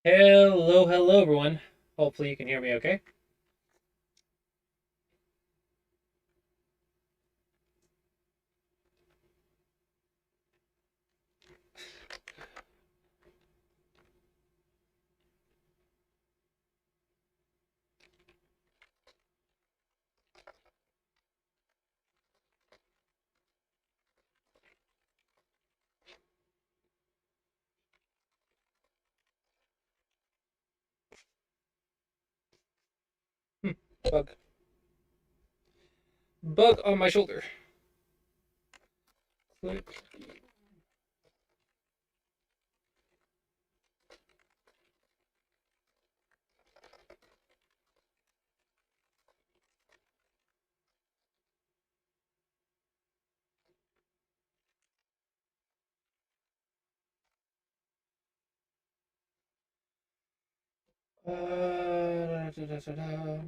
Hello, everyone. Hopefully you can hear me okay. Hmm, bug. Bug on my shoulder. Click. Da, da, da, da.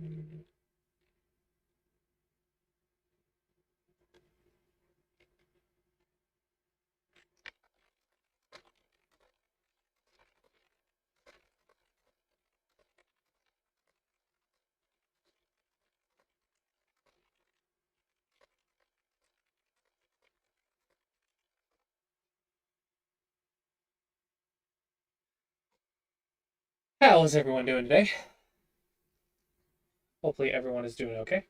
How is everyone doing today? Hopefully everyone is doing okay.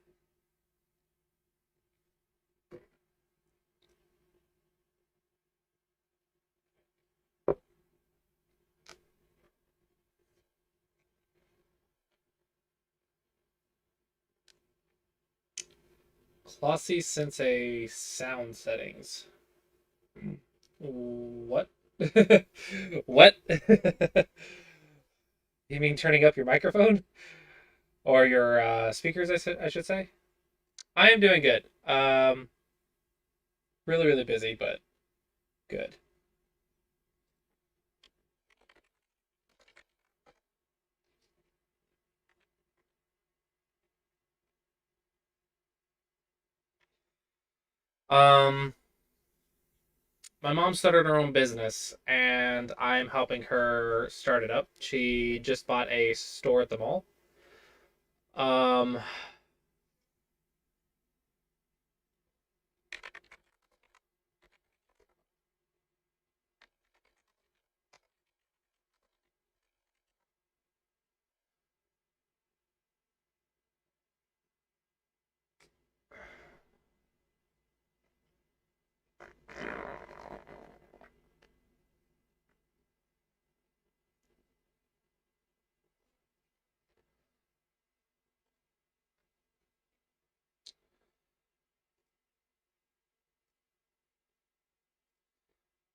Klossy Sensei sound settings. What? What? You mean turning up your microphone or your speakers? I should say. I am doing good. Really busy, but good. Um, my mom started her own business, and I'm helping her start it up. She just bought a store at the mall. Um,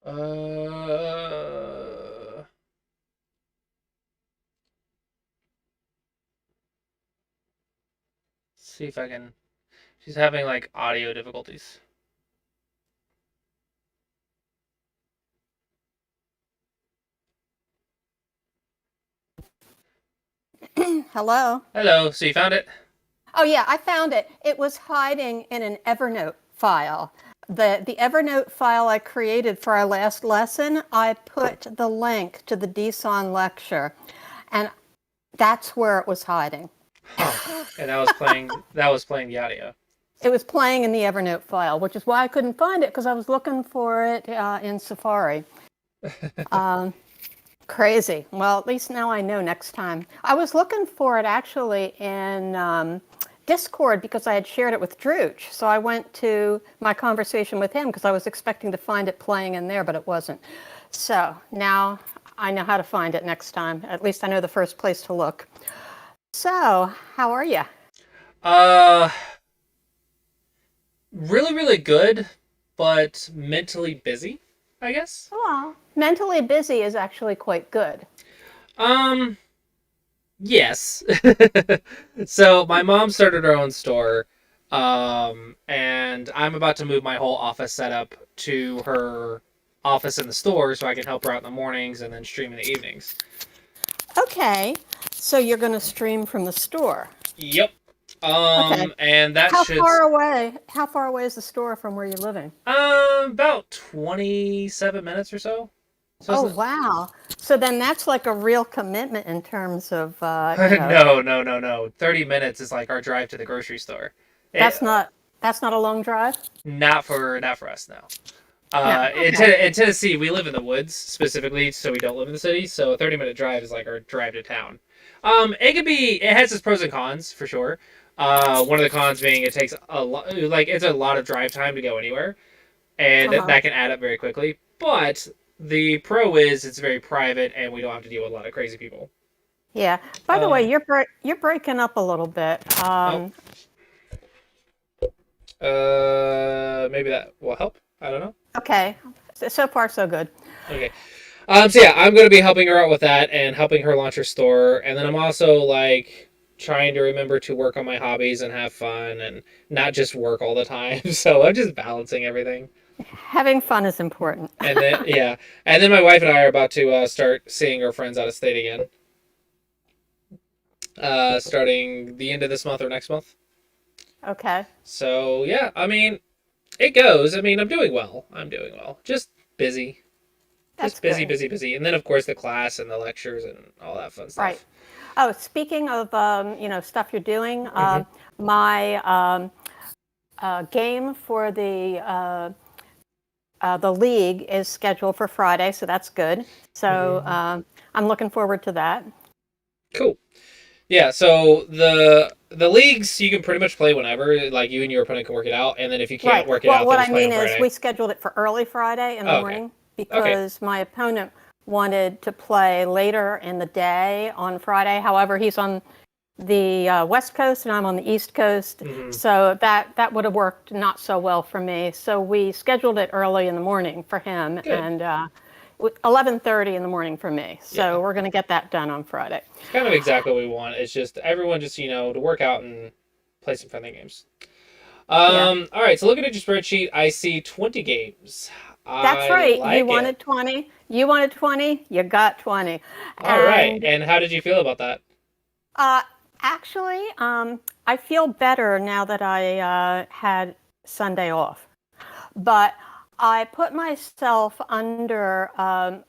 uh, see if I can. She's having like audio difficulties. Hello. Hello. So you found it? Oh yeah, I found it. It was hiding in an Evernote file. The Evernote file I created for our last lesson, I put the link to the DSON lecture, and that's where it was hiding. Huh. And that was playing. That was playing the audio. It was playing in the Evernote file, which is why I couldn't find it because I was looking for it in Safari. Um, Crazy. Well, at least now I know next time. I was looking for it actually in Discord because I had shared it with Drooch. So I went to my conversation with him because I was expecting to find it playing in there, but it wasn't. So now I know how to find it next time. At least I know the first place to look. So, how are you? uh, really good, but mentally busy, I guess. Well, mentally busy is actually quite good. Um, yes. So my mom started her own store, and I'm about to move my whole office setup to her office in the store so I can help her out in the mornings and then stream in the evenings. Okay, so you're going to stream from the store. Yep. Okay. And that How should far away? How far away is the store from where you're living? about 27 minutes or so. So it's Oh, not, wow. So then that's like a real commitment in terms of, no, no, no, no. 30 minutes is like our drive to the grocery store. It, that's not that's not a long drive? not for us, no. No. In, Okay. in Tennessee, we live in the woods specifically, so we don't live in the city. So a 30-minute drive is like our drive to town. It has its pros and cons for sure. One of the cons being it takes a lot, like it's a lot of drive time to go anywhere, and Uh-huh. that can add up very quickly. But the pro is it's very private, and we don't have to deal with a lot of crazy people. Yeah. By the way, Um, you're breaking up a little bit. oh, maybe that will help. I don't know. Okay. So far so good. Okay. So yeah, I'm gonna be helping her out with that and helping her launch her store, and then I'm also like trying to remember to work on my hobbies and have fun and not just work all the time. So I'm just balancing everything. Having fun is important. And then yeah, and then my wife and I are about to start seeing our friends out of state again, starting the end of this month or next month. Okay. So yeah, I mean it goes. I mean I'm doing well. I'm doing well. Just busy. That's Just busy, good. busy, busy. And then, of course, the class and the lectures and all that fun Right. stuff. Oh, speaking of stuff you're doing, Hmm. my game for the league is scheduled for Friday, so that's good. So Hmm. I'm looking forward to that. Cool. Yeah, so the leagues you can pretty much play whenever. Like you and your opponent can work it out, and then if you can't Right. work it Well, out, then what I just play mean on is we Friday. scheduled it for early Friday in the Oh, okay. morning Okay. because my opponent wanted to play later in the day on Friday. However, he's on the West Coast and I'm on the East Coast, Hmm. so that would have worked not so well for me. So we scheduled it early in the morning for him Good. and 11:30 in the morning for me. Yeah. So we're going to get that done on Friday. It's kind of exactly what we want. It's just everyone just to work out and play some friendly games. Yeah, All right. So looking at your spreadsheet, I see 20 games. that's I right. You like it. wanted 20. You wanted 20. You got 20. All right. And And how did you feel about that? Uh, actually, I feel better now that I had Sunday off. But I put myself under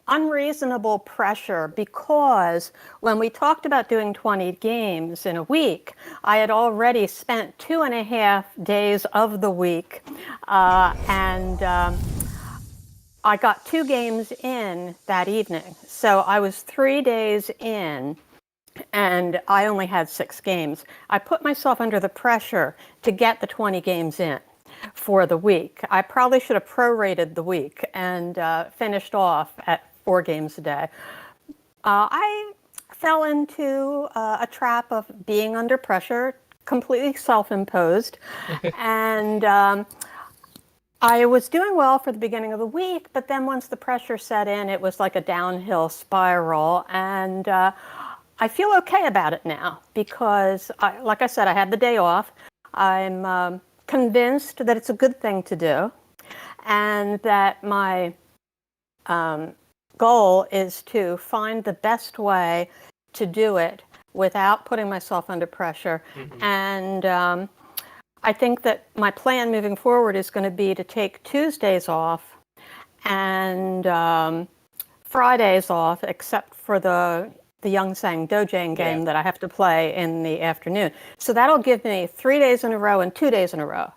unreasonable pressure because when we talked about doing 20 games in a week, I had already spent 2.5 days of the week. And I got 2 games in that evening. So I was 3 days in and I only had 6 games. I put myself under the pressure to get the 20 games in for the week. I probably should have prorated the week and finished off at 4 games a day. I fell into a trap of being under pressure, completely self imposed. And I was doing well for the beginning of the week, but then once the pressure set in, it was like a downhill spiral. And I feel okay about it now because, like I said, I had the day off. I'm convinced that it's a good thing to do and that my goal is to find the best way to do it without putting myself under pressure. Hmm. And I think that my plan moving forward is going to be to take Tuesdays off and Fridays off, except for the Youngsang Dojang Yeah. game that I have to play in the afternoon. So that'll give me 3 days in a row and 2 days in a row.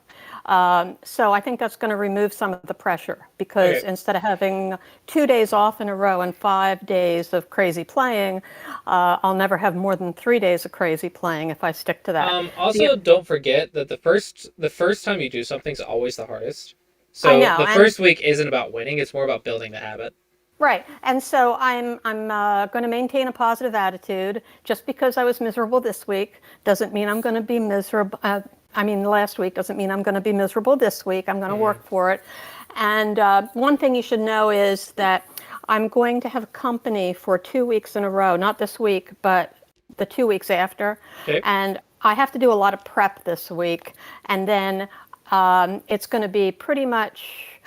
So I think that's going to remove some of the pressure because Okay. instead of having 2 days off in a row and 5 days of crazy playing, I'll never have more than 3 days of crazy playing if I stick to that. The, Also, don't forget that the first time you do something's always the hardest. I So know, the and first week isn't about winning; it's more about building the habit. right. And so I'm going to maintain a positive attitude. Just because I was miserable this week doesn't mean I'm going to be miserable. I mean, last week doesn't mean I'm going to be miserable this week. I'm going to Hmm. work for it. And one thing you should know is that I'm going to have company for 2 weeks in a row, not this week, but the 2 weeks after. Okay. And I have to do a lot of prep this week. And then it's going to be pretty much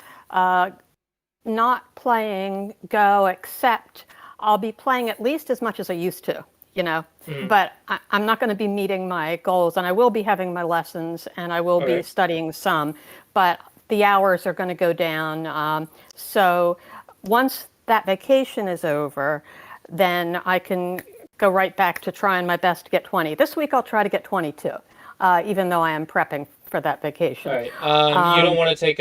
not playing Go, except I'll be playing at least as much as I used to, you know. Hmm. But I'm not going to be meeting my goals, and I will be having my lessons, and I will be Okay. studying some, but the hours are going to go down. So once that vacation is over, then I can go right back to trying my best to get 20. This week I'll try to get 22, even though I am prepping for that All vacation. right. You don't Um, want to take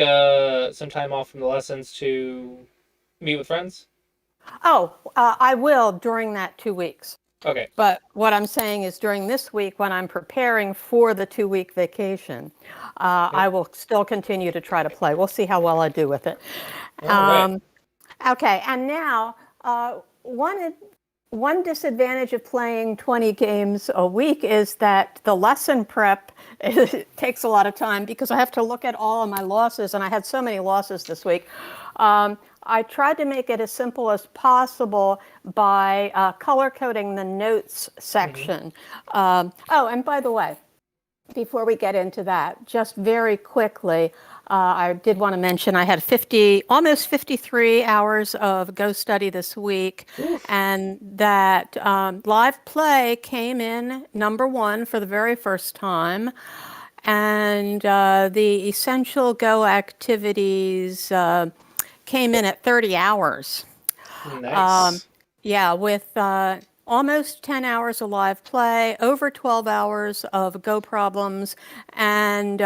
some time off from the lessons to meet with friends? I will during that 2 weeks. Okay. But what I'm saying is during this week, when I'm preparing for the 2 week vacation, Okay. I will still continue to try to play. We'll see how well I do with it. All right. Um, okay, and now one disadvantage of playing 20 games a week is that the lesson prep takes a lot of time because I have to look at all of my losses, and I had so many losses this week. I tried to make it as simple as possible by color coding the notes Mm-hmm. section. And by the way, before we get into that, just very quickly, I did want to mention I had almost 53 hours of Go Study this week, Oof. and that live play came in number one for the very first time, and the essential Go activities came in at 30 hours. Um, Nice. yeah, with almost 10 hours of live play, over 12 hours of Go problems, and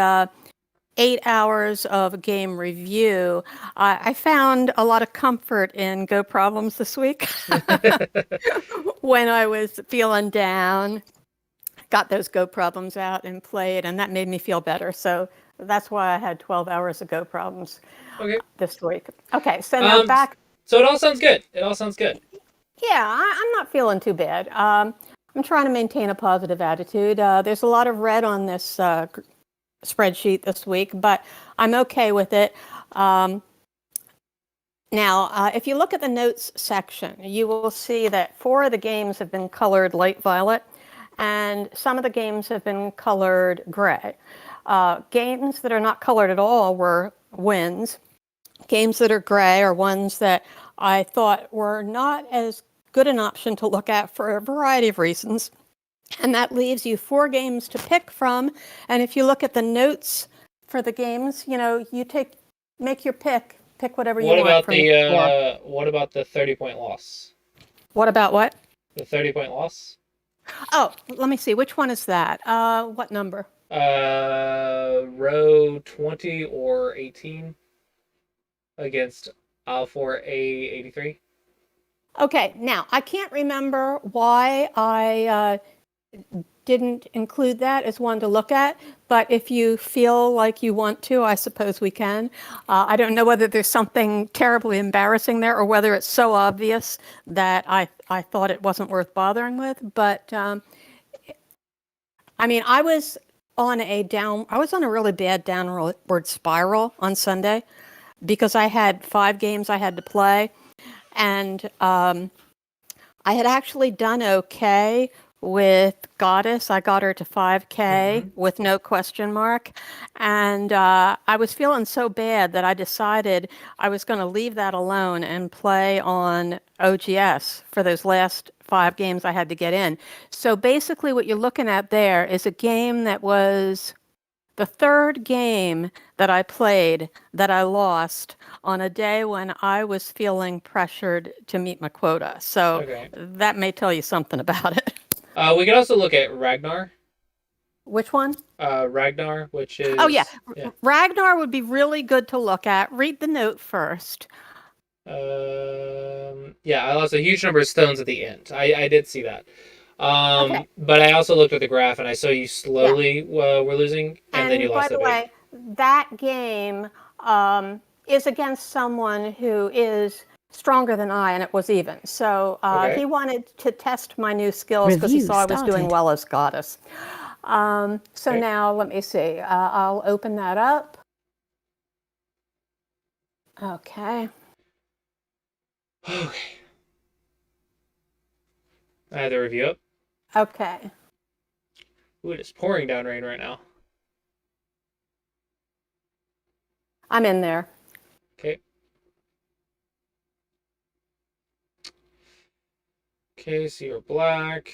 8 hours of game review. I found a lot of comfort in Go problems this week when I was feeling down. Got those Go problems out and played, and that made me feel better. So that's why I had 12 hours of Go problems Okay. this week. Okay, so now Um. back. So it all sounds good. It all sounds good. Yeah, I'm not feeling too bad. I'm trying to maintain a positive attitude. There's a lot of red on this spreadsheet this week, but I'm okay with it. Um, Now, if you look at the notes section, you will see that 4 of the games have been colored light violet, and some of the games have been colored gray. Games that are not colored at all were wins. Games that are gray are ones that I thought were not as good an option to look at for a variety of reasons. And that leaves you 4 games to pick from. And if you look at the notes for the games, make your pick whatever you want from these 4. What about the 30-point loss? What about what? The 30-point loss? Oh, let me see. Which one is that? What number? Row 20 or 18 against Al4 A83. Okay, now I can't remember why I didn't include that as one to look at, but if you feel like you want to, I suppose we can. I don't know whether there's something terribly embarrassing there or whether it's so obvious that I thought it wasn't worth bothering with. But I mean, I was on a really bad downward spiral on Sunday because I had 5 games I had to play, and I had actually done okay with Goddess. I got her to 5K Mm-hmm. with no question mark. And I was feeling so bad that I decided I was going to leave that alone and play on OGS for those last 5 games I had to get in. So basically, what you're looking at there is a game that was the third game that I played that I lost on a day when I was feeling pressured to meet my quota. So Okay. that may tell you something about it. We can also look at Ragnar. Which one? Ragnar, which Oh, yeah. is yeah. Ragnar would be really good to look at. Read the note first. Yeah, I lost a huge number of stones at the end. I did see that. Okay. But I also looked at the graph and I saw you Yeah. slowly were losing, and then you And by lost the a big. way, that game is against someone who is stronger than I, and it was even. So Okay. he wanted to test my new skills because he saw I was doing well as Goddess. So Okay. now let me see. I'll open that up. Okay. Okay. I had the review up. Okay. Ooh, it is pouring down rain right now. I'm in there. Okay. Okay, so you're black.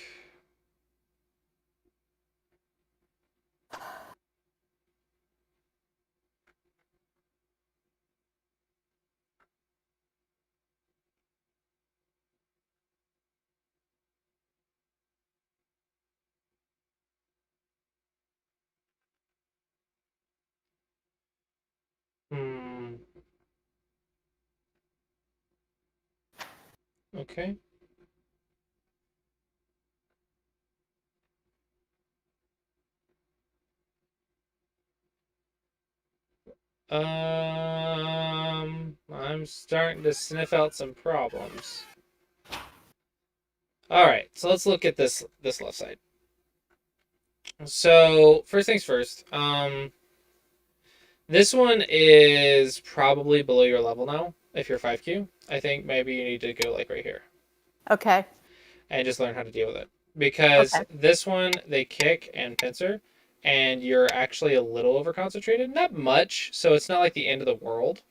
Hmm. Okay. I'm starting to sniff out some problems. All right, so let's look at this left side. So first things first. This one is probably below your level now. If you're 5Q, I think maybe you need to go like right here Okay. and just learn how to deal with it. Because Okay. this one they kick and pincer, and you're actually a little over concentrated. Not much, so it's not like the end of the world.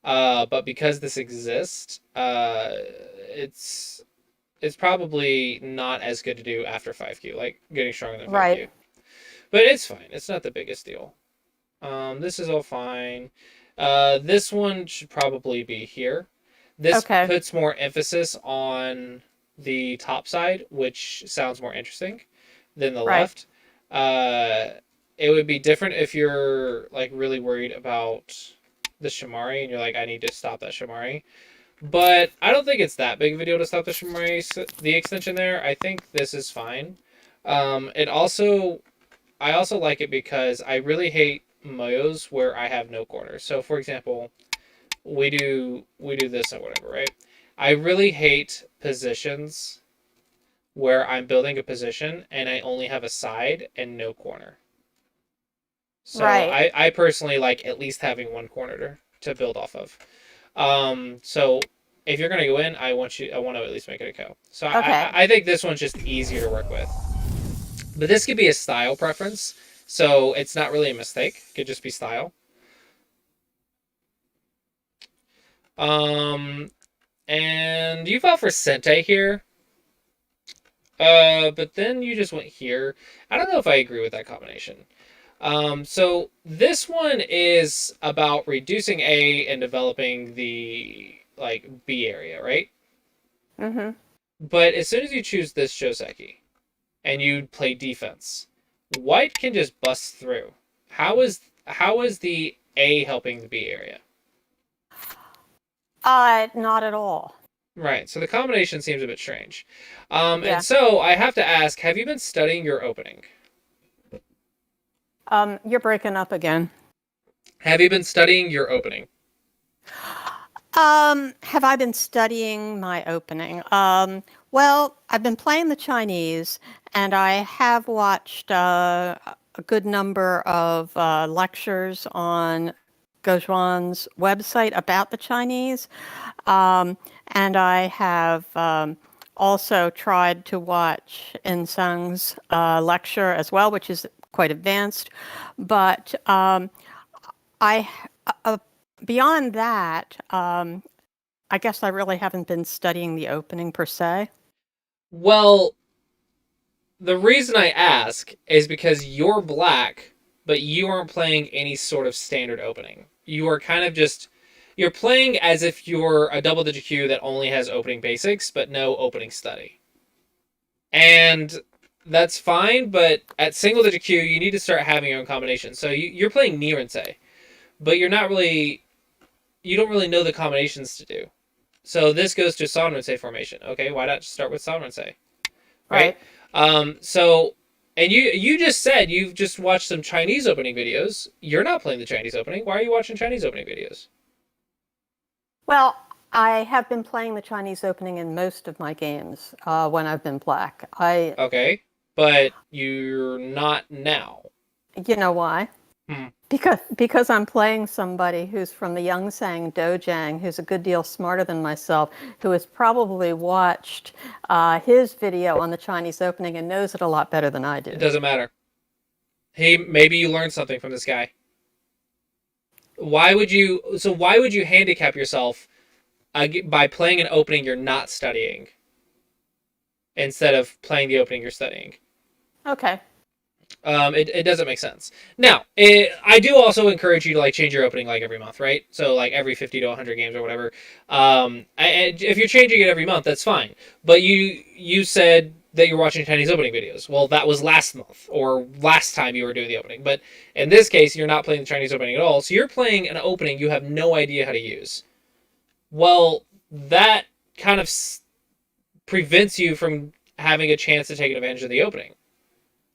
But because this exists, it's probably not as good to do after 5Q, like getting stronger than Right. 5Q. But it's fine. It's not the biggest deal. This is all fine. This one should probably be here. This Okay. puts more emphasis on the top side, which sounds more interesting than the Right. left. Uh, it would be different if you're like really worried about the Shamari and you're like, I need to stop that Shamari. But I don't think it's that big of a deal to stop the Shamari, the extension there. I think this is fine. It also I also like it because I really hate moyos where I have no corners. So for example, we do this or whatever, right? I really hate positions where I'm building a position and I only have a side and no corner. So Right. I personally like at least having one corner to build off of. So if you're gonna go in, I want to at least make it a co. So Okay. I think this one's just easier to work with. But this could be a style preference, so it's not really a mistake. It could just be style. Um, and you fought for Sente here. But then you just went here. I don't know if I agree with that combination. So this one is about reducing A and developing the like B area, right? Mm-hmm. But as soon as you choose this Joseki and you play defense, White can just bust through. How is the A helping the B area? Not at all. Right. So the combination seems a bit strange. And Yeah. so I have to ask, have you been studying your opening? You're breaking up again. Have you been studying your opening? Have I been studying my opening? Well, I've been playing the Chinese, and I have watched a good number of lectures on Gozhuan's website about the Chinese. And I have also tried to watch Insang's lecture as well, which is quite advanced. But I, uh, beyond that, I guess I really haven't been studying the opening per se. Well, the reason I ask is because you're black, but you aren't playing any sort of standard opening. You are kind of just you're playing as if you're a double digit Q that only has opening basics but no opening study. And that's fine, but at single digit Q you need to start having your own combinations. So you're playing Nirense, but you don't really know the combinations to do. So this goes to Sanrense formation. Okay, why not just start with Sanrense? Right? Right. So, and you just said you've just watched some Chinese opening videos. You're not playing the Chinese opening. Why are you watching Chinese opening videos? Well, I have been playing the Chinese opening in most of my games when I've been black. Okay, but you're not now. You know why? Hmm. Because I'm playing somebody who's from the Youngsang Dojang, who's a good deal smarter than myself, who has probably watched his video on the Chinese opening and knows it a lot better than I It do. doesn't matter. Hey, maybe you learned something from this guy. Why would you? So why would you handicap yourself by playing an opening you're not studying instead of playing the opening you're studying? Okay. It doesn't make sense. Now, I do also encourage you to like change your opening like every month, right? So like every 50 to 100 games or whatever. If you're changing it every month, that's fine. But you said that you're watching Chinese opening videos. Well, that was last month or last time you were doing the opening. But in this case, you're not playing the Chinese opening at all. So you're playing an opening you have no idea how to use. Well, that kind of prevents you from having a chance to take advantage of the opening.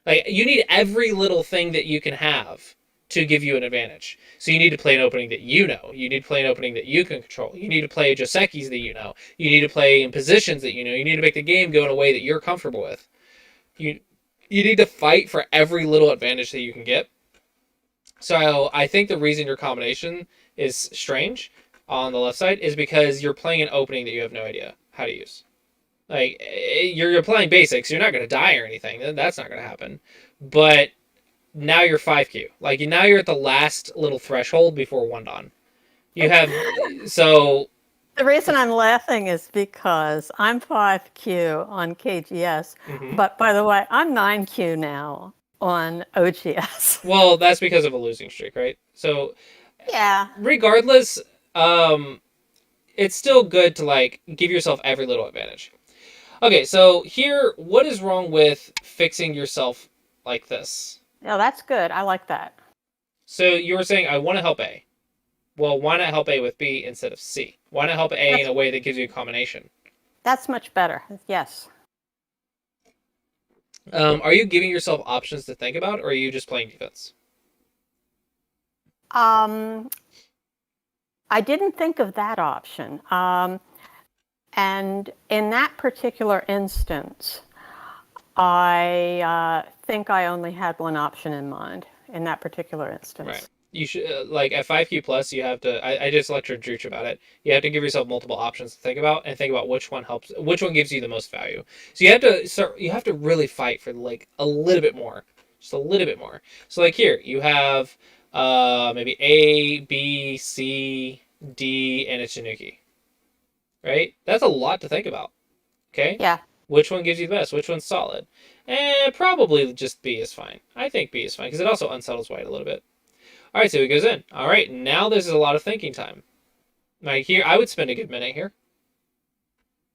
Like, you need every little thing that you can have to give you an advantage. So you need to play an opening that you know. You need to play an opening that you can control. You need to play Josekis that you know. You need to play in positions that you know. You need to make the game go in a way that you're comfortable with. You you need to fight for every little advantage that you can get. So I think the reason your combination is strange on the left side is because you're playing an opening that you have no idea how to use. Like, you're playing basics. You're not going to die or anything. That's not going to happen. But now you're 5Q. Like, now you're at the last little threshold before one dawn. You have so. The reason I'm laughing is because I'm 5Q on KGS, Mhm. but by the way, I'm 9Q now on OGS. Well, that's because of a losing streak, right? So Yeah. regardless, it's still good to like give yourself every little advantage. Okay, so here, what is wrong with fixing yourself like this? No, that's good. I like that. So you were saying I want to help A. Well, why not help A with B instead of C? Why not help A in a way that gives you a combination? That's much better. Yes. Are you giving yourself options to think about, or are you just playing defense? Um, I didn't think of that option. And in that particular instance, I think I only had one option in mind in that particular instance. Right. You should like at 5Q plus. You have to. I just lectured Drooch about it. You have to give yourself multiple options to think about, and think about which one helps, which one gives you the most value. So you have to start. You have to really fight for like a little bit more, just a little bit more. So like here, you have maybe A, B, C, D, and a Tanuki. Right. That's a lot to think about. Okay. Yeah. Which one gives you the best? Which one's solid? And probably just B is fine. I think B is fine because it also unsettles white a little bit. All right, so he goes in. All right, now there's a lot of thinking time. Like here, I would spend a good minute here.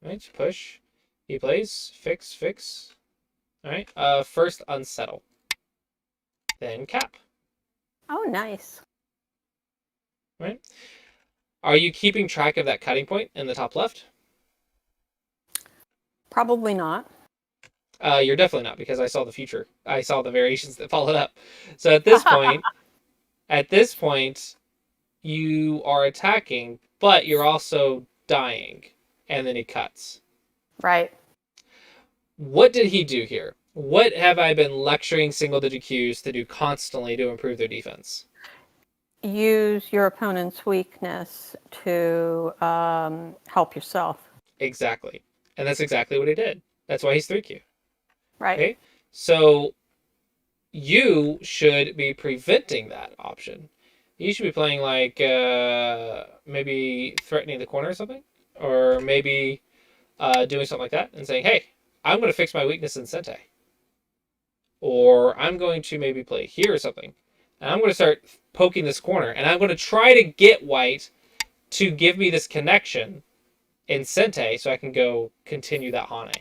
All right, push. He plays. Fix, fix. All right, first unsettle. Then cap. Oh, nice. Right? Are you keeping track of that cutting point in the top left? Probably not. You're definitely not because I saw the future. I saw the variations that followed up. So at this point, you are attacking, but you're also dying. And then he cuts. Right. What did he do here? What have I been lecturing single digit Qs to do constantly to improve their defense? Use your opponent's weakness to help yourself. Exactly. And that's exactly what he did. That's why he's 3Q. Right. Okay? So you should be preventing that option. You should be playing like maybe threatening the corner or something, or maybe doing something like that and saying, "Hey, I'm going to fix my weakness in Sente," or I'm going to maybe play here or something, and I'm going to start poking this corner, and I'm going to try to get white to give me this connection in Sente so I can go continue that Hane.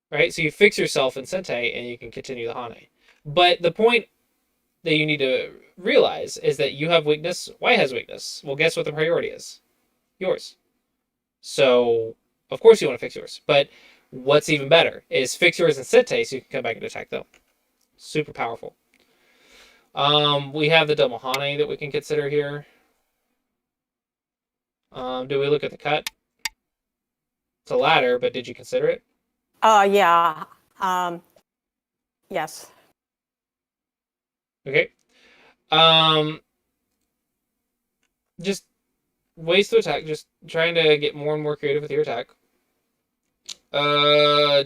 Right? So you fix yourself in Sente and you can continue the Hane. But the point that you need to realize is that you have weakness, white has weakness. Well, guess what the priority is? Yours. So, of course you want to fix yours. But what's even better is fix yours in Sente so you can come back and attack them. Super powerful. We have the double Hane that we can consider here. Do we look at the cut? It's a ladder, but did you consider it? Yeah. Yes. Okay. Just ways to attack. Just trying to get more and more creative with your attack.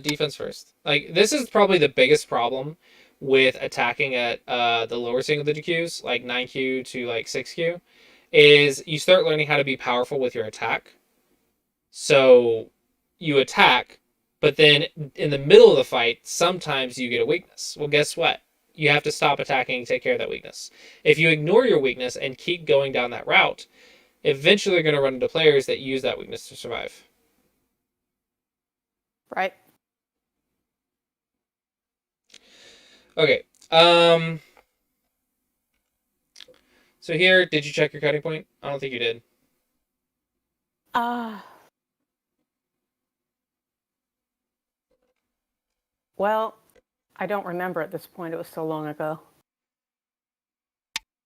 Defense first. Like, this is probably the biggest problem with attacking at the lower single digit Qs, like 9Q to like 6Q, is you start learning how to be powerful with your attack. So you attack, But then in the middle of the fight, sometimes you get a weakness. Well, guess what? You have to stop attacking and take care of that weakness. If you ignore your weakness and keep going down that route, eventually you're going to run into players that use that weakness to survive. Right. Okay. So here, did you check your cutting point? I don't think you did. Uh, well, I don't remember at this point. It was so long ago.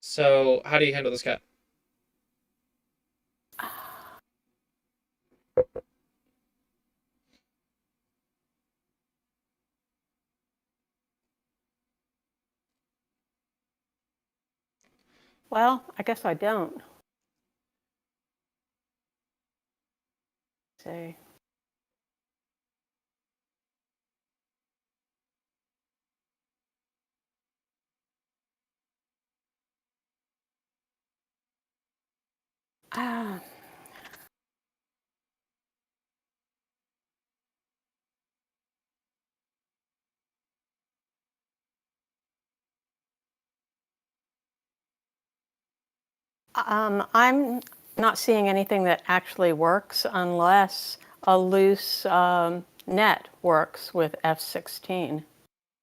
So how do you handle this cut? Well, I guess I don't. See. Ah. I'm not seeing anything that actually works unless a loose net works with F16.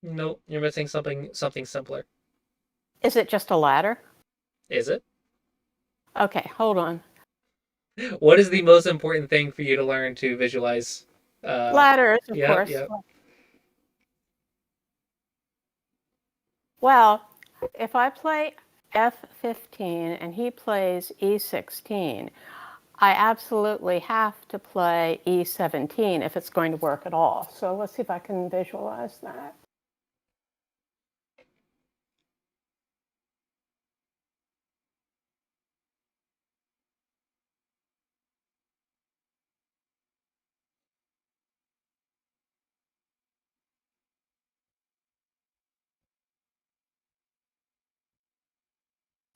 Nope, you're missing something simpler. Is it just a ladder? Is it? Okay, hold on. What is the most important thing for you to learn to visualize? Ladders, of Yeah, course. yeah. Well, if I play F15 and he plays E16, I absolutely have to play E17 if it's going to work at all. So let's see if I can visualize that.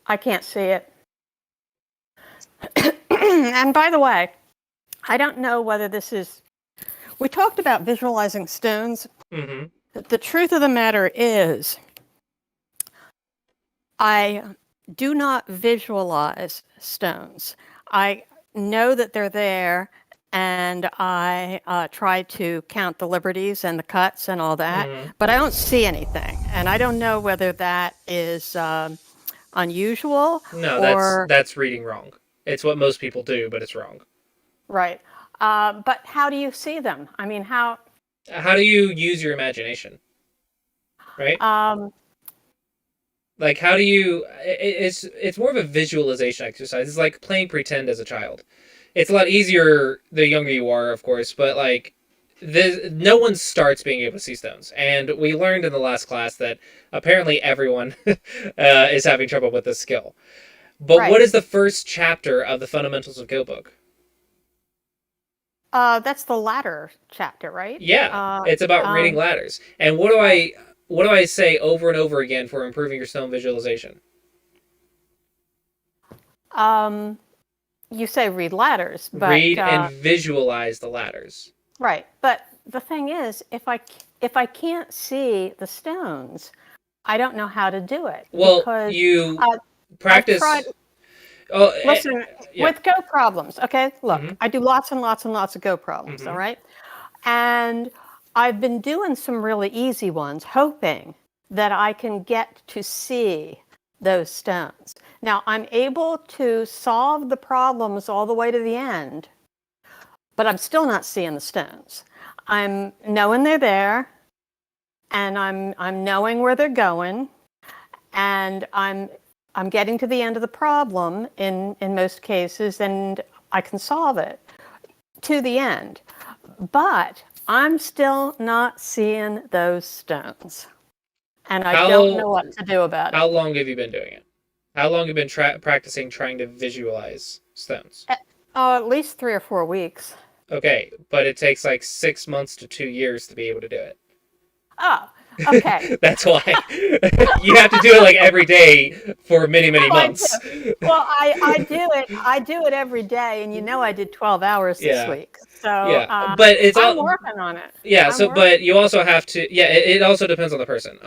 I can't see it. And by the way, I don't know whether this is. We talked about visualizing stones. Mm-hmm. The truth of the matter is, I do not visualize stones. I know that they're there, and I try to count the liberties and the cuts and all that, Mm-hmm. but I don't see anything. And I don't know whether that is unusual No, or that's reading wrong. It's what most people do, but it's wrong. right. But how do you see them? I mean, how? How do you use your imagination? Right? Um, Like how do you it's more of a visualization exercise. It's like playing pretend as a child. It's a lot easier the younger you are, of course, but like no one starts being able to see stones. And we learned in the last class that apparently everyone is having trouble with this skill. But what right. is the first chapter of the Fundamentals of Go book? That's the latter chapter, right? Yeah, it's about reading ladders. And Right. what do I say over and over again for improving your stone visualization? Um, you say read ladders, but Read and visualize the ladders. right. But the thing is, if I can't see the stones, I don't know how to do it Well, because you I've tried. practice. Oh, Listen, yeah. with Go problems, okay? Look, Mm-hmm. I do lots and lots and lots of Go problems, all Mm-hmm. right? And I've been doing some really easy ones, hoping that I can get to see those stones. Now, I'm able to solve the problems all the way to the end, but I'm still not seeing the stones. I'm knowing they're there, and I'm knowing where they're going, and I'm getting to the end of the problem in most cases, and I can solve it to the end. But I'm still not seeing those stones, and I don't know How what to do about it. how long have you been doing it? How long have you been practicing trying to visualize stones? Oh, at least 3 or 4 weeks. Okay, but it takes like 6 months to 2 years to be able to do it. Oh, Okay. That's why you have to do it like every day for many, many Oh, I do. months. Well, I do it. I do it every day, and I did 12 hours this Yeah, week. So yeah, but it's I'm all working on it. yeah. I'm So, working. but you also have to yeah. It also depends on the person.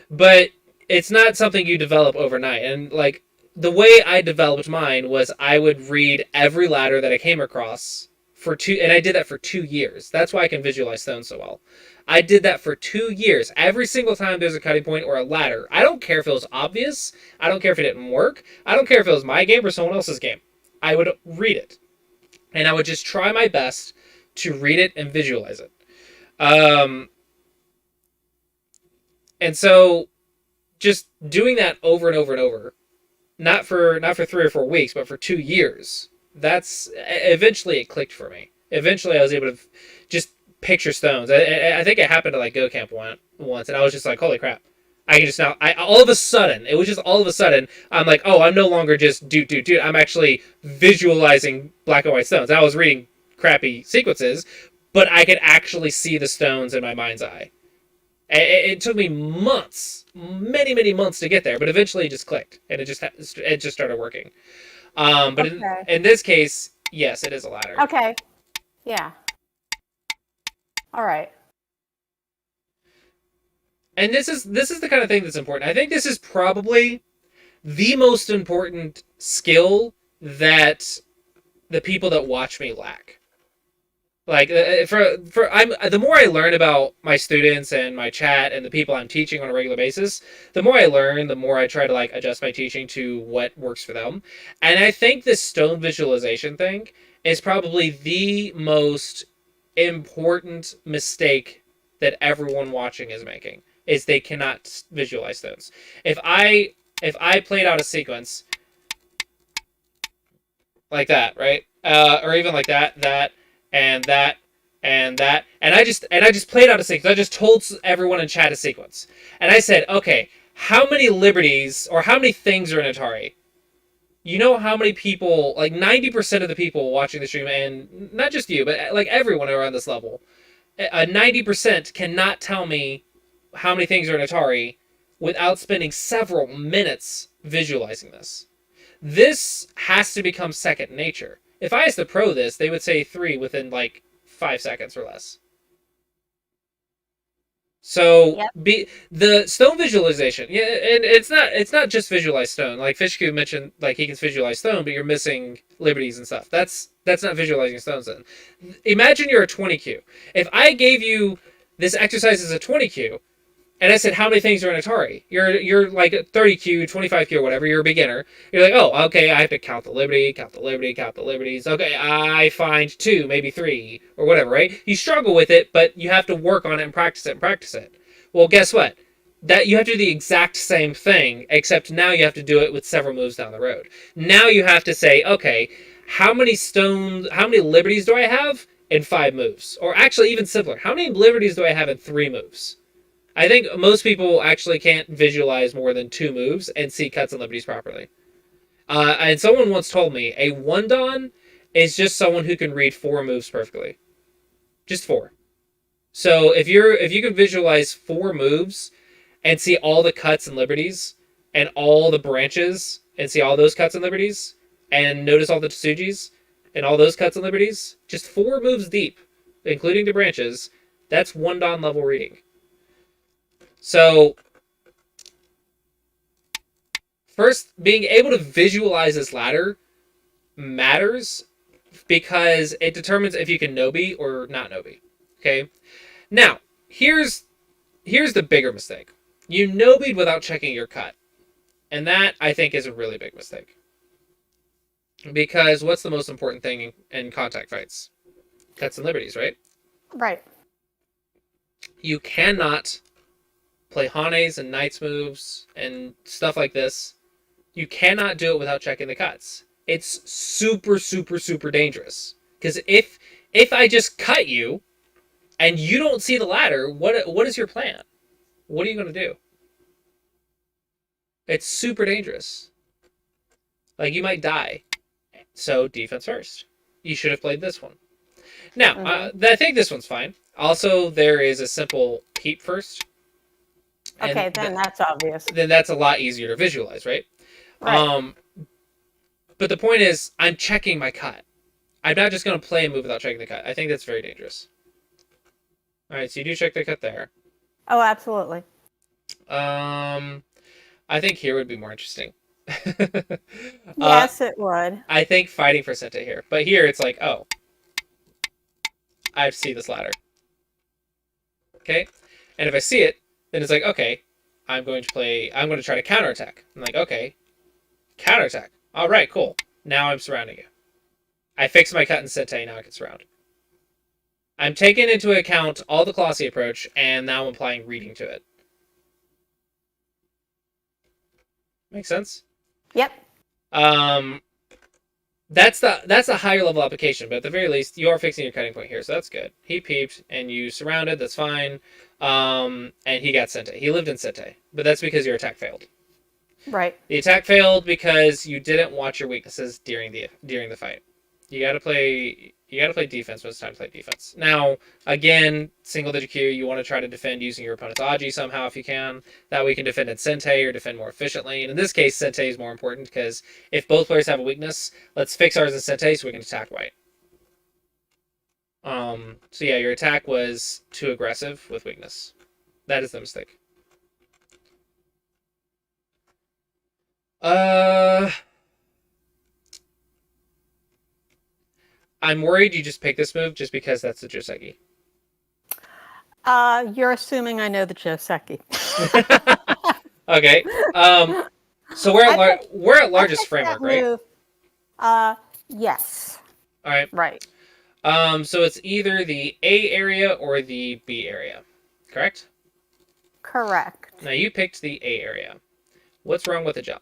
But it's not something you develop overnight. And like the way I developed mine was I would read every ladder that I came across for two, and I did that for 2 years. That's why I can visualize stones so well. I did that for 2 years. Every single time there's a cutting point or a ladder, I don't care if it was obvious. I don't care if it didn't work. I don't care if it was my game or someone else's game. I would read it, and I would just try my best to read it and visualize it. Um, and so just doing that over and over and over, not for 3 or 4 weeks, but for 2 years. That's eventually it clicked for me. Eventually, I was able to just picture stones. I think it happened to like Go Camp once, and I was just like, holy crap! I can just now. I all of a sudden, it was just all of a sudden. I'm like, oh, I'm no longer just do. I'm actually visualizing black and white stones. I was reading crappy sequences, but I could actually see the stones in my mind's eye. It took me months, many, many months to get there, but eventually it just clicked and it just started working. But Okay. in this case, yes, it is a ladder. Okay. Yeah. All right. And this is the kind of thing that's important. I think this is probably the most important skill that the people that watch me lack. Like for I'm the more I learn about my students and my chat and the people I'm teaching on a regular basis, the more I learn, the more I try to like adjust my teaching to what works for them. And I think this stone visualization thing is probably the most important mistake that everyone watching is making is they cannot visualize stones. If I played out a sequence like that, right? Or even like that, and that, and I just played out a sequence. I just told everyone in chat a sequence, and I said, okay, how many liberties or how many things are in Atari? You know how many people, like 90% of the people watching the stream, and not just you, but like everyone around this level, 90% cannot tell me how many things are in Atari without spending several minutes visualizing this. This has to become second nature. If I asked the pro this, they would say 3 within like 5 seconds or less. So Yep. be the stone visualization, yeah, and it's not just visualize stone. Like Fishku mentioned, like he can visualize stone, but you're missing liberties and stuff. That's not visualizing stones. Then imagine you're a 20Q. If I gave you this exercise as a 20Q, and I said, how many things are in Atari? You're like 30Q, 25Q, or whatever. You're a beginner. You're like, oh, okay, I have to count the liberty, count the liberty, count the liberties. Okay, I find 2, maybe 3, or whatever, right? You struggle with it, but you have to work on it and practice it and practice it. Well, guess what? That you have to do the exact same thing, except now you have to do it with several moves down the road. Now you have to say, okay, how many liberties do I have in 5 moves? Or actually, even simpler, how many liberties do I have in 3 moves? I think most people actually can't visualize more than 2 moves and see cuts and liberties properly. And someone once told me a one don is just someone who can read 4 moves perfectly, just 4. So if you can visualize 4 moves and see all the cuts and liberties and all the branches and see all those cuts and liberties and notice all the tsujis and all those cuts and liberties, just 4 moves deep, including the branches, that's one don level reading. So, first, being able to visualize this ladder matters because it determines if you can Nobi or not Nobi. Okay? Now, here's the bigger mistake. You Nobi'd without checking your cut. And that, I think, is a really big mistake. Because what's the most important thing in contact fights? Cuts and liberties, right? Right. You cannot play Hanes and Knights moves and stuff like this. You cannot do it without checking the cuts. It's super, super, super dangerous. Because if I just cut you and you don't see the ladder, what is your plan? What are you going to do? It's super dangerous. Like, you might die. So, defense first. You should have played this one. Now, I think this one's fine. Also, there is a simple keep first. Okay, and then that's obvious. then that's a lot easier to visualize, right? Right. But the point is, I'm checking my cut. I'm not just going to play a move without checking the cut. I think that's very dangerous. All right, so you do check the cut there. Oh, absolutely. Um, I think here would be more interesting. uh, Yes, it would. I think fighting for Sente here, but here it's like, oh, I see this ladder. Okay, and if I see it, then it's like, okay, I'm going to try to counterattack. I'm like, okay, counterattack. All right, cool. Now I'm surrounding you. I fix my cut in Sente, now I can surround. I'm taking into account all the Colossi approach, and now I'm applying reading to it. Make sense? Yep. That's the higher level application, but at the very least, you are fixing your cutting point here, so that's good. He peeped, and you surrounded, that's fine. And he got Sente. He lived in Sente, but that's because your attack failed. Right. The attack failed because you didn't watch your weaknesses during the fight. You gotta play defense when it's time to play defense. Now, again, single digit Q, you want to try to defend using your opponent's Aji somehow if you can. That way you can defend at Sente or defend more efficiently. And in this case, Sente is more important because if both players have a weakness, let's fix ours in Sente so we can attack white. So yeah, your attack was too aggressive with weakness. That is the mistake. I'm worried you just pick this move just because that's the Joseki. You're assuming I know the Joseki. Okay. So we're at largest framework, right? Move, yes. All right. Right. So it's either the A area or the B area, correct? Correct. Now you picked the A area. What's wrong with the jump?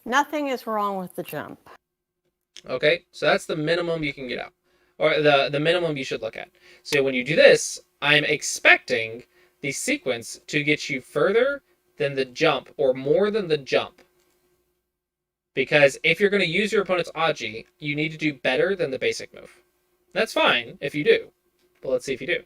Nothing is wrong with the jump. Okay, so that's the minimum you can get out, or the minimum you should look at. So when you do this, I'm expecting the sequence to get you further than the jump, or more than the jump. Because if you're going to use your opponent's Aji, you need to do better than the basic move. That's fine if you do, but let's see if you do.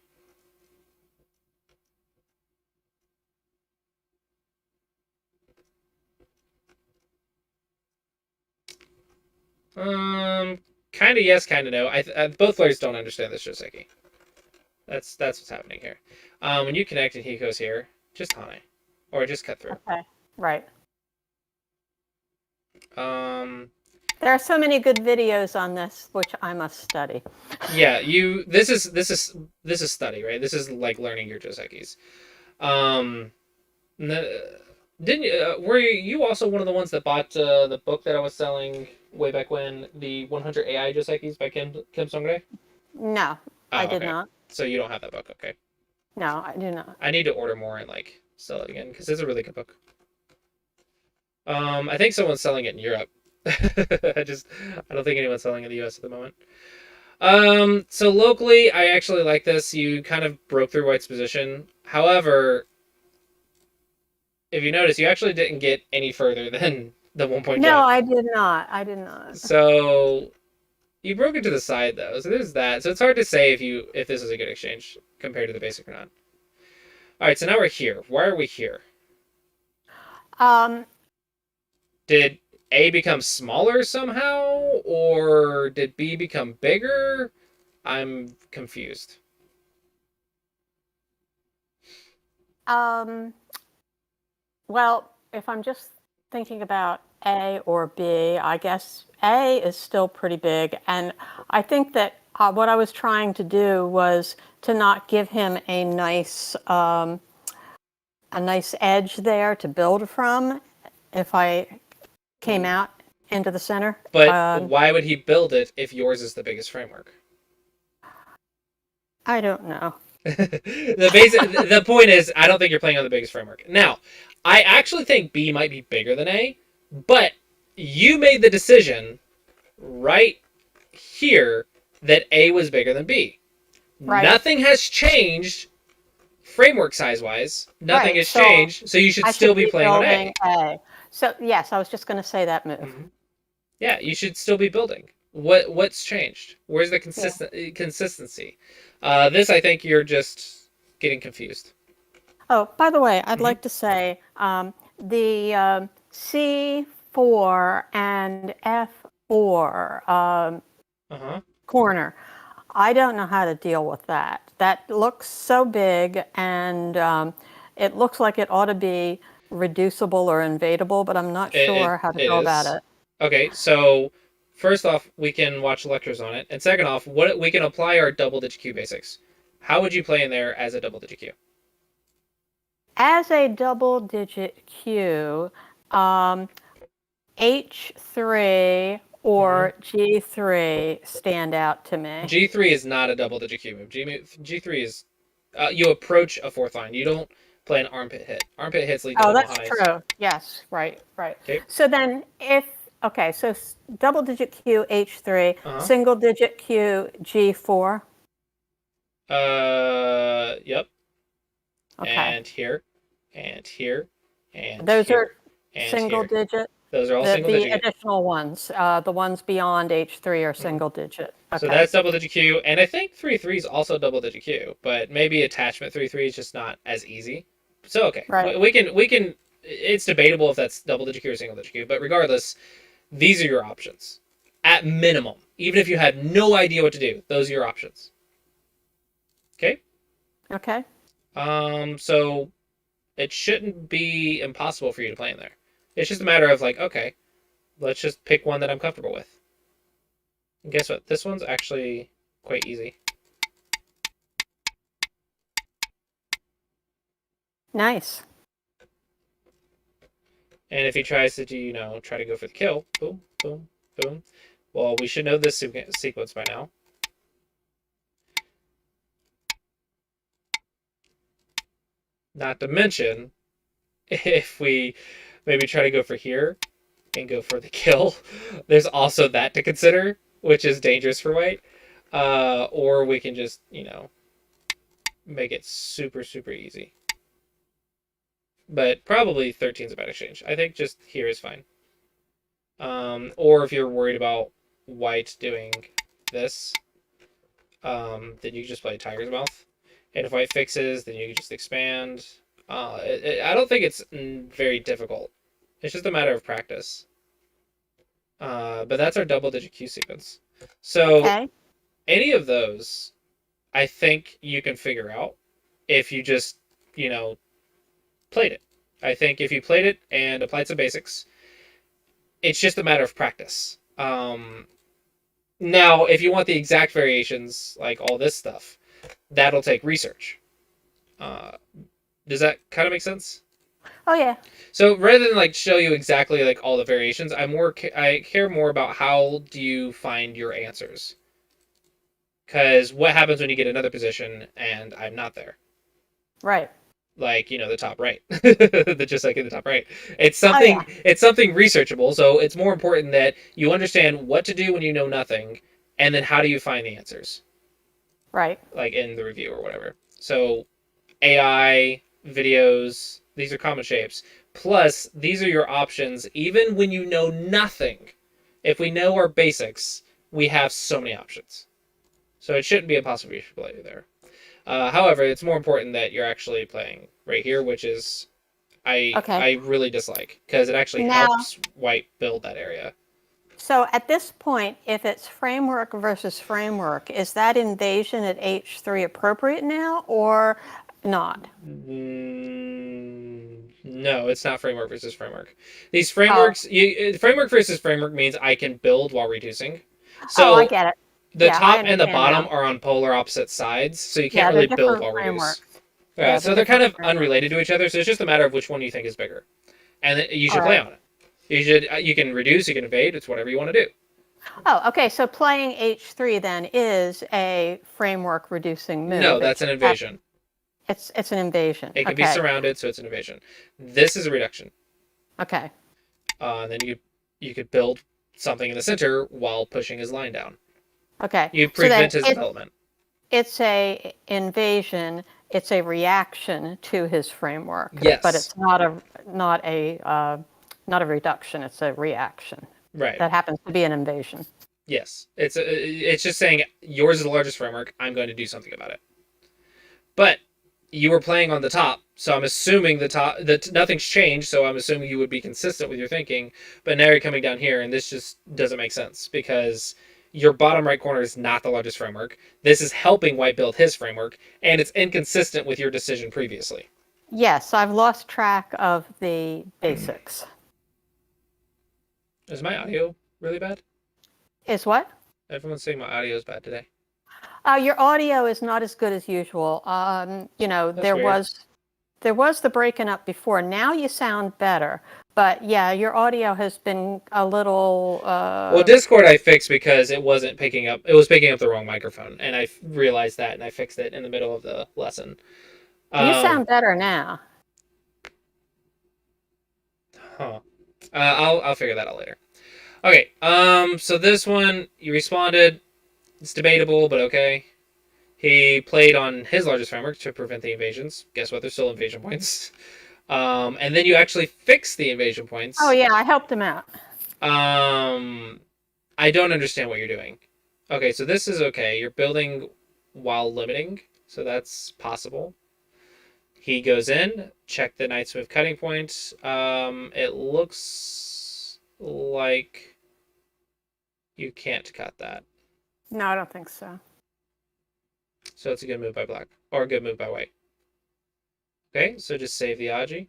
Kind of yes, kind of no. Both players don't understand this Joseki. That's what's happening here. When you connect and he goes here, just Hane, or just cut through. Okay. Right. Um, There are so many good videos on this, which I must study. yeah, This is study, right? This is like learning your Josekis. Didn't you? Were you also one of the ones that bought the book that I was selling way back when, the 100 AI Josekis by Kim Songre? No, Oh, I did okay. not. So you don't have that book, okay? No, I do not. I need to order more and like sell it again because it's a really good book. I think someone's selling it in Europe. I don't think anyone's selling it in the US at the moment. So locally, I actually like this. You kind of broke through White's position. However, if you notice, you actually didn't get any further than the 1 point No, jump. I did not. I did not. So you broke it to the side though. So there's that. So it's hard to say if this is a good exchange compared to the basic or not. All right, so now we're here. Why are we here? Did A become smaller somehow, or did B become bigger? I'm confused. Well, if I'm just thinking about A or B, I guess A is still pretty big, and I think that what I was trying to do was to not give him a nice edge there to build from if I came out into the center. But why would he build it if yours is the biggest framework? I don't know. The point is, I don't think you're playing on the biggest framework. Now, I actually think B might be bigger than A, but you made the decision right here that A was bigger than B. Right. Nothing has changed framework size-wise. Nothing Right, has so changed, so you should I still should be playing on A. building A. So yes, I was just going to say that move. Mhm. Yeah, you should still be building. What's changed? Where's the consistency? This, I think you're just getting confused. Oh, by the way, I'd Hmm. like to say the C4 and F4 Uh-huh. corner. I don't know how to deal with that. That looks so big, and it looks like it ought to be reducible or invadable, but I'm not It sure how to it go about is. it. Okay, so first off, we can watch lectures on it, and second off, what we can apply our double digit Q basics. How would you play in there as a double digit Q? As a double digit Q, um, H3 Hmm. or G3 stand out to me. G3 is not a double digit Q move. G3 is you approach a fourth line. You don't play an armpit hit. Armpit hits lead to Oh, double that's highs. true. Yes, right, right. Okay. So then okay, so double digit Q H3, Uh single digit Q G4. huh. Yep. Okay. And here, and here, and Those are here, and single here. digit. Those are all The single the digit. additional ones, the ones beyond H3 are Mhm. single digit. So Okay. that's double digit Q, and I think 3-3 is also double digit Q, but maybe attachment 3-3 is just not as easy. So okay, Right. we can. It's debatable if that's double digit Q or single digit Q, but regardless, these are your options. At minimum, even if you had no idea what to do, those are your options. Okay. Okay. So it shouldn't be impossible for you to play in there. It's just a matter of like, okay, let's just pick one that I'm comfortable with. And guess what? This one's actually quite easy. Nice. And if he tries to do, try to go for the kill, boom, boom, boom. Well, we should know this sequence by now. Not to mention, if we maybe try to go for here and go for the kill, there's also that to consider, which is dangerous for white. Or we can just, make it super, super easy. But probably 13 is a bad exchange. I think just here is fine. Or if you're worried about white doing this, then you can just play Tiger's Mouth. And if white fixes, then you can just expand. I don't think it's very difficult. It's just a matter of practice. But that's our double digit Q sequence. So Okay. any of those, I think you can figure out if you just, you know, played it. I think if you played it and applied some basics, it's just a matter of practice. Now, if you want the exact variations, like all this stuff, that'll take research. Uh, does that kind of make sense? Oh yeah. So rather than like show you exactly like all the variations, I care more about how do you find your answers. Because what happens when you get another position and I'm not there? Right. Like the top right, just like in the top right. It's Oh something yeah. it's something researchable. So it's more important that you understand what to do when you know nothing, and then how do you find the answers, Right. like in the review or whatever. So AI videos, these are common shapes. Plus, these are your options even when you know nothing. If we know our basics, we have so many options. So it shouldn't be impossible to play there. However, it's more important that you're actually playing right here, which is Okay. I really dislike because it actually Now, helps white build that area. so at this point, if it's framework versus framework, is that invasion at H3 appropriate now or not? No, it's not framework versus framework. These Oh, framework versus framework means I can build while reducing. oh, I So get it. the Yeah, I top and the understand bottom now. are on polar opposite sides, so you can't Yeah, they're really build different while reduce. frameworks. Yeah, Yeah, they're so they're kind different of frameworks. unrelated to each other. So it's just a matter of which one you think is bigger, and you All should play right. on it. You can reduce, you can evade. It's whatever you want to do. Oh, okay. So playing H3 then is a framework reducing No, move. that's an invasion. It's an invasion. It can be Okay. surrounded, so it's an invasion. This is a reduction. Okay. And then you could build something in the center while pushing his line down. Okay. You So then prevent his development. it's a invasion. It's a reaction to his framework, but Yes. it's not a reduction. It's a reaction. Right. That happens to be an invasion. Yes. It's just saying yours is the largest framework. I'm going to do something about it. But you were playing on the top, So I'm assuming that nothing's changed. So I'm assuming you would be consistent with your thinking. But now you're coming down here, and this just doesn't make sense because your bottom right corner is not the largest framework. This is helping White build his framework, and it's inconsistent with your decision previously. Yes, I've lost track of the basics. Is my audio really bad? Is what? Everyone's saying my audio is bad today. Your audio is not as good as usual. That's There weird. was the breaking up before. Now you sound better, but yeah, your audio has been a little. Well, Discord I fixed because it wasn't picking up. It was picking up the wrong microphone, and I realized that, and I fixed it in the middle of the lesson. You Um, sound better now. huh. I'll figure that out later. Okay. So this one you responded. It's debatable, but okay. He played on his largest framework to prevent the invasions. Guess what? There's still invasion points. And then you actually fixed the invasion Oh points. yeah, I helped him out. Um, I don't understand what you're doing. Okay, so this is okay. You're building while limiting, so that's possible. He goes in, check the Knights with cutting point. It looks like you can't cut that. No, I don't think so. So it's a good move by black, or a good move by white. Okay, so just save the Aji.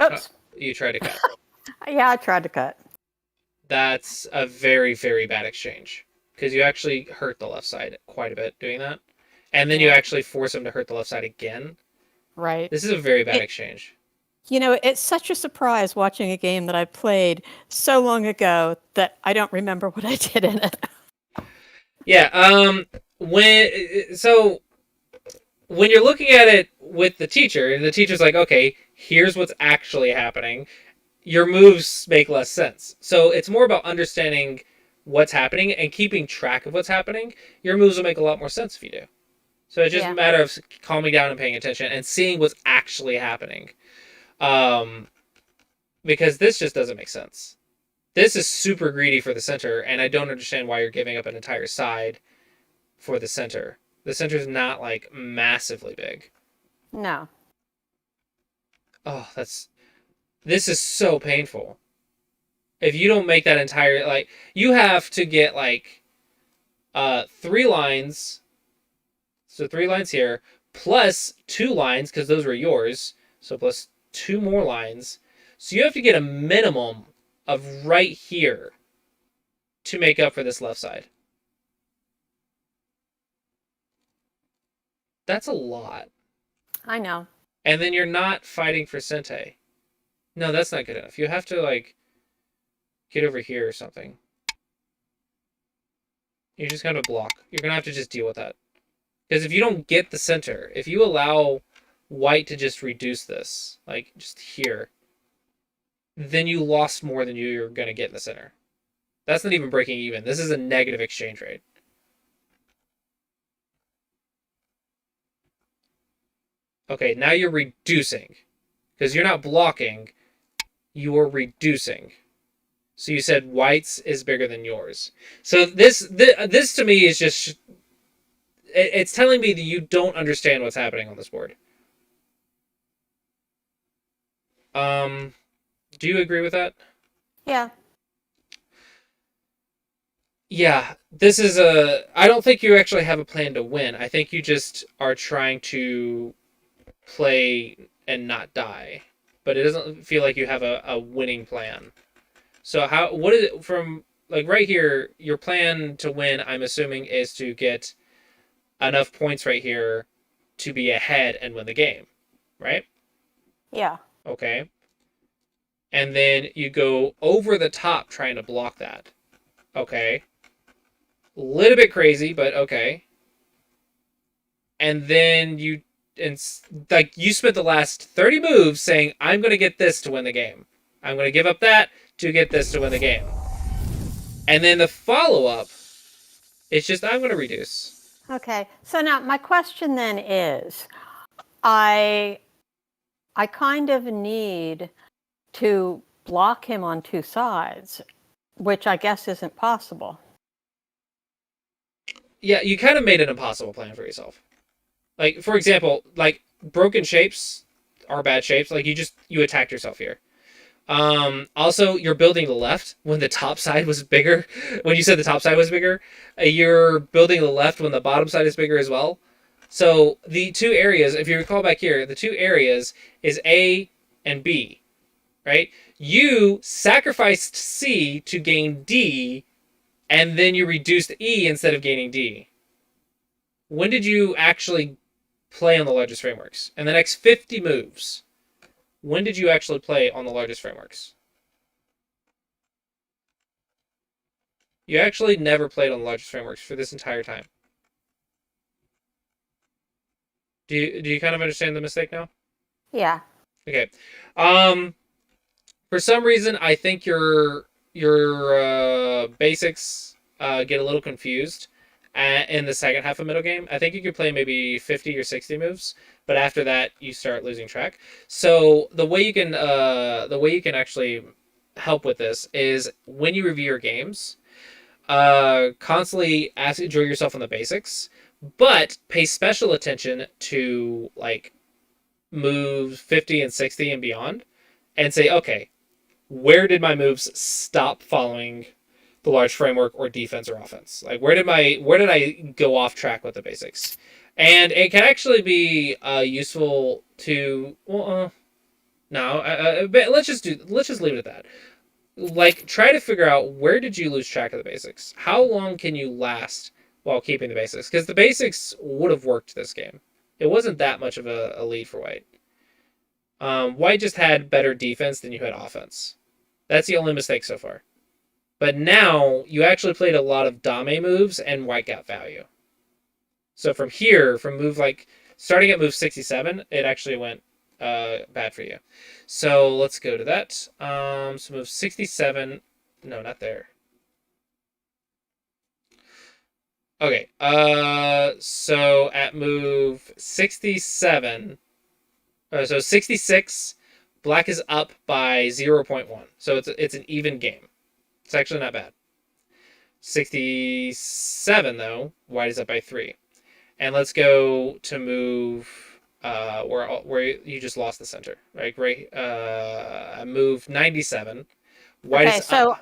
Oops. You try to cut. Yeah, I tried to cut. That's a very, very bad exchange. Because you actually hurt the left side quite a bit doing that. And then you Yeah. actually force him to hurt the left side again. Right. This is a very bad exchange. It's such a surprise watching a game that I played so long ago that I don't remember what I did in it. Yeah, when you're looking at it with the teacher, and the teacher's like, okay, here's what's actually happening, your moves make less sense. So it's more about understanding what's happening and keeping track of what's happening. Your moves will make a lot more sense if you do. So it's just Yeah. a matter of calming down and paying attention and seeing what's actually happening. Because this just doesn't make sense. This is super greedy for the center, and I don't understand why you're giving up an entire side for the center. The center is not like massively big. No. Oh, this is so painful. If you don't make that entire, like, you have to get like 3 lines. So 3 lines here plus 2 lines because those were yours. So plus 2 more lines. So you have to get a minimum of right here to make up for this left side. That's a lot. I know. And then you're not fighting for Sente. No, that's not good enough. You have to like get over here or something. You're just gonna block. You're gonna have to just deal with that. Because if you don't get the center, if you allow white to just reduce this, like just here, then you lost more than you're gonna get in the center. That's not even breaking even. This is a negative exchange rate. Okay, now you're reducing. Because you're not blocking, you're reducing. So you said white's is bigger than yours. So this to me is just, it's telling me that you don't understand what's happening on this board. Do you agree with that? Yeah. Yeah, this is I don't think you actually have a plan to win. I think you just are trying to play and not die. But it doesn't feel like you have a winning plan. So what is it from, like right here, your plan to win, I'm assuming, is to get enough points right here to be ahead and win the game, right? Yeah. Okay. And then you go over the top trying to block that. Okay. A little bit crazy, but okay. And then you spent the last 30 moves saying, I'm going to get this to win the game. I'm going to give up that to get this to win the game. And then the follow-up is just, I'm going to reduce. Okay. So now my question then is, I kind of need to block him on two sides, which I guess isn't possible. Yeah, you kind of made an impossible plan for yourself. Like, for example, like broken shapes are bad shapes. Like you attacked yourself here. Also, you're building the left when the top side was bigger. When you said the top side was bigger, you're building the left when the bottom side is bigger as well. So the two areas, if you recall back here, the two areas is A and B, right? You sacrificed C to gain D, and then you reduced E instead of gaining D. When did you actually play on the largest frameworks? In the next 50 moves, when did you actually play on the largest frameworks? You actually never played on the largest frameworks for this entire time. Do you kind of understand the mistake now? Yeah. Okay. For some reason, I think your basics get a little confused in the second half of middle game. I think you could play maybe 50 or 60 moves, but after that, you start losing track. So the way you can actually help with this is when you review your games, constantly drill yourself on the basics, but pay special attention to like moves 50 and 60 and beyond, and say, okay, where did my moves stop following the large framework or defense or offense? Like where did I go off track with the basics? And it can actually be useful to but let's just leave it at that. Like try to figure out where did you lose track of the basics? How long can you last while keeping the basics? Because the basics would have worked this game. It wasn't that much of a lead for White. White just had better defense than you had offense. That's the only mistake so far. But now you actually played a lot of Dame moves and White got value. So from here, from move like starting at move 67, it actually went bad for you. So let's go to that. So move 67. No, not there. Okay. So at move 67. So 66, Black is up by 0.1. So it's an even game. It's actually not bad. 67 though, White is up by 3. And let's go to move where you just lost the center, right? Move 97. White Okay, is so up.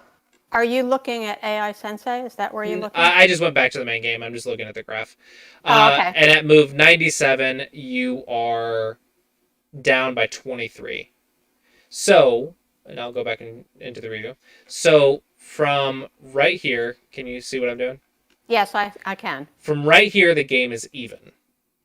are you looking at AI Sensei? Is that where you're looking? I just went back to the main game. I'm just looking at the graph. Oh, okay. And at move 97, you are down by 23. So, and I'll go back into the review. So from right here, can you see what I'm doing? Yes, I can. From right here, the game is even.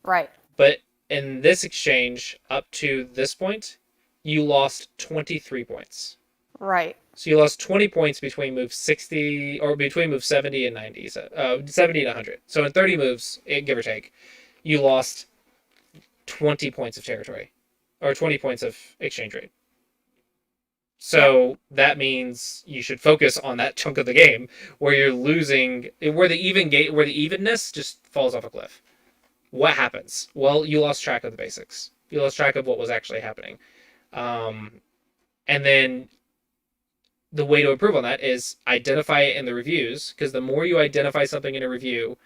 Right. But in this exchange, up to this point, you lost 23 points. Right. So you lost 20 points between move 60, or between move 70 and 90, 70 and 100. So in 30 moves, give or take, you lost 20 points of territory, or 20 points of exchange rate. So that means you should focus on that chunk of the game where you're losing, where the evenness just falls off a cliff. What happens? Well, you lost track of the basics. You lost track of what was actually happening. And then the way to improve on that is identify it in the reviews, because the more you identify something in a review,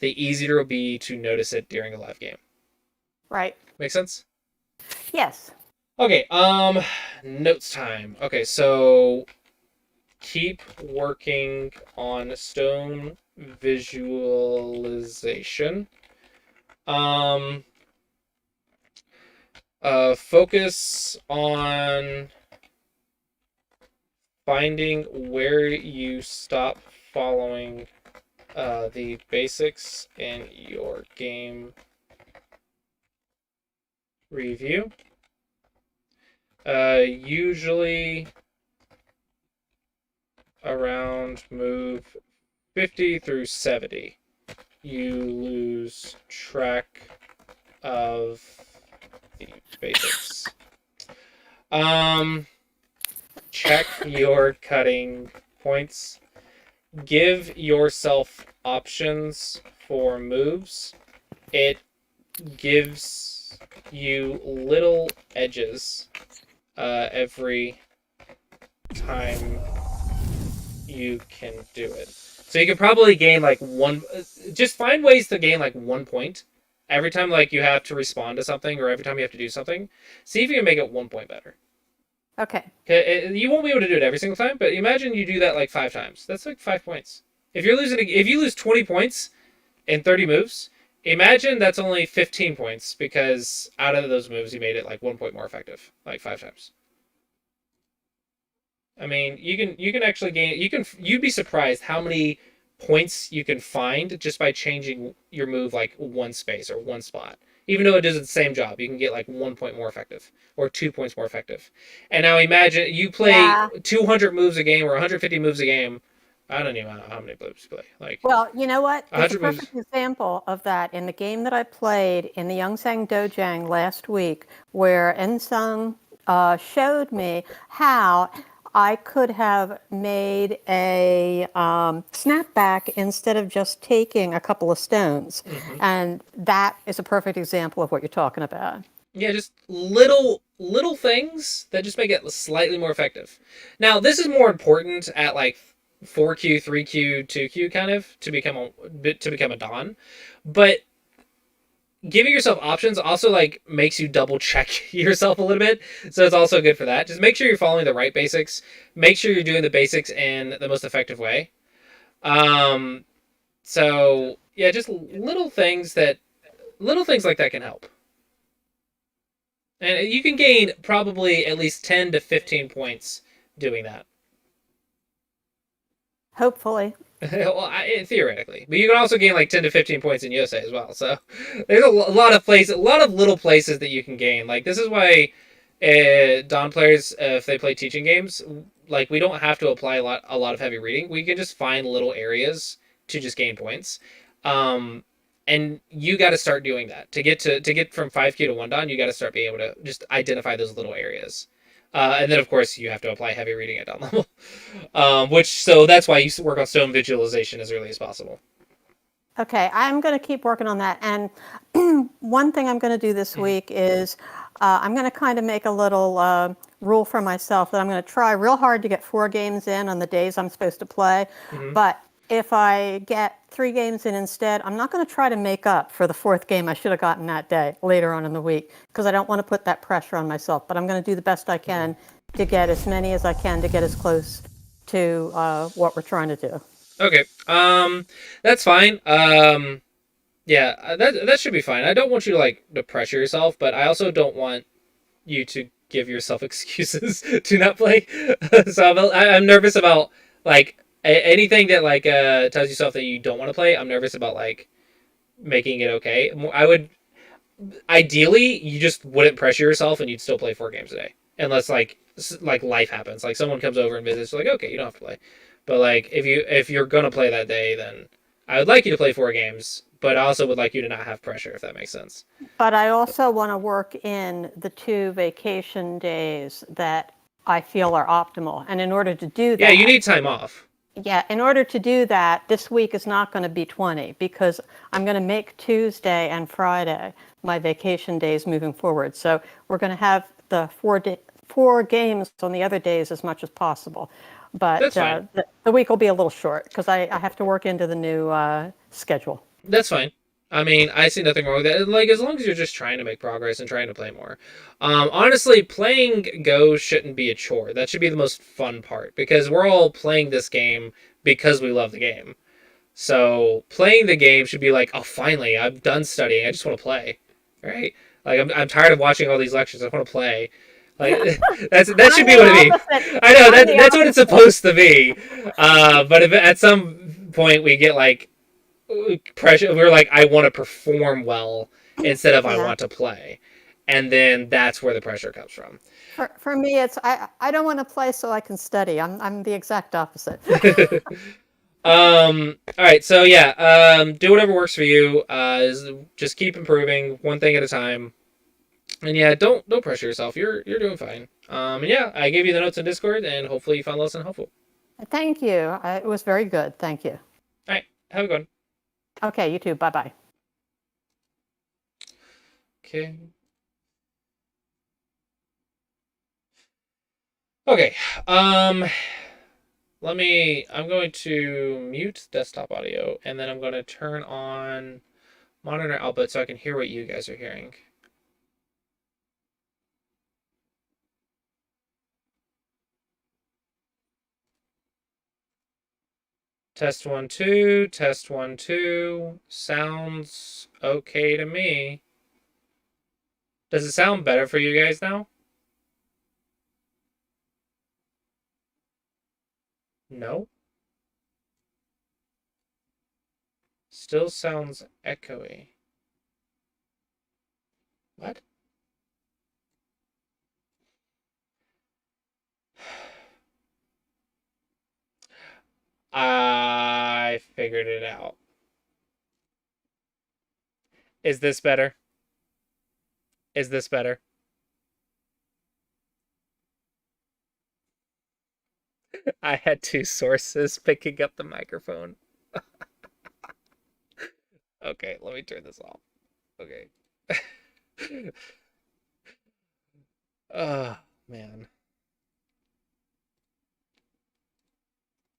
the easier it will be to notice it during a live game. Right. Make sense? Yes. Okay, notes time. Okay, so keep working on stone visualization. Focus on finding where you stop following the basics in your game review. Usually around move 50 through 70, you lose track of the basics. Check your cutting points. Give yourself options for moves. It gives you little edges every time you can do it. So you can probably gain like one, just find ways to gain like 1 point every time like you have to respond to something or every time you have to do something, see if you can make it 1 point better. Okay. You won't be able to do it every single time, but imagine you do that like 5 times. That's like 5 points. If you lose 20 points in 30 moves, imagine that's only 15 points because out of those moves you made it like 1 point more effective, like 5 times. I mean, you can actually gain. You'd be surprised how many points you can find just by changing your move like one space or one spot. Even though it does the same job, you can get like 1 point more effective or 2 points more effective. And now imagine you play Yeah. 200 moves a game or 150 moves a game. I don't even know how many moves you play. Like Well, you know what? There's a 100 moves. perfect example of that in the game that I played in the Youngsang Dojang last week, where Ensung showed me how I could have made a snapback instead of just taking a couple of stones. Hmm. And that is a perfect example of what you're talking about. Yeah, just little things that just make it slightly more effective. Now, this is more important at like 4Q, 3Q, 2Q kind of to become a Don. But giving yourself options also like makes you double check yourself a little bit. So it's also good for that. Just make sure you're following the right basics. Make sure you're doing the basics in the most effective way. Um so yeah, just little things like that can help. And you can gain probably at least 10 to 15 points doing that. Hopefully. Well, theoretically, but you can also gain like 10 to 15 points in Yosei as well. So there's a lot of places, a lot of little places that you can gain. Like this is why Don players, if they play teaching games, like we don't have to apply a lot of heavy reading. We can just find little areas to just gain points. Um, and you got to start doing that to get from 5Q to 1 Don. You got to start being able to just identify those little areas. And then, of course, you have to apply heavy reading at Don level. So that's why you work on stone visualization as early as possible. Okay, I'm going to keep working on that. And one thing I'm going to do this Hmm. week is I'm going to kind of make a little rule for myself that I'm going to try real hard to get 4 games in on the days I'm supposed to play. Hmm. But if I get 3 games in instead, I'm not going to try to make up for the 4th game I should have gotten that day later on in the week because I don't want to put that pressure on myself. But I'm going to do the best I can to get as many as I can to get as close to what we're trying to do. Okay. That's fine. Yeah, that should be fine. I don't want you to like to pressure yourself, but I also don't want you to give yourself excuses to not play. So I'm nervous about like anything that like tells yourself that you don't want to play. I'm nervous about like making it okay. I would ideally you just wouldn't pressure yourself and you'd still play 4 games a day unless like life happens, like someone comes over and visits, like okay, you don't have to play. But like if you're gonna play that day, then I would like you to play 4 games, but I also would like you to not have pressure, if that makes sense. But I also want to work in the 2 vacation days that I feel are optimal. And in order to do Yeah, you that, need time off. yeah, in order to do that, this week is not going to be 20 because I'm going to make Tuesday and Friday my vacation days moving forward. So we're going to have the 4 games on the other days as much as possible. But That's fine. the week will be a little short because I have to work into the new schedule. That's fine. I mean, I see nothing wrong with that. Like, as long as you're just trying to make progress and trying to play more. Honestly, playing Go shouldn't be a chore. That should be the most fun part because we're all playing this game because we love the game. So playing the game should be like, oh, finally, I'm done studying. I just want to play, right? Like, I'm tired of watching all these lectures. I want to play. Like, that should I'm be the what it be. opposite. I know I'm the that's what it's opposite. supposed to be. But if at some point we get like pressure, we're like, I want to perform well instead of I Yeah. want to play, and then that's where the pressure comes from. For me, it's I don't want to play so I can study. I'm the exact opposite. All right, so yeah, do whatever works for you. Just keep improving one thing at a time, and yeah, don't pressure yourself. You're doing fine. And yeah, I gave you the notes in Discord, and hopefully you found the lesson helpful. Thank you. It was very good. Thank you. All right, have a good one. Okay, you too. Bye bye. Okay. Okay. Um, I'm going to mute desktop audio, and then I'm going to turn on Monitor output so I can hear what you guys are hearing. Test 1, 2, test 1, 2. Sounds okay to me. Does it sound better for you guys now? No? Still sounds echoey. What? I figured it out. Is this better? Is this better? I had two sources picking up the microphone. Okay, let me turn this off. Okay. Oh, man.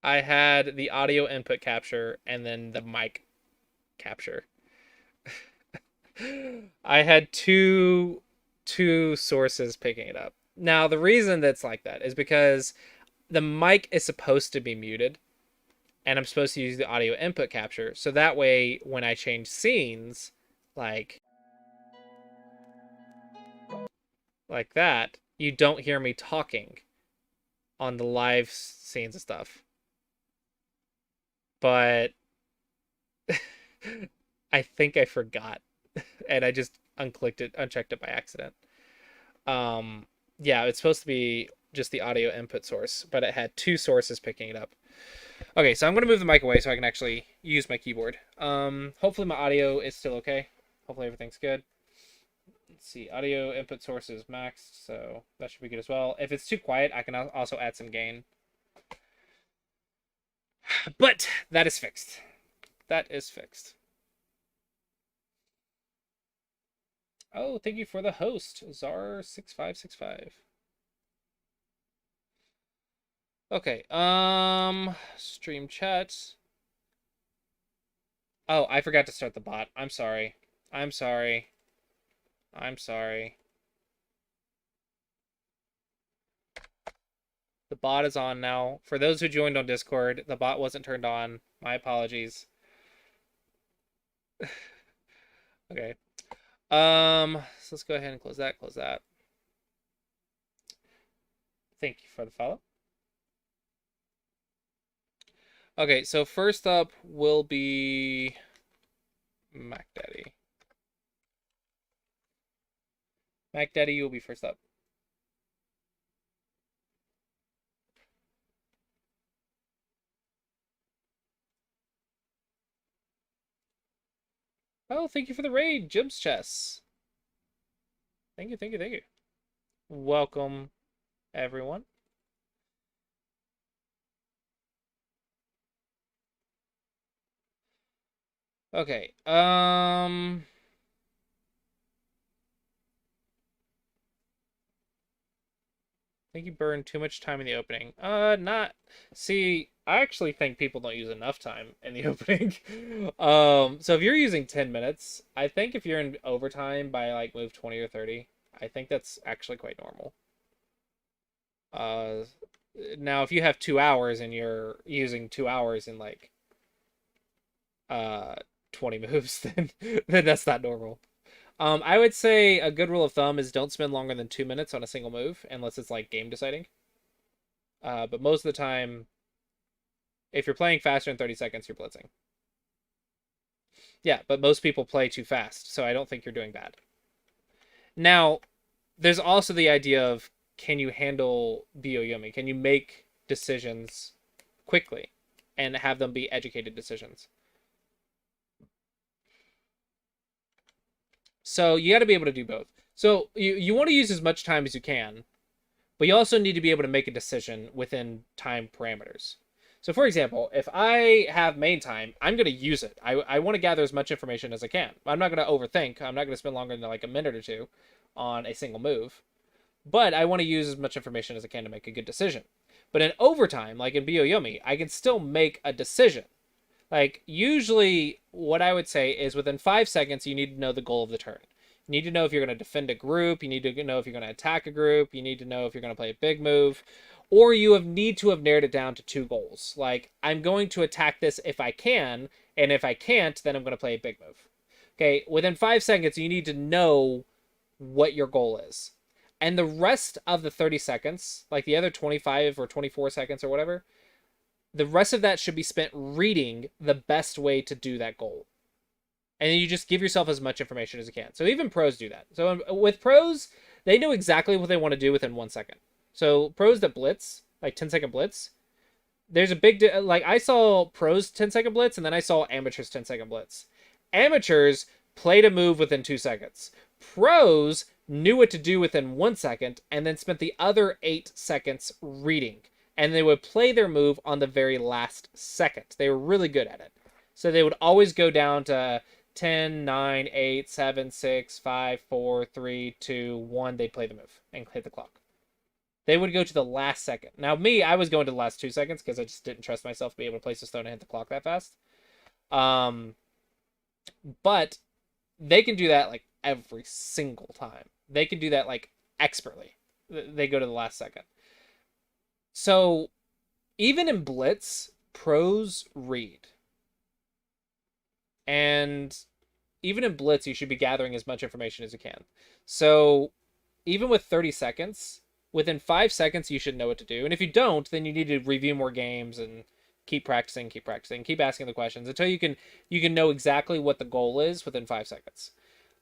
I had the audio input capture and then the mic capture. I had two sources picking it up. Now, the reason that's like that is because the mic is supposed to be muted and I'm supposed to use the audio input capture. So that way when I change scenes like that, you don't hear me talking on the live scenes and stuff. But I think I forgot and I just unchecked it by accident. Yeah, it's supposed to be just the audio input source, but it had two sources picking it up. Okay, so I'm going to move the mic away so I can actually use my keyboard. Hopefully my audio is still okay. Hopefully everything's good. Let's see, audio input source is maxed, so that should be good as well. If it's too quiet, I can also add some gain. But that is fixed. That is fixed. Oh, thank you for the host, Zar6565. Okay, stream chat. Oh, I forgot to start the bot. I'm sorry. I'm sorry. I'm sorry. The bot is on now. For those who joined on Discord, the bot wasn't turned on. My apologies. Okay. So let's go ahead and close that, close that. Thank you for the follow. Okay, so first up will be Mac Daddy. Mac Daddy, you will be first up. Oh, thank you for the raid, Jim's Chess. Thank you, thank you, thank you. Welcome, everyone. Okay, I think you burned too much time in the opening. Not. See, I actually think people don't use enough time in the opening. So if you're using 10 minutes, I think if you're in overtime by like move 20 or 30, I think that's actually quite normal. Now if you have 2 hours and you're using 2 hours in like 20 moves, then that's not normal. I would say a good rule of thumb is don't spend longer than 2 minutes on a single move unless it's like game deciding. But most of the time, if you're playing faster than 30 seconds, you're blitzing. Yeah, but most people play too fast, so I don't think you're doing bad. Now, there's also the idea of can you handle Byo-Yomi? Can you make decisions quickly and have them be educated decisions? So you got to be able to do both. So you want to use as much time as you can, but you also need to be able to make a decision within time parameters. So for example, if I have main time, I'm going to use it. I want to gather as much information as I can. I'm not going to overthink. I'm not going to spend longer than like a minute or two on a single move. But I want to use as much information as I can to make a good decision. But in overtime, like in Byo-Yomi, I can still make a decision. Like, usually, what I would say is within 5 seconds, you need to know the goal of the turn. You need to know if you're going to defend a group. You need to know if you're going to attack a group. You need to know if you're going to play a big move. Or you need to have narrowed it down to two goals. Like, I'm going to attack this if I can, and if I can't, then I'm going to play a big move. Okay, within 5 seconds, you need to know what your goal is. And the rest of the 30 seconds, like the other 25 or 24 seconds or whatever, the rest of that should be spent reading the best way to do that goal. And you just give yourself as much information as you can. So even pros do that. So with pros, they know exactly what they want to do within 1 second. So pros that blitz, like 10-second blitz, there's a big, like I saw pros 10-second blitz and then I saw amateurs 10-second blitz. Amateurs played a move within 2 seconds. Pros knew what to do within 1 second and then spent the other 8 seconds reading. And they would play their move on the very last second. They were really good at it. So they would always go down to 10, 9, 8, 7, 6, 5, 4, 3, 2, 1. They'd play the move and hit the clock. They would go to the last second. Now, me, I was going to the last 2 seconds because I just didn't trust myself to be able to place a stone and hit the clock that fast. But they can do that like every single time. They can do that like expertly. They go to the last second. So even in Blitz, pros read. And even in Blitz, you should be gathering as much information as you can. So even with 30 seconds, within 5 seconds, you should know what to do. And if you don't, then you need to review more games and keep practicing, keep asking the questions until you can know exactly what the goal is within 5 seconds.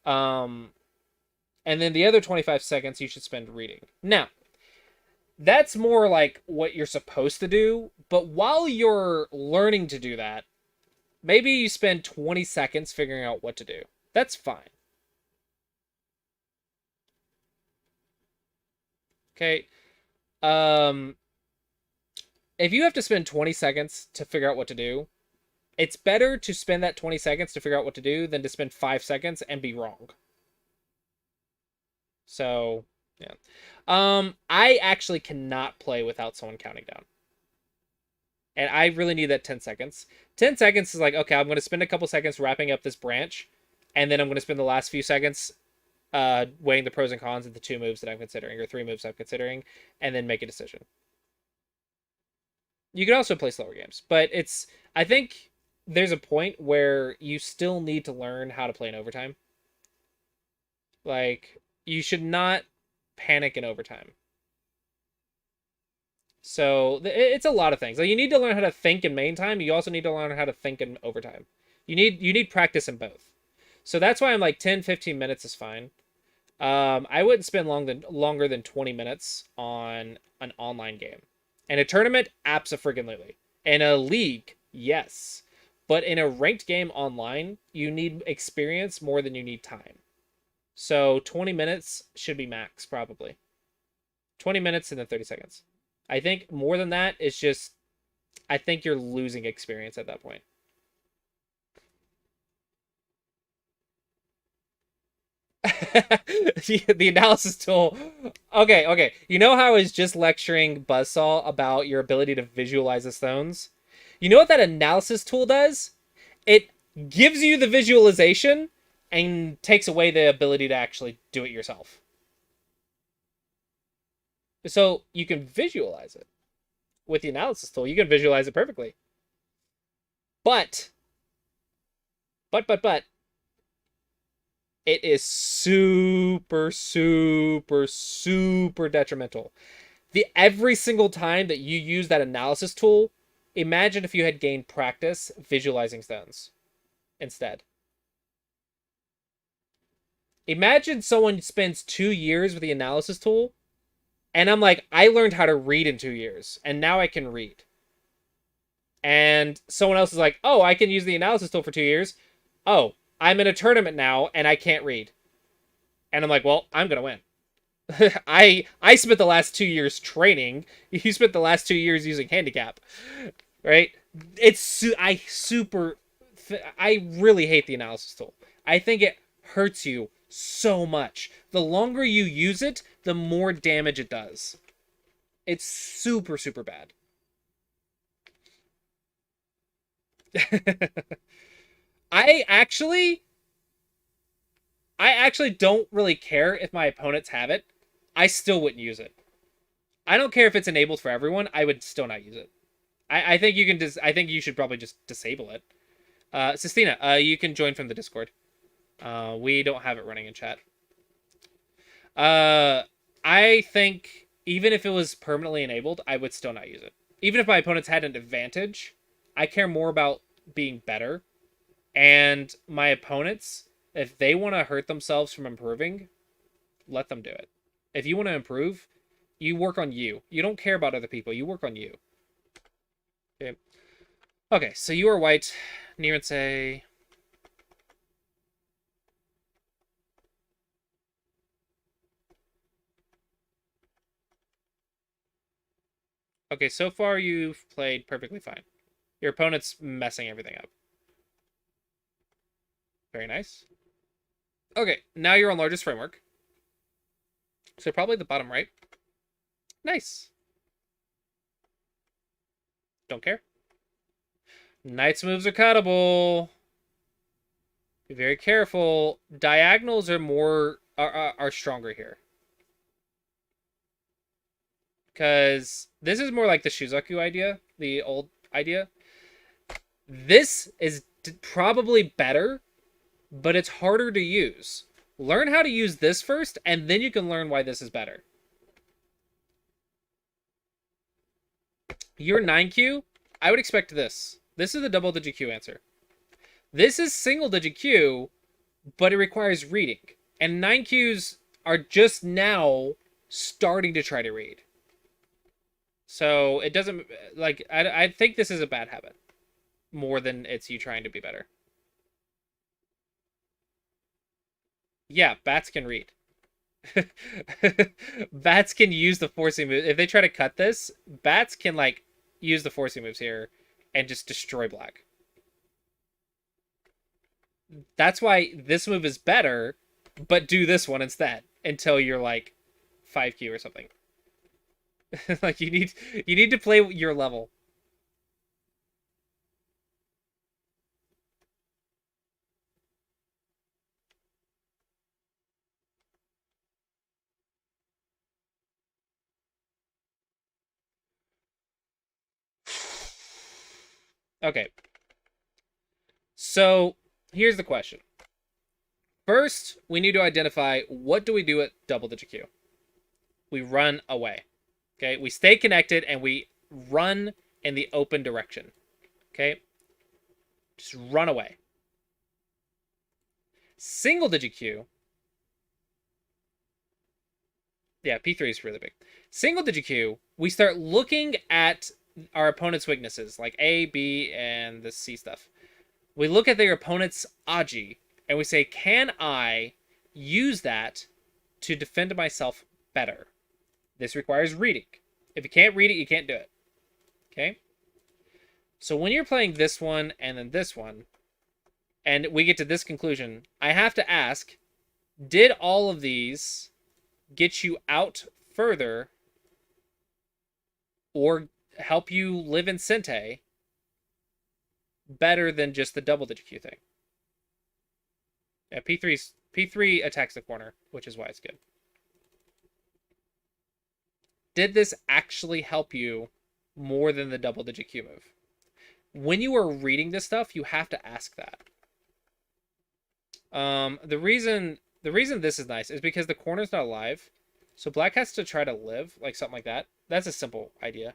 And then the other 25 seconds you should spend reading. Now, that's more like what you're supposed to do, but while you're learning to do that, maybe you spend 20 seconds figuring out what to do. That's fine. Okay. If you have to spend 20 seconds to figure out what to do, it's better to spend that 20 seconds to figure out what to do than to spend 5 seconds and be wrong. So, yeah. I actually cannot play without someone counting down. And I really need that 10 seconds. 10 seconds is like, okay, I'm going to spend a couple seconds wrapping up this branch, and then I'm going to spend the last few seconds weighing the pros and cons of the 2 moves that I'm considering, or 3 moves I'm considering, and then make a decision. You can also play slower games, but I think there's a point where you still need to learn how to play in overtime. Like, you should not panic in overtime. So it's a lot of things. Like, you need to learn how to think in main time. You also need to learn how to think in overtime. You need practice in both. So that's why I'm like 10, 15 minutes is fine. I wouldn't spend longer than 20 minutes on an online game. In a tournament, abso-friggin-lutely. In a league, yes. But in a ranked game online, you need experience more than you need time. So 20 minutes should be max, probably. 20 minutes and then 30 seconds. I think more than that is just, I think you're losing experience at that point. The analysis tool. Okay. You know how I was just lecturing Buzzsaw about your ability to visualize the stones? You know what that analysis tool does? It gives you the visualization and takes away the ability to actually do it yourself. So you can visualize it. With the analysis tool, you can visualize it perfectly. But, it is super detrimental. Every single time that you use that analysis tool, imagine if you had gained practice visualizing stones instead. Imagine someone spends 2 years with the analysis tool, and I'm like, I learned how to read in 2 years, and now I can read. And someone else is like, oh, I can use the analysis tool for 2 years. Oh, I'm in a tournament now, and I can't read. And I'm like, well, I'm going to win. I spent the last 2 years training. You spent the last 2 years using handicap. Right? I really hate the analysis tool. I think it hurts you so much. The longer you use it, the more damage it does. It's super bad. I actually I actually don't really care if my opponents have it. I still wouldn't use it. I don't care if it's enabled for everyone. I would still not use it. I think you can I think you should probably just disable it. Sistina, you can join from the Discord. We don't have it running in chat. Uh, I think even if it was permanently enabled, I would still not use it. Even if my opponents had an advantage, I care more about being better. And my opponents, if they want to hurt themselves from improving, let them do it. If you want to improve, you work on you. You don't care about other people. You work on you. Okay. Okay, so you are white. Nirense. Okay, so far you've played perfectly fine. Your opponent's messing everything up. Very nice. Okay, now you're on largest framework. So probably the bottom right. Nice. Don't care. Knight's moves are cuttable. Be very careful. Diagonals are more are stronger here. Because this is more like the Shuzaku idea, the old idea. This is probably better, but it's harder to use. Learn how to use this first, and then you can learn why this is better. Your 9Q, I would expect this. This is the double-digit Q answer. This is single-digit Q, but it requires reading. And 9Qs are just now starting to try to read. So it doesn't, like, I think this is a bad habit. More than it's you trying to be better. Yeah, bats can read. Bats can use the forcing move. If they try to cut this, bats can, like, use the forcing moves here and just destroy black. That's why this move is better, but do this one instead until you're like 5Q or something. Like you need to play your level. Okay. So, here's the question. First, we need to identify what do we do at double digit Q? We run away. Okay? We stay connected and we run in the open direction. Okay? Just run away. Single digit Q. Yeah, P3 is really big. Single digit Q, we start looking at our opponent's weaknesses, like A, B, and the C stuff. We look at their opponent's Aji, and we say, can I use that to defend myself better? This requires reading. If you can't read it, you can't do it. Okay? So when you're playing this one and then this one, and we get to this conclusion, I have to ask, did all of these get you out further or help you live in Sente better than just the double digit Q thing? Yeah, P3 attacks the corner, which is why it's good. Did this actually help you more than the double digit Q move? When you are reading this stuff, you have to ask that. The reason this is nice is because the corner's not alive, so black has to try to live, like something like that. That's a simple idea.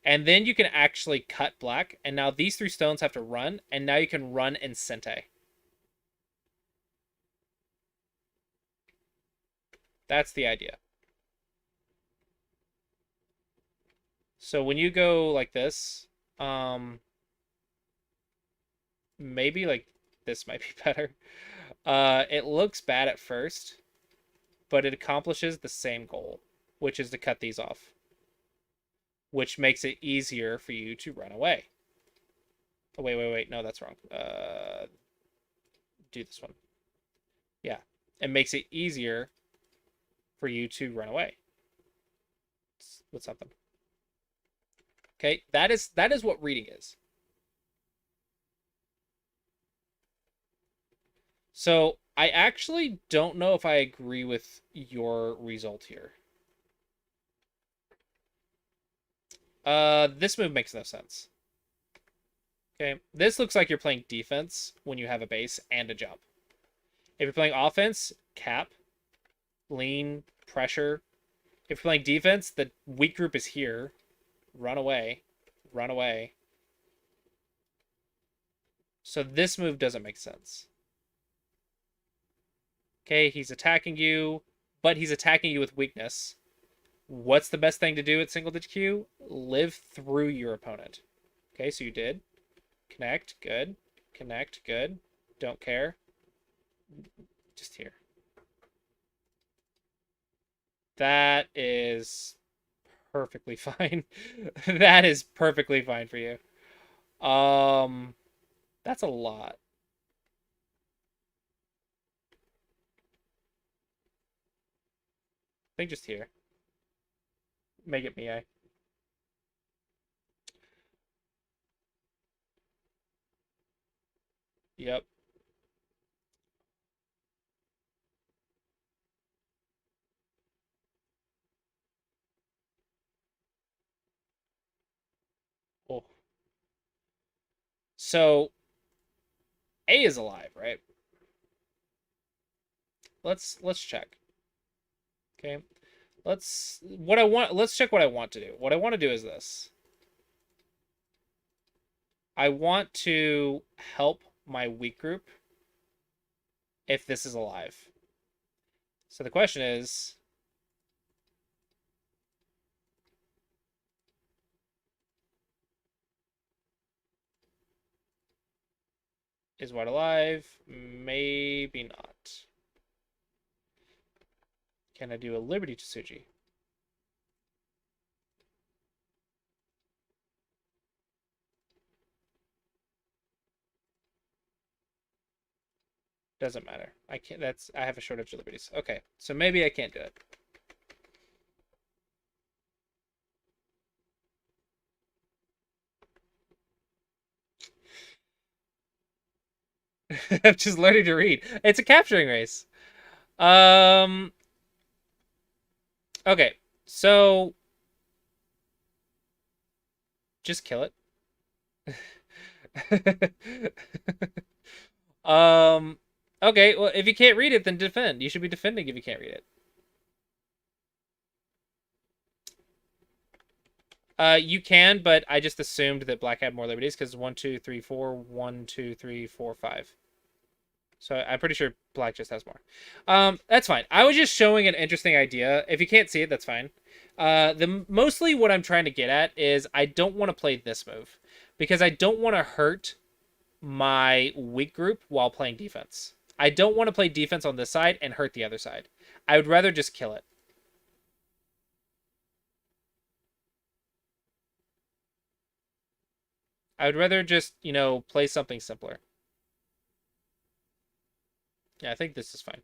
And then you can actually cut black, and now these 3 stones have to run, and now you can run in Sente. That's the idea. So when you go like this, maybe like this might be better. It looks bad at first, but it accomplishes the same goal, which is to cut these off, which makes it easier for you to run away. Oh, wait. No, that's wrong. Do this one. Yeah. It makes it easier for you to run away. What's something? Okay, that is what reading is. So I actually don't know if I agree with your result here. This move makes no sense. Okay, this looks like you're playing defense when you have a base and a jump. If you're playing offense, cap, lean, pressure. If you're playing defense, the weak group is here. Run away. Run away. So this move doesn't make sense. Okay, he's attacking you, but he's attacking you with weakness. What's the best thing to do at single digit Q? Live through your opponent. Okay, so you did. Connect, good. Connect, good. Don't care. Just here. That is perfectly fine. That is perfectly fine for you. That's a lot. I think just here. Make it Mie. Yep. Oh. So A is alive, right? Let's check. Okay. Let's check what I want to do. What I want to do is this. I want to help my weak group if this is alive. So the question is white alive? Maybe not. Can I do a Liberty Tsuji? Doesn't matter. I can't. I have a shortage of liberties. Okay, so maybe I can't do it. I'm just learning to read. It's a capturing race. Um. Okay, so just kill it. um. Okay. Well, if you can't read it, then defend. You should be defending if you can't read it. You can, but I just assumed that black had more liberties because 1, 2, 3, 4, 1, 2, 3, 4, 5. So I'm pretty sure black just has more. That's fine. I was just showing an interesting idea. If you can't see it, that's fine. Mostly what I'm trying to get at is I don't want to play this move because I don't want to hurt my weak group while playing defense. I don't want to play defense on this side and hurt the other side. I would rather just kill it. I would rather just, play something simpler. Yeah, I think this is fine.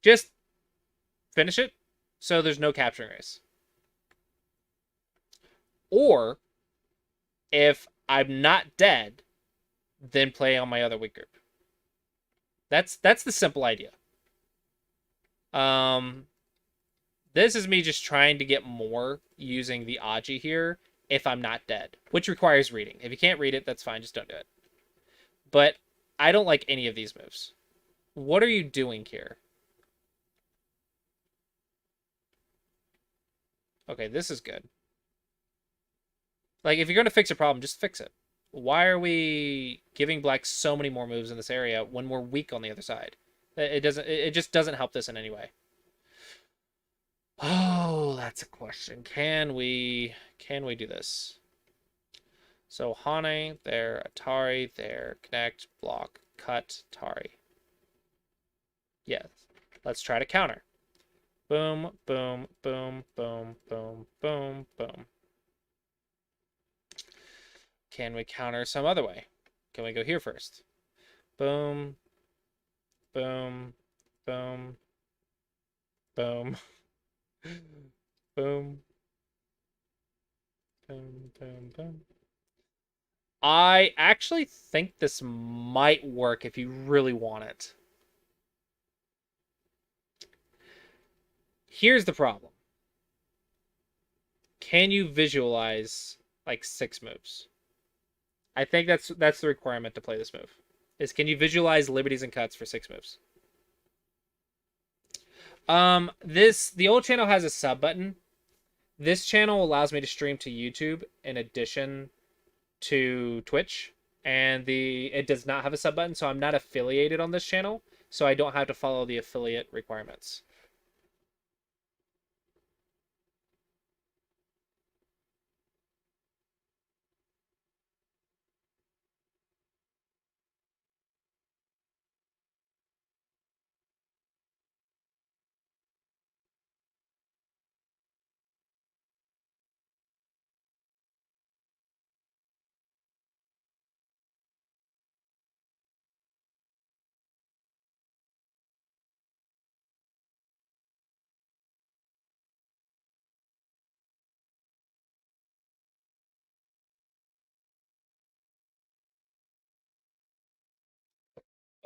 Just finish it so there's no capturing race. Or if I'm not dead, then play on my other weak group. That's the simple idea. This is me just trying to get more using the Aji here if I'm not dead, which requires reading. If you can't read it, that's fine. Just don't do it. But I don't like any of these moves. What are you doing here? Okay, this is good. Like, if you're going to fix a problem, just fix it. Why are we giving black so many more moves in this area when we're weak on the other side? It just doesn't help this in any way. Oh, that's a question. Can we do this? So Hane, there, Atari, there, connect, block, cut, Atari. Yes. Let's try to counter. Boom, boom, boom, boom, boom, boom, boom. Can we counter some other way? Can we go here first? Boom, boom, boom, boom, boom, boom, boom, boom. I actually think this might work if you really want it. Here's the problem. Can you visualize like 6 moves? I think that's the requirement to play this move. Is can you visualize liberties and cuts for 6 moves? The old channel has a sub button. This channel allows me to stream to YouTube in addition to Twitch, and it does not have a sub button, so I'm not affiliated on this channel, so I don't have to follow the affiliate requirements.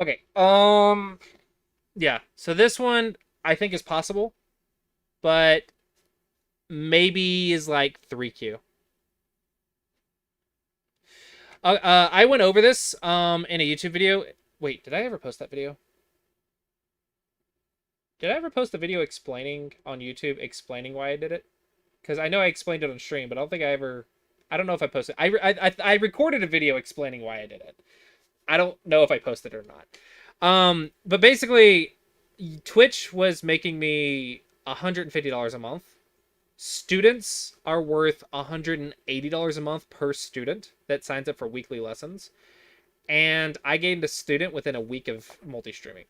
Okay. Yeah. So this one I think is possible, but maybe is like 3Q. I went over this in a YouTube video. Wait, did I ever post that video? Did I ever post a video explaining on YouTube explaining why I did it? Because I know I explained it on stream, but I don't think I ever. I don't know if I posted. I recorded a video explaining why I did it. I don't know if I posted it or not. But basically, Twitch was making me $150 a month. Students are worth $180 a month per student that signs up for weekly lessons. And I gained a student within a week of multi-streaming.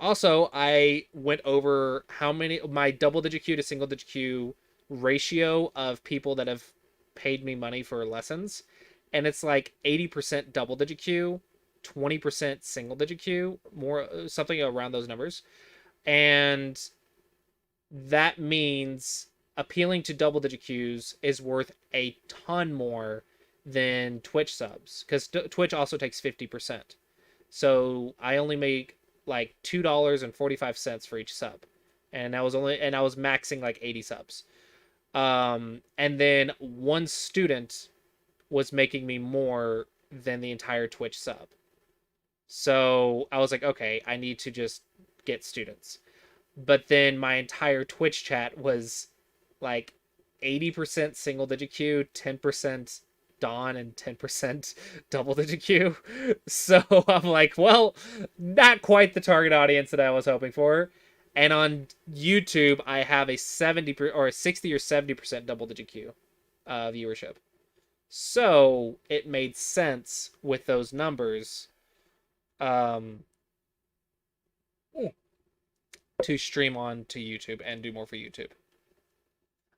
Also, I went over how many my double digit Q to single digit Q ratio of people that have paid me money for lessons, and it's like 80% double digit Q, 20% single digit Q, more something around those numbers. And that means appealing to double digit Qs is worth a ton more than Twitch subs, because Twitch also takes 50%. So I only make like $2.45 for each sub, and I was maxing like 80 subs. And then one student was making me more than the entire Twitch sub. So I was like, okay, I need to just get students. But then my entire Twitch chat was like 80% single digit Q, 10% Dawn, and 10% double digit Q. So I'm like, well, not quite the target audience that I was hoping for. And on YouTube, I have a 60 or 70% double digit Q viewership. So it made sense with those numbers to stream on to YouTube and do more for YouTube.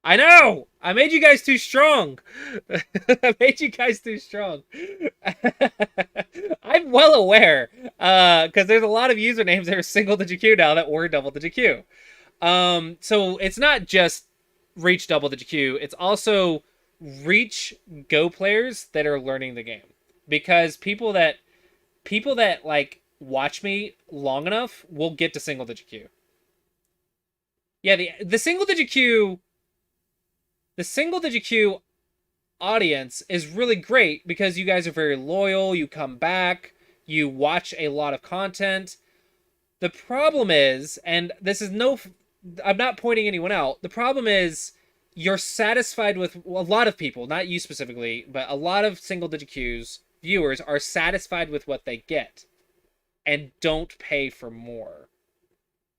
I know! I made you guys too strong! I made you guys too strong. I'm well aware, because there's a lot of usernames that are single digit Q now that were double digit Q. So it's not just reach double digit Q, it's also reach Go players that are learning the game. Because people that like watch me long enough will get to single digit Q. Yeah, the single digit Q audience is really great because you guys are very loyal, you come back, you watch a lot of content. The problem is, and this is I'm not pointing anyone out, the problem is you're satisfied with, a lot of people, not you specifically, but a lot of single digit Qs viewers are satisfied with what they get and don't pay for more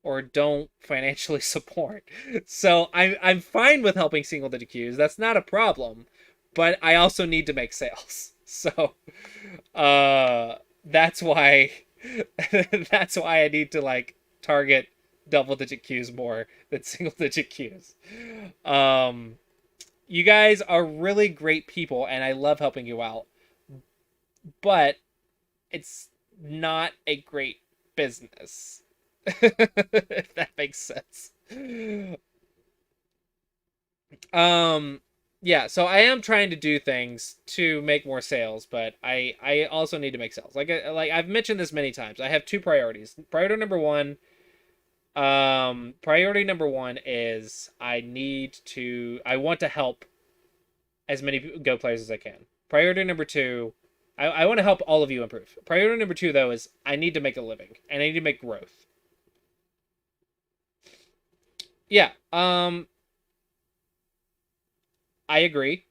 or don't financially support. So I'm fine with helping single digit Qs. That's not a problem, but I also need to make sales. So that's why I need to like target double digit Qs more than single digit Qs. You guys are really great people and I love helping you out, but it's not a great business. If that makes sense. Yeah, so I am trying to do things to make more sales, but I also need to make sales. Like I've mentioned this many times. I have two priorities. Priority number one Priority number one is I want to help as many Go players as I can. Priority number two, I want to help all of you improve. Priority number two, though, is I need to make a living and I need to make growth. Yeah, I agree.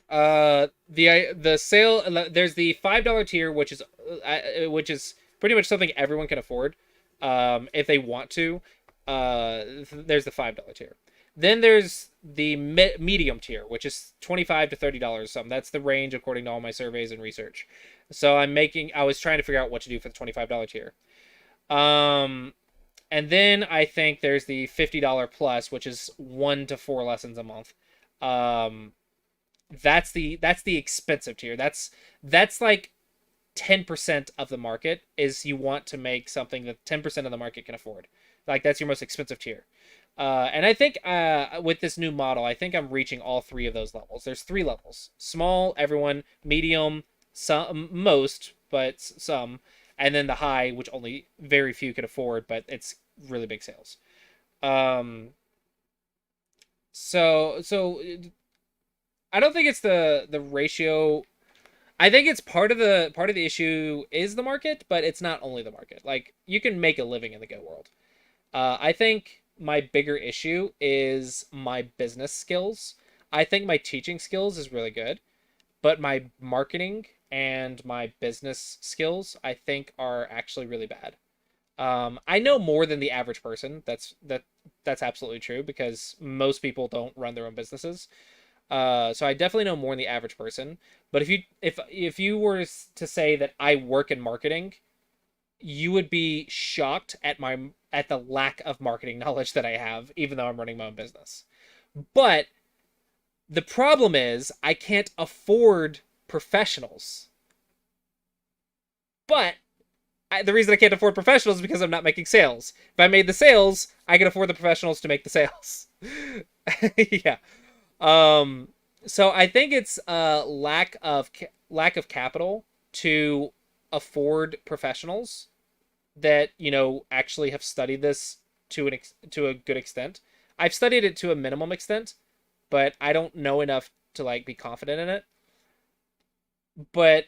The sale, there's the $5 tier, which is pretty much something everyone can afford, if they want to. There's the $5 tier. Then there's the medium tier, which is $25 to $30 something. That's the range according to all my surveys and research. So I was trying to figure out what to do for the $25 tier. And then I think there's the $50 plus, which is 1 to 4 lessons a month. Um, that's the expensive tier. That's like 10% of the market is you want to make something that 10% of the market can afford. Like that's your most expensive tier. And I think with this new model, I think I'm reaching all three of those levels. There's three levels: small, everyone; medium, some, most, but some; and then the high, which only very few can afford, but it's really big sales. Um, so I don't think it's the ratio. I think it's part of the issue is the market, but it's not only the market. Like you can make a living in the Go world. I think my bigger issue is my business skills. I think my teaching skills is really good, but my marketing and my business skills I think are actually really bad. I know more than the average person. That's absolutely true because most people don't run their own businesses. So I definitely know more than the average person. But if you were to say that I work in marketing, you would be shocked at the lack of marketing knowledge that I have, even though I'm running my own business. But the problem is I can't afford professionals. But the reason I can't afford professionals is because I'm not making sales. If I made the sales, I can afford the professionals to make the sales. Yeah. Um, so I think it's a lack of capital to afford professionals that actually have studied this to a good extent. I've studied it to a minimum extent, but I don't know enough to like be confident in it. But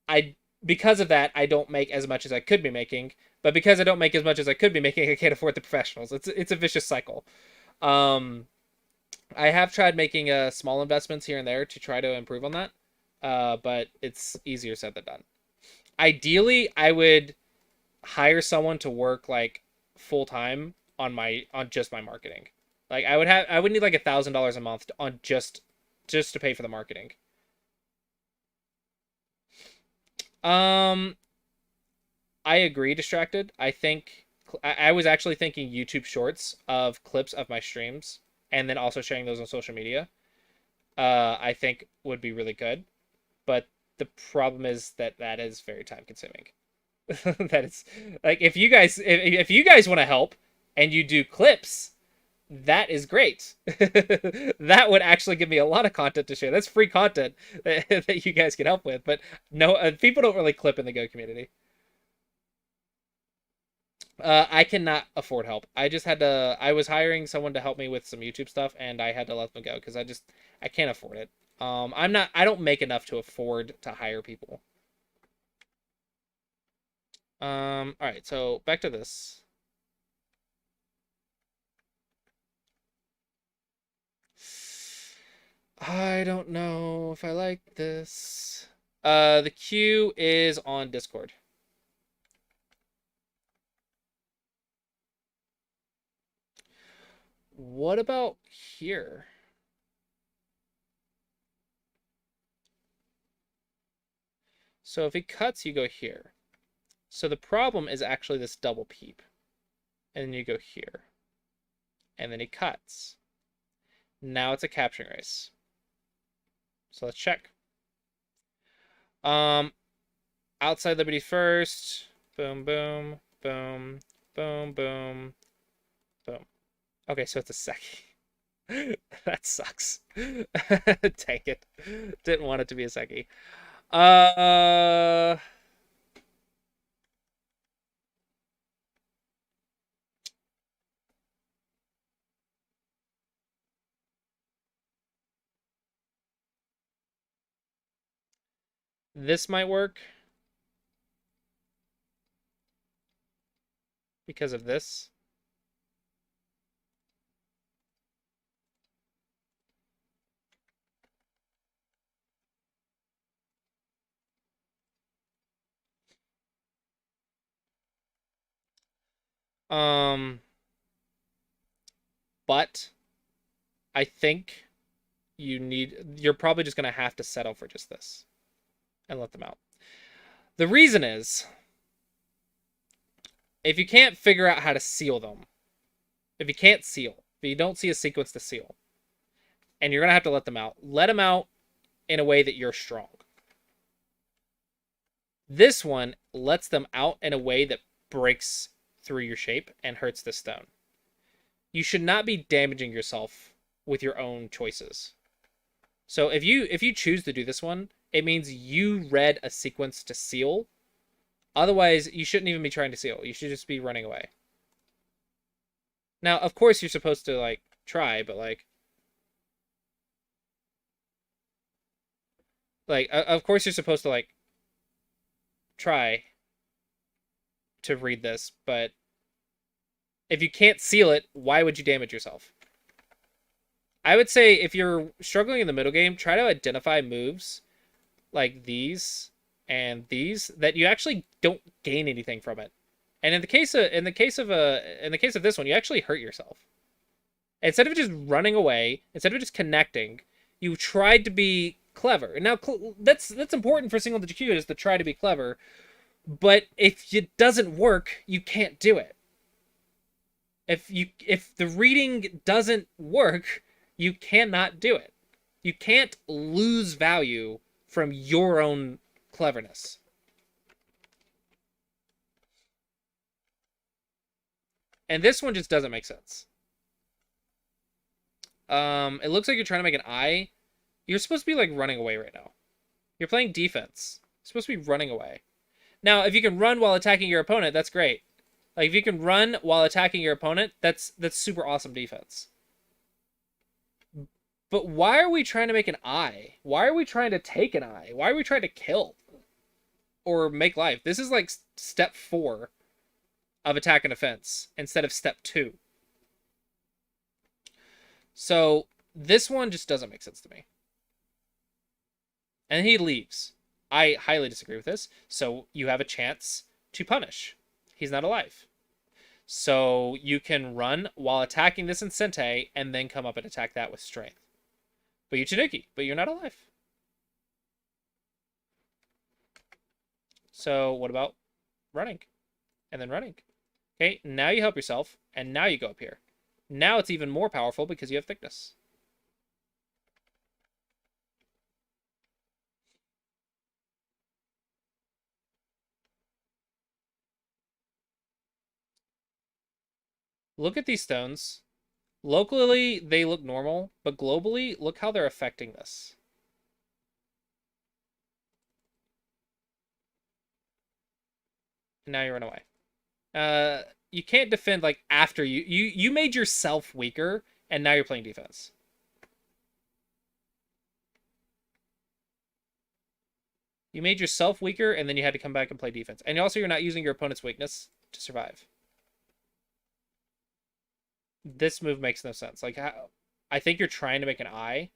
I because of that I don't make as much as I could be making. But because I don't make as much as I could be making, I can't afford the professionals. It's a vicious cycle. Um, I have tried making small investments here and there to try to improve on that, but it's easier said than done. Ideally, I would hire someone to work like full time on just my marketing. Like I would need like $1,000 a month on just to pay for the marketing. Um, I agree, distracted. I was actually thinking YouTube Shorts of clips of my streams and then also sharing those on social media. I think would be really good, but the problem is that is very time consuming. That is like if you guys want to help and you do clips, that is great. That would actually give me a lot of content to share. That's free content that you guys can help with. But no, people don't really clip in the Go community. I cannot afford help. I just had to. I was hiring someone to help me with some YouTube stuff, and I had to let them go because I can't afford it. I'm not. I don't make enough to afford to hire people. All right. So back to this. I don't know if I like this. The queue is on Discord. What about here? So if it cuts, you go here. So the problem is actually this double peep. And then you go here. And then he cuts. Now it's a capturing race. So let's check. Um, outside Liberty first. Boom, boom, boom, boom, boom, boom. Okay, so it's a second. That sucks. Take it. Didn't want it to be a second. Uh, This might work because of this. Um, but I think you're probably just gonna have to settle for just this and let them out. The reason is if you can't figure out how to seal them, if you can't seal, if you don't see a sequence to seal, and you're gonna have to let them out in a way that you're strong. This one lets them out in a way that breaks through your shape and hurts the stone. You should not be damaging yourself with your own choices. So if you choose to do this one, it means you read a sequence to seal. Otherwise, you shouldn't even be trying to seal. You should just be running away. Now, of course, you're supposed to like try, but of course you're supposed to like try to read this, but if you can't seal it, why would you damage yourself? I would say if you're struggling in the middle game, try to identify moves like these and these that you actually don't gain anything from it. And in the case of this one, you actually hurt yourself. Instead of just running away, instead of just connecting, you tried to be clever. And now that's important for single digit Q is to try to be clever. But if it doesn't work, you can't do it. If the reading doesn't work, you cannot do it. You can't lose value from your own cleverness. And this one just doesn't make sense. It looks like you're trying to make an eye. You're supposed to be like running away right now. You're playing defense. You're supposed to be running away. Now, if you can run while attacking your opponent, that's great. Like if you can run while attacking your opponent, that's super awesome defense. But why are we trying to make an eye? Why are we trying to take an eye? Why are we trying to kill or make life? This is like step 4 of attack and defense instead of step 2. So this one just doesn't make sense to me. And he leaves. I highly disagree with this. So you have a chance to punish. He's not alive. So you can run while attacking this in Sente and then come up and attack that with strength. But you Tanuki, but you're not alive. So what about running? And then running. Okay, now you help yourself, and now you go up here. Now it's even more powerful because you have thickness. Look at these stones. Locally, they look normal, but globally, look how they're affecting this. And now you run away. You can't defend like after you made yourself weaker, and now you're playing defense. You made yourself weaker, and then you had to come back and play defense. And also, you're not using your opponent's weakness to survive. This move makes no sense. Like, I think you're trying to make an eye,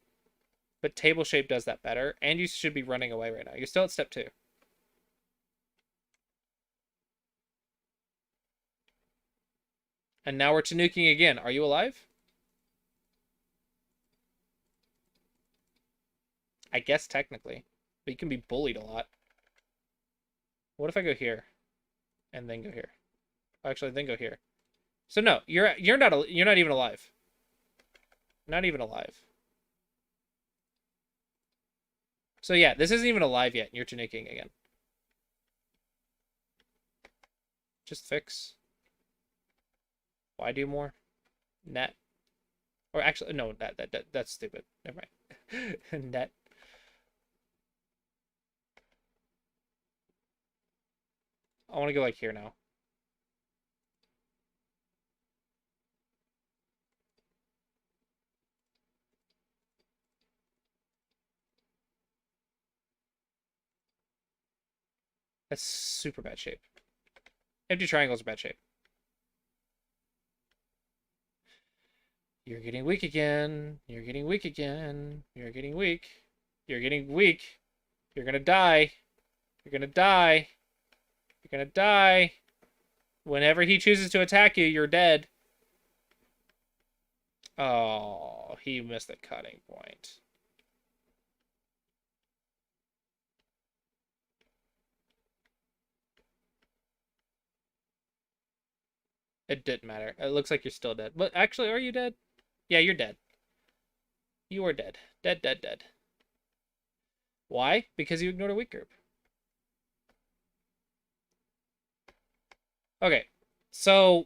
but table shape does that better, and you should be running away right now. You're still at step 2. And now we're Tanuking again. Are you alive? I guess technically. But you can be bullied a lot. What if I go here? And then go here? Actually, then go here. So no, you're not even alive. Not even alive. So yeah, this isn't even alive yet, and you're Tanuking again. Just fix. Why do more? Net. Or actually, no, that's stupid. Never mind. Net. I want to go like here now. That's super bad shape. Empty triangles are bad shape. You're getting weak again. You're getting weak again. You're getting weak. You're getting weak. You're gonna die. You're gonna die. You're gonna die. Whenever he chooses to attack you, you're dead. Oh, he missed the cutting point. It didn't matter. It looks like you're still dead. But actually, are you dead? Yeah, you're dead. You are dead. Dead, dead, dead. Why? Because you ignored a weak group. Okay, so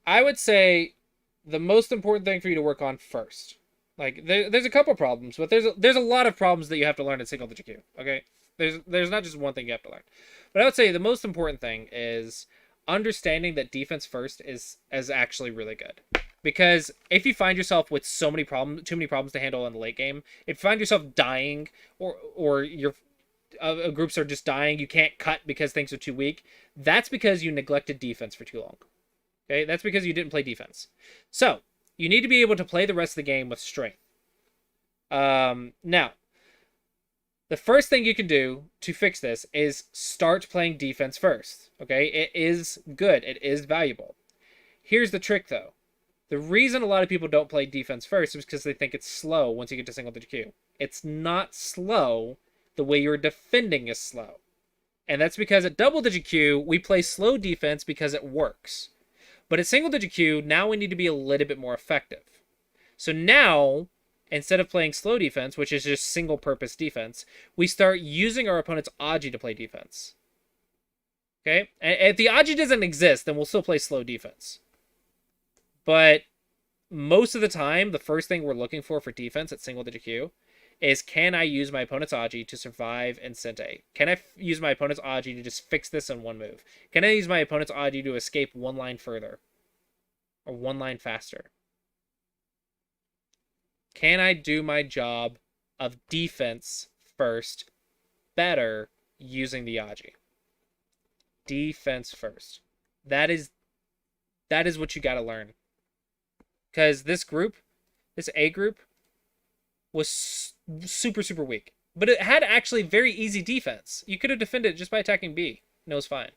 I would say the most important thing for you to work on first. Like there's a couple problems, but there's a lot of problems that you have to learn in single digit Q. Okay, there's not just one thing you have to learn, but I would say the most important thing is understanding that defense first is actually really good. Because if you find yourself with too many problems to handle in the late game, if you find yourself dying or your groups are just dying, you can't cut because things are too weak, that's because you neglected defense for too long. Okay, that's because you didn't play defense. So you need to be able to play the rest of the game with strength. Now, the first thing you can do to fix this is start playing defense first. Okay, it is good. It is valuable. Here's the trick, though. The reason a lot of people don't play defense first is because they think it's slow once you get to single digit Q. It's not slow the way you're defending is slow. And that's because at double digit Q, we play slow defense because it works. But at single digit Q, now we need to be a little bit more effective. So now, instead of playing slow defense, which is just single purpose defense, we start using our opponent's Aji to play defense. Okay? And if the Aji doesn't exist, then we'll still play slow defense. But most of the time, the first thing we're looking for defense at single digit Q is, can I use my opponent's Aji to survive in Sente? Can I use my opponent's Aji to just fix this in one move? Can I use my opponent's Aji to escape one line further? Or one line faster? Can I do my job of defense first better using the Aji? Defense first. That is what you got to learn. Because this group, this A group, was super, super weak. But it had actually very easy defense. You could have defended it just by attacking B. And it was fine.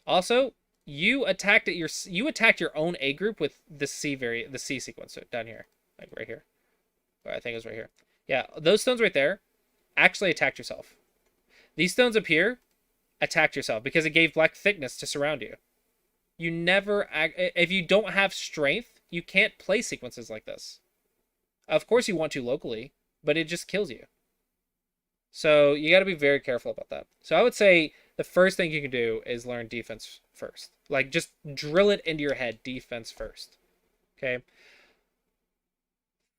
Also, you attacked your own A group with the C sequence down here. Like right here. Or I think it was right here. Yeah, those stones right there actually attacked yourself. These stones up here attacked yourself because it gave black thickness to surround you. You never, if you don't have strength, you can't play sequences like this. Of course you want to locally, but it just kills you. So you got to be very careful about that. So I would say the first thing you can do is learn defense first. Like, just drill it into your head, defense first. Okay?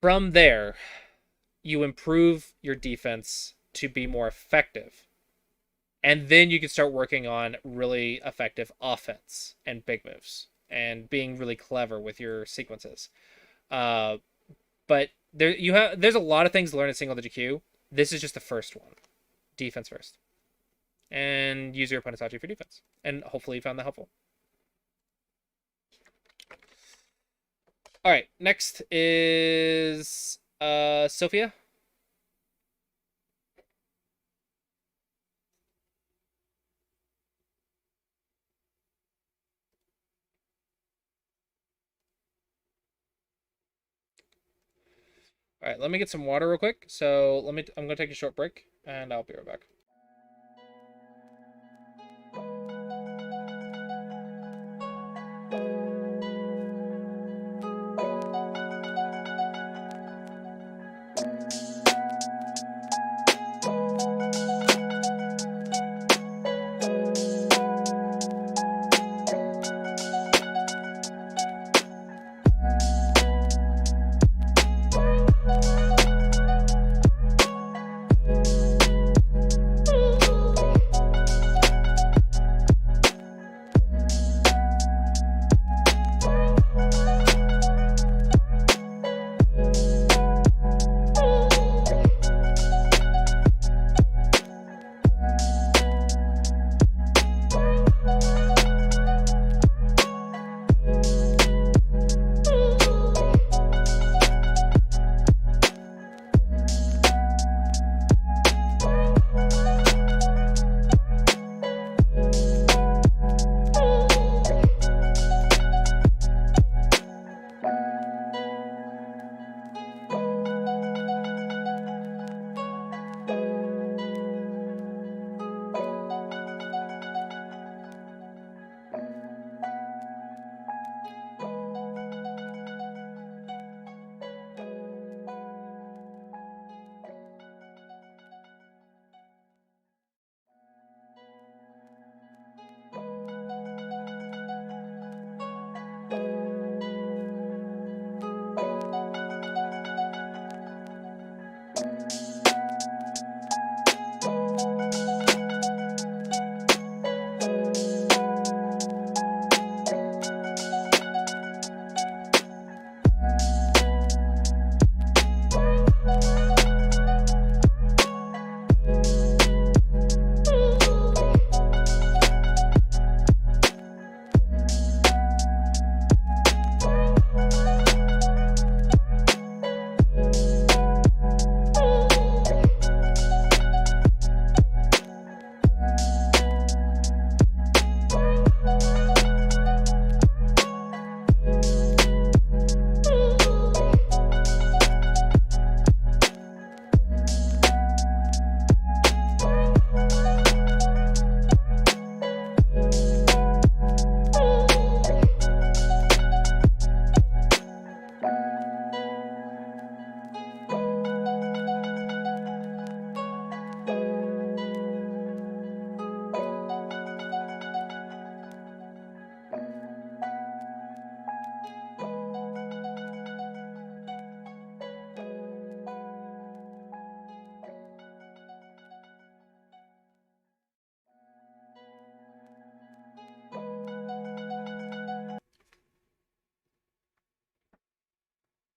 From there, you improve your defense to be more effective. And then you can start working on really effective offense and big moves and being really clever with your sequences. But there's a lot of things to learn in single digit Q. This is just the first one. Defense first. And use your opponent's Aji for defense. And hopefully you found that helpful. Alright, next is Sophia. All right, let me get some water real quick. So I'm gonna take a short break, and I'll be right back.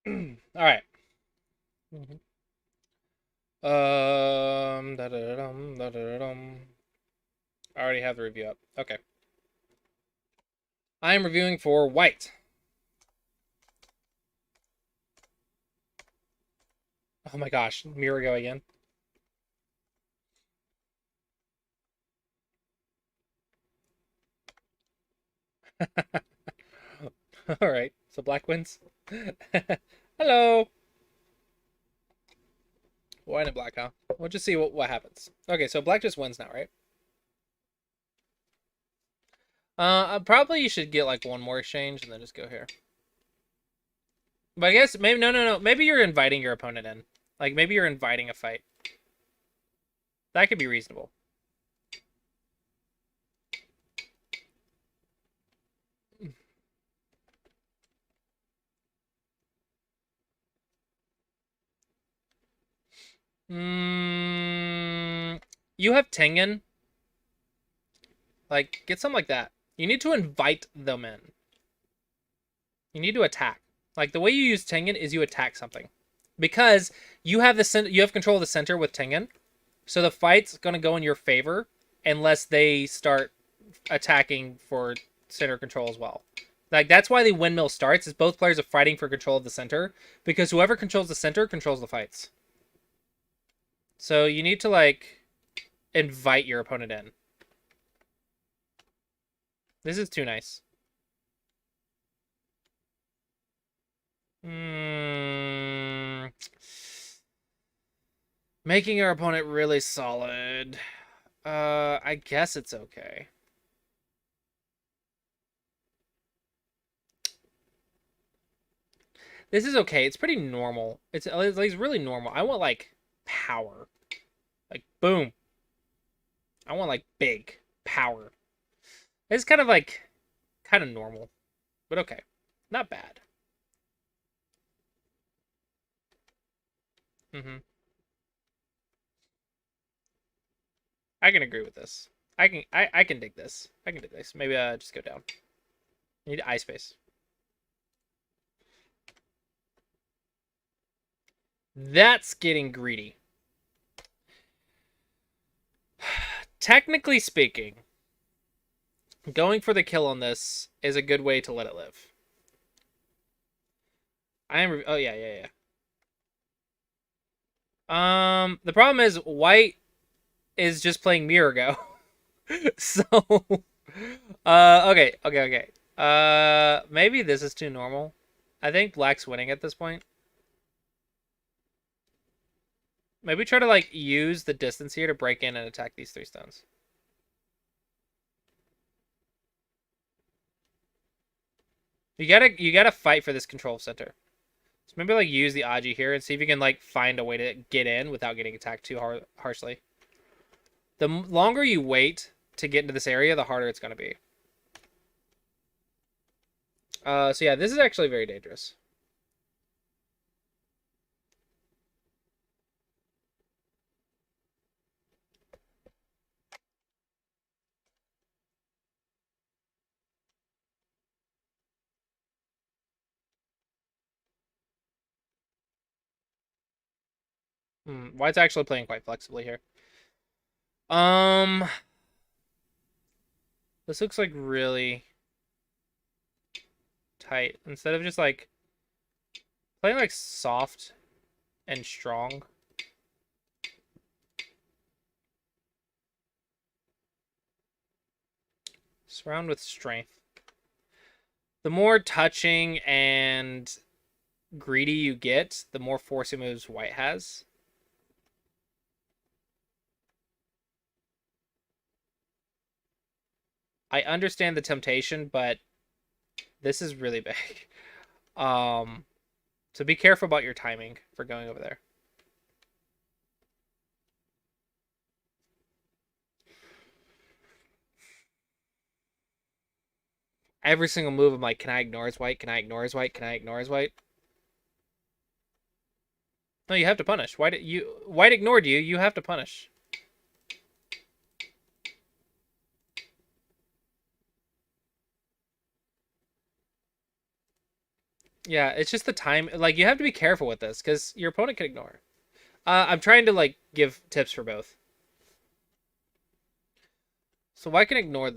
All right. Da-da-da-dum, da-da-da-dum. I already have the review up. Okay. I am reviewing for white. Oh my gosh, Mirago again. All right, so black wins. Hello. White and black, huh? We'll just see what happens. Okay, so black just wins now, right? Probably you should get like one more exchange and then just go here. But I guess maybe no. Maybe you're inviting your opponent in. Like maybe you're inviting a fight. That could be reasonable. You have Tengen. Like get something like that. You need to invite them in. You need to attack. Like the way you use Tengen is you attack something, because you have you have control of the center with Tengen, so the fight's gonna go in your favor unless they start attacking for center control as well. Like that's why the windmill starts. Is both players are fighting for control of the center, because whoever controls the center controls the fights. So you need to like invite your opponent in. This is too nice. Making our opponent really solid. I guess it's okay. This is okay. It's pretty normal. It's really normal. I want like power. Like boom. I want like big power. It's kind of like kind of normal. But okay. Not bad. Mhm. I can agree with this. I can dig this. I can dig this. Maybe just go down. I need eye space. That's getting greedy. Technically speaking, going for the kill on this is a good way to let it live. I am. Oh yeah. The problem is white is just playing Mirago. So, okay. Maybe this is too normal. I think black's winning at this point. Maybe try to like use the distance here to break in and attack these 3 stones. You gotta fight for this control center. So maybe like use the Aji here and see if you can like find a way to get in without getting attacked too harshly. The longer you wait to get into this area, the harder it's gonna be. So yeah, this is actually very dangerous. White's actually playing quite flexibly here. Um, this looks like really tight. Instead of just like playing like soft and strong. Surround with strength. The more touching and greedy you get, the more forcing moves white has. I understand the temptation, but this is really big. So be careful about your timing for going over there. Every single move, I'm like, can I ignore his white? Can I ignore his white? Can I ignore his white? No, you have to punish. White ignored you. You have to punish. Yeah, it's just the time. Like, you have to be careful with this because your opponent can ignore. I'm trying to like give tips for both. So why can ignore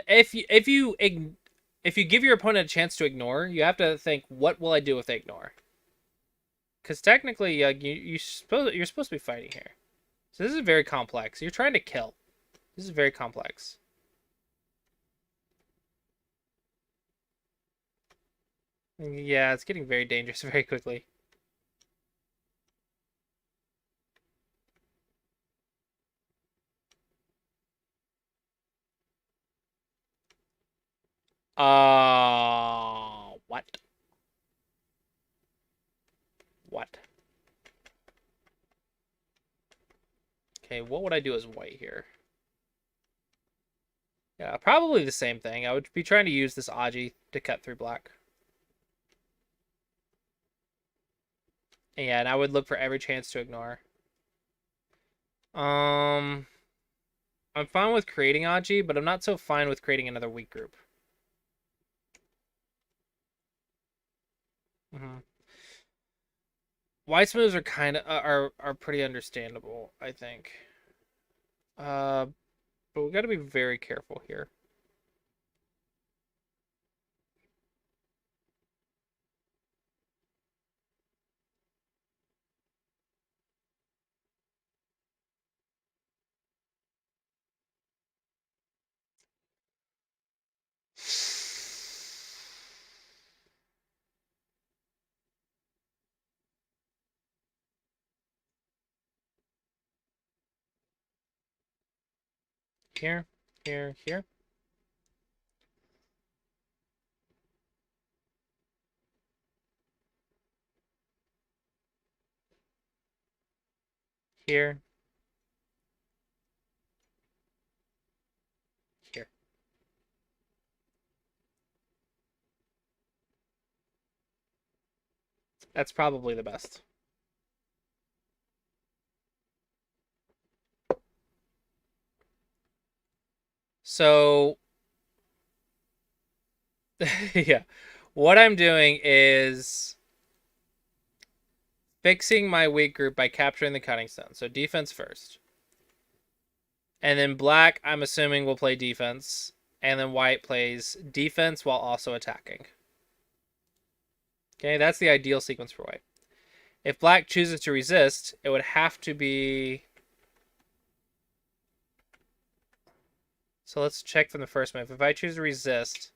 if you give your opponent a chance to ignore, you have to think, what will I do if they ignore? Because technically, you're supposed to be fighting here. So this is very complex. You're trying to kill. This is very complex. Yeah, it's getting very dangerous very quickly. What? What? Okay, what would I do as white here? Yeah, probably the same thing. I would be trying to use this Aji to cut through black. Yeah, and I would look for every chance to ignore. Um, I'm fine with creating Aji, but I'm not so fine with creating another weak group. White's moves are kind of are pretty understandable, I think. Uh, but we got to be very careful here. Here, here, here. Here. Here. That's probably the best. So, yeah. What I'm doing is fixing my weak group by capturing the cutting stone. So defense first. And then black, I'm assuming, will play defense. And then white plays defense while also attacking. Okay, that's the ideal sequence for white. If black chooses to resist, it would have to be... So let's check from the first move. If I choose to resist,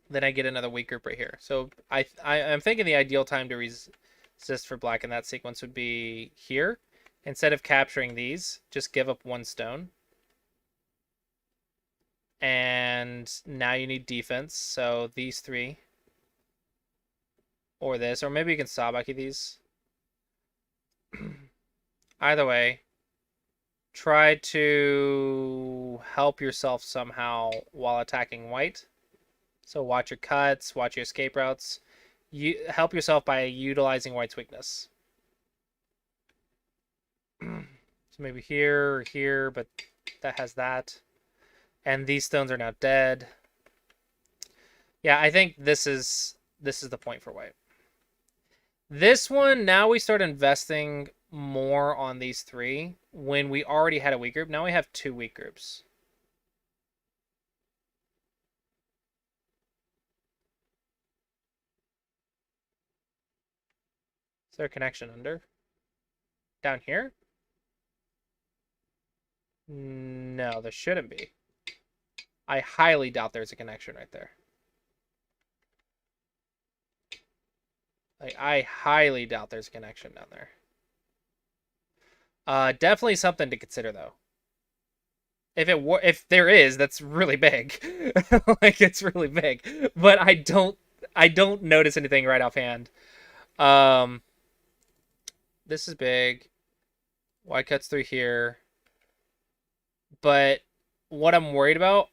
then I get another weak group right here. So I'm thinking the ideal time to resist for black in that sequence would be here. Instead of capturing these, just give up one stone. And now you need defense. So these three. Or this. Or maybe you can Sabaki these. Either way, try to help yourself somehow while attacking white. So watch your cuts, watch your escape routes. You help yourself by utilizing white's weakness. So maybe here or here, but that has that. And these stones are now dead. Yeah, I think this is the point for white. This one, now we start investing more on these three when we already had a weak group. Now we have two weak groups. Is there a connection under? Down here? No, there shouldn't be. I highly doubt there's a connection right there. Like, I highly doubt there's a connection down there. Definitely something to consider though. If there is, that's really big. Like, it's really big. But I don't notice anything right offhand. This is big. White cuts through here. But what I'm worried about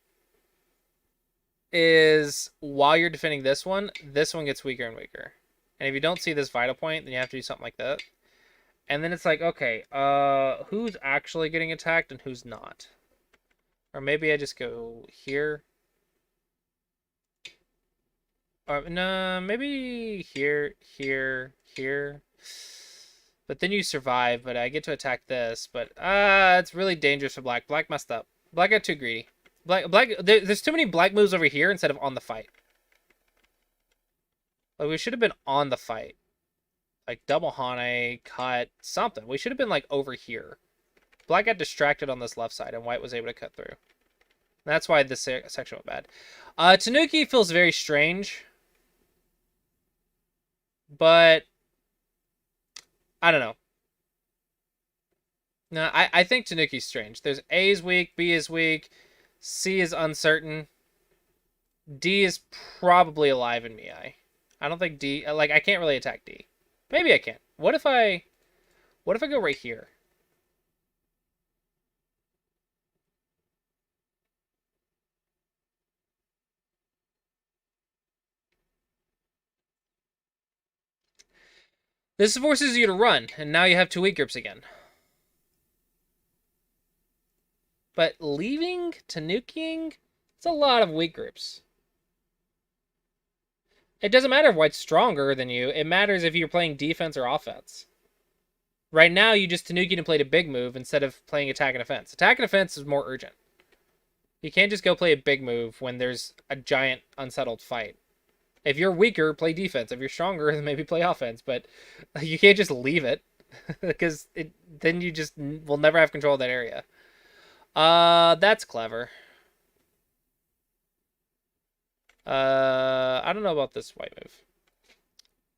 is while you're defending this one gets weaker and weaker. And if you don't see this vital point, then you have to do something like that. And then it's like, okay, who's actually getting attacked and who's not? Or maybe I just go here. Or no, maybe here, here, here. But then you survive, but I get to attack this. But it's really dangerous for black. Black messed up. Black got too greedy. There's too many black moves over here instead of on the fight. Like, we should have been on the fight. Like, double Hane, cut, something. We should have been, like, over here. Black got distracted on this left side, and white was able to cut through. That's why this section went bad. Tanuki feels very strange. But I don't know. No, I think Tanuki's strange. There's A is weak, B is weak, C is uncertain, D is probably alive in Miai. I don't think D, like, I can't really attack D. Maybe I can. What if I go right here? This forces you to run, and now you have 2 weak groups again. But leaving, Tanukiing, it's a lot of weak groups. It doesn't matter if white's stronger than you. It matters if you're playing defense or offense. Right now, you just Tanukied and played a big move instead of playing attack and defense. Attack and defense is more urgent. You can't just go play a big move when there's a giant unsettled fight. If you're weaker, play defense. If you're stronger, then maybe play offense. But you can't just leave it because then you just will never have control of that area. That's clever. I don't know about this white move.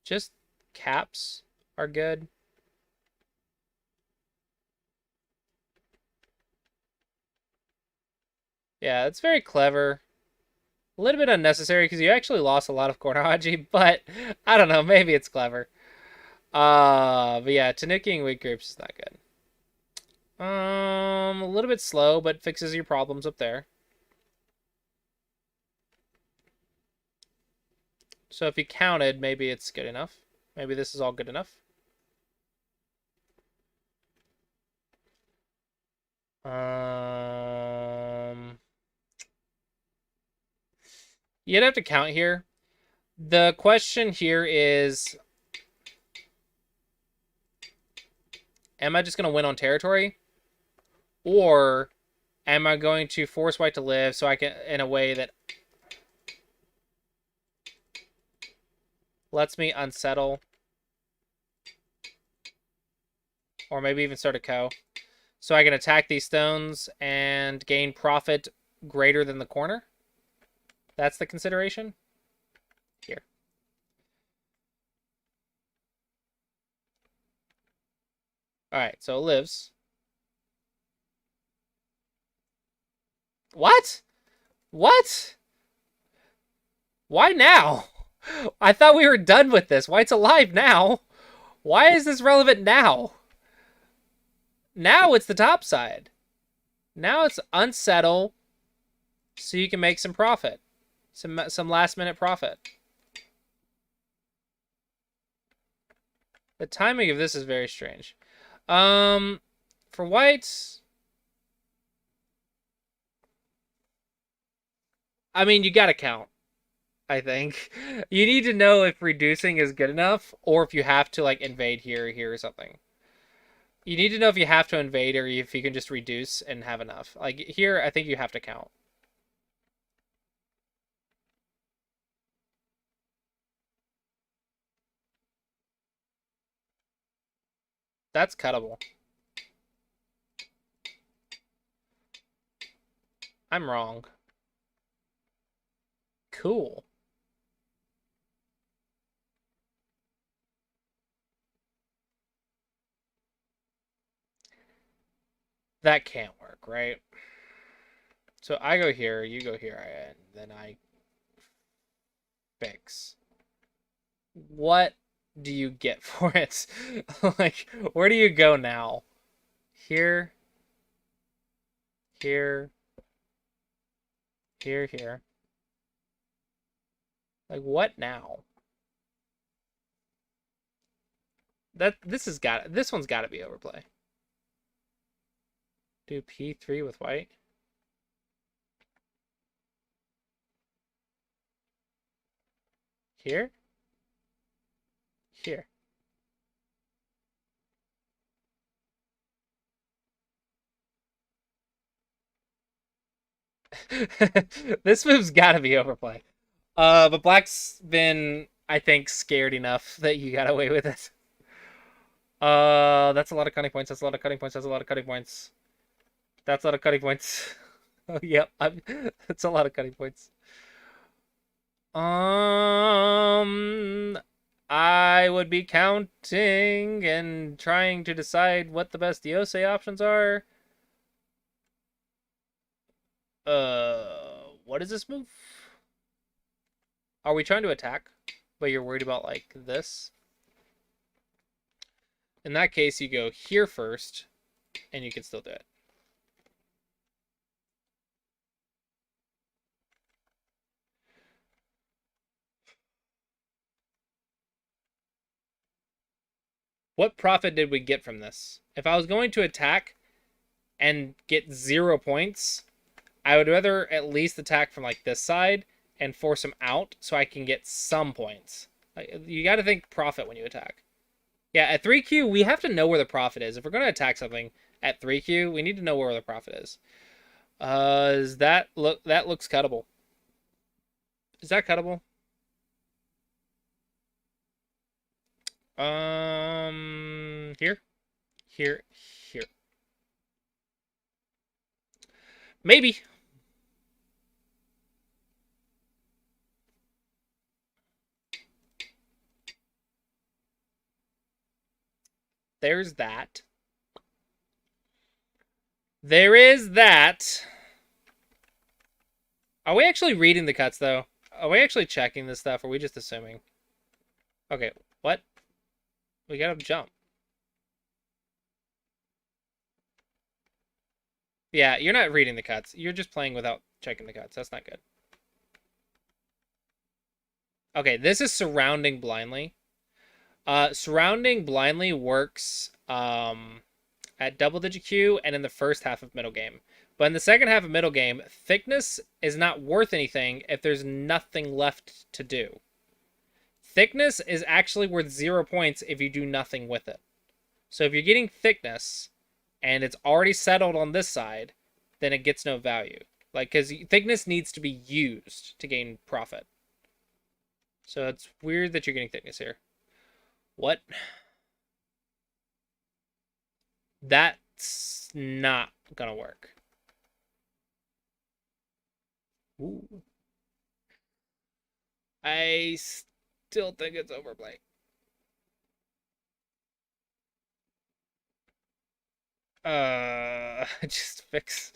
Just caps are good. Yeah, it's very clever. A little bit unnecessary because you actually lost a lot of Konohaji, but I don't know, maybe it's clever. But yeah, Tanukiing weak groups is not good. A little bit slow, but fixes your problems up there. So if you counted, maybe it's good enough. Maybe this is all good enough. You'd have to count here. The question here is, am I just going to win on territory? Or am I going to force white to live so I can, in a way that lets me unsettle? Or maybe even start a ko. So I can attack these stones and gain profit greater than the corner? That's the consideration? Here. Alright, so it lives. What? What? Why now? I thought we were done with this. White's alive now. Why is this relevant now? Now it's the top side. Now it's unsettle so you can make some profit. Some last minute profit. The timing of this is very strange. For whites, I mean, you gotta count, I think. You need to know if reducing is good enough or if you have to, like, invade here or something. You need to know if you have to invade or if you can just reduce and have enough. Like, here, I think you have to count. That's cuttable. I'm wrong. Cool. That can't work, right? So I go here, you go here, and then I fix. What do you get for it? Like, where do you go now? Here, here, here. Like, what now? This one's got to be overplay. Do P3 with white. Here? Here. This move's gotta be overplay. But black's been, I think, scared enough that you got away with it. That's a lot of cutting points. That's a lot of cutting points. That's a lot of cutting points. That's a lot of cutting points. Oh, yep. That's a lot of cutting points. Um, I would be counting and trying to decide what the best Yosei options are. What is this move? Are we trying to attack, but you're worried about like this? In that case, you go here first, and you can still do it. What profit did we get from this? If I was going to attack and get 0 points, I would rather at least attack from like this side and force him out so I can get some points. You got to think profit when you attack. Yeah, at 3Q, we have to know where the profit is. If we're going to attack something at 3Q, we need to know where the profit is. Is that that looks cuttable. Is that cuttable? Here, here, here. Maybe. There's that. There is that. Are we actually reading the cuts, though? Are we actually checking this stuff, or are we just assuming? Okay, what? We gotta jump. Yeah, you're not reading the cuts. You're just playing without checking the cuts. That's not good. Okay, this is surrounding blindly. Surrounding blindly works at double digit Q and in the first half of middle game. But in the second half of middle game, thickness is not worth anything if there's nothing left to do. Thickness is actually worth 0 points if you do nothing with it. So if you're getting thickness and it's already settled on this side, then it gets no value. Like, because thickness needs to be used to gain profit. So it's weird that you're getting thickness here. What? That's not gonna work. Ooh. I still think it's overplay. Just fix.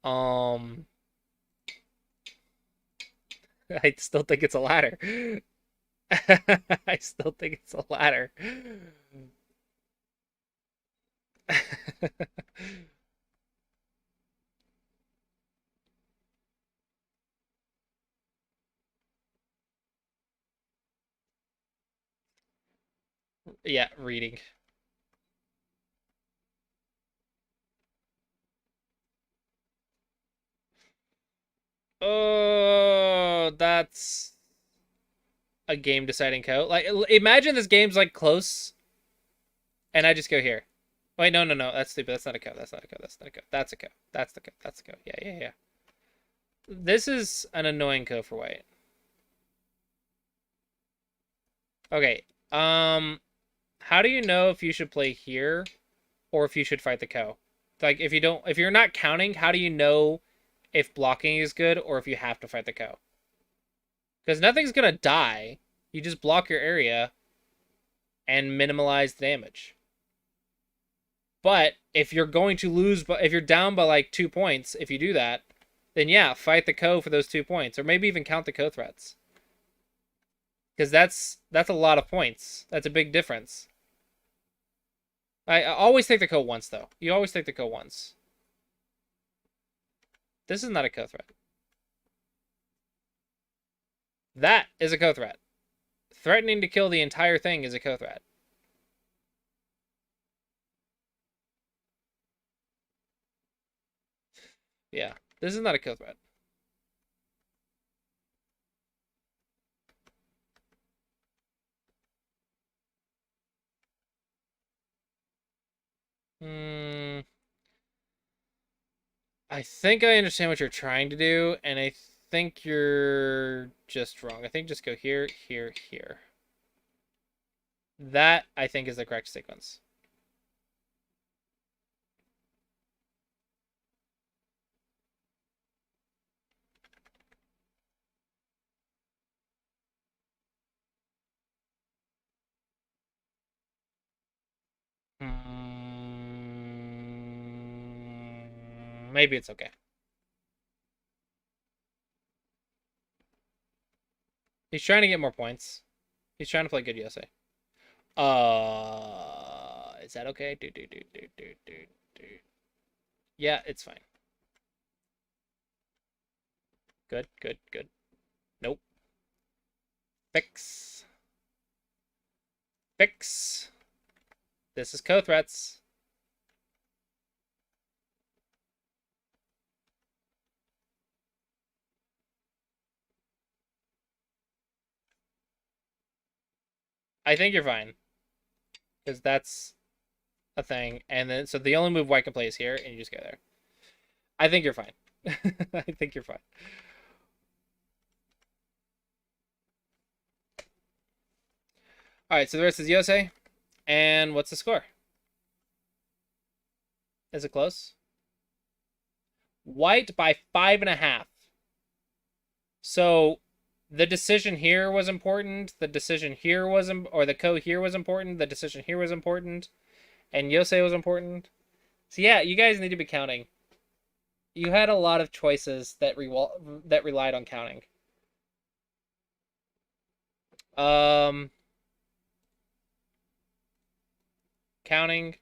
Um, I still think it's a ladder. I still think it's a ladder. Yeah, reading. Oh, that's a game deciding code. Like, imagine this game's like close, and I just go here. Wait, no, no, no, that's stupid. That's not a code. That's not a code. That's not a code. That's a code. That's the code. That's the code. Yeah, yeah, yeah. This is an annoying code for white. Okay. How do you know if you should play here or if you should fight the Ko? Like, if you're not counting, how do you know if blocking is good or if you have to fight the Ko? Because nothing's gonna die. You just block your area and minimize the damage. But if you're going to lose, but if you're down by like 2 points, if you do that, then yeah, fight the Ko for those 2 points, or maybe even count the Ko threats. Because that's a lot of points. That's a big difference. I always take the Ko once, though. You always take the Ko once. This is not a Ko threat. That is a Ko threat. Threatening to kill the entire thing is a Ko threat. Yeah, this is not a Ko threat. Hmm. I think I understand what you're trying to do, and I think you're just wrong. I think just go here, here, here. That, I think, is the correct sequence. Maybe it's okay. He's trying to get more points. He's trying to play good USA. Is that okay? Do. Yeah, it's fine. Good, good, good. Nope. Fix. Fix. This is co-threats. I think you're fine. Because that's a thing. And then, so the only move white can play is here, and you just go there. I think you're fine. I think you're fine. All right, so the rest is USA. And what's the score? Is it close? White by 5.5. So the decision here was important. The decision here was, or the ko here was important. The decision here was important. And Yosei was important. So yeah, you guys need to be counting. You had a lot of choices that relied on counting. Counting,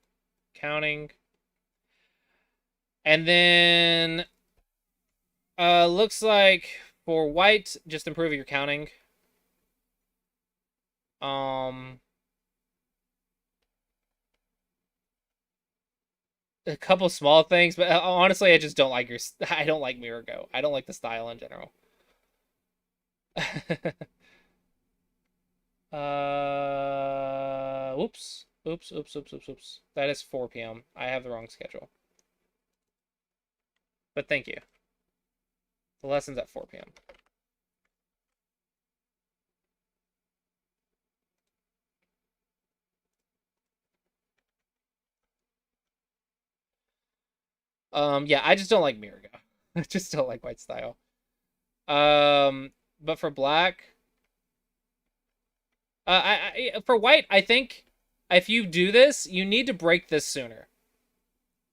counting. And then looks like for white, just improve your counting. A couple small things, but honestly, I just don't like your. I don't like Mirror Go. I don't like the style in general. Oops, oops, oops, oops, oops, oops. That is 4 p.m. I have the wrong schedule. But thank you. The lesson's at 4 p.m. Yeah, I just don't like Mirror Go. I just don't like white style. But for black, for white, I think if you do this, you need to break this sooner.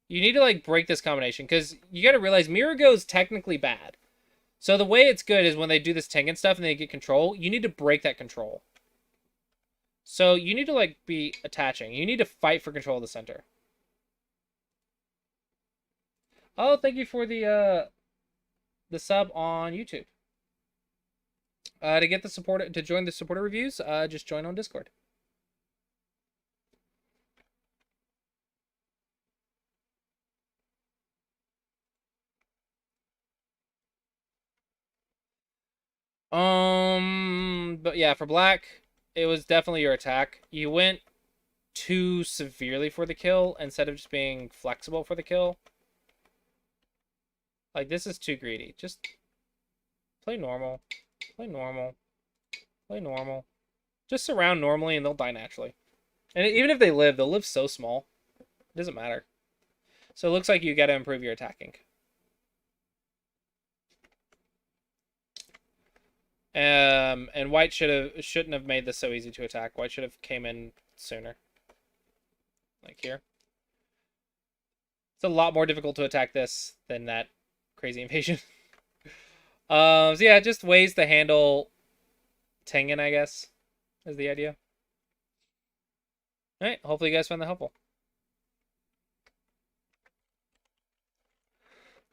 You need to like break this combination because you got to realize Mirror Go is technically bad. So the way it's good is when they do this Tengen stuff and they get control, you need to break that control. So you need to like be attaching. You need to fight for control of the center. Oh, thank you for the sub on YouTube. To get the support to join the supporter reviews, just join on Discord. But yeah, for black, it was definitely your attack. You went too severely for the kill instead of just being flexible for the kill. Like, this is too greedy. Just play normal. Play normal. Play normal. Just surround normally and they'll die naturally. And even if they live, they'll live so small. It doesn't matter. So it looks like you got to improve your attacking. And white shouldn't have made this so easy to attack. White should have came in sooner. Like here. It's a lot more difficult to attack this than that crazy invasion. So yeah, just ways to handle Tengen, I guess, is the idea. Alright, hopefully you guys found that helpful.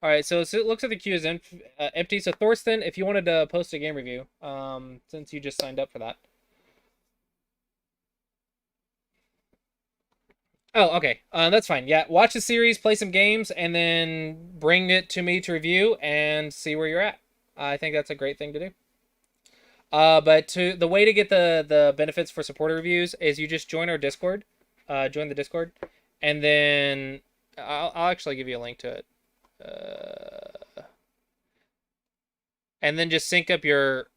Alright, so it looks like the queue is empty. So Thorsten, if you wanted to post a game review, since you just signed up for that. Oh, okay. That's fine. Yeah, watch the series, play some games, and then bring it to me to review and see where you're at. I think that's a great thing to do. But the way to get the benefits for supporter reviews is you just join our Discord, join the Discord, And then I'll actually give you a link to it. And then just sync up your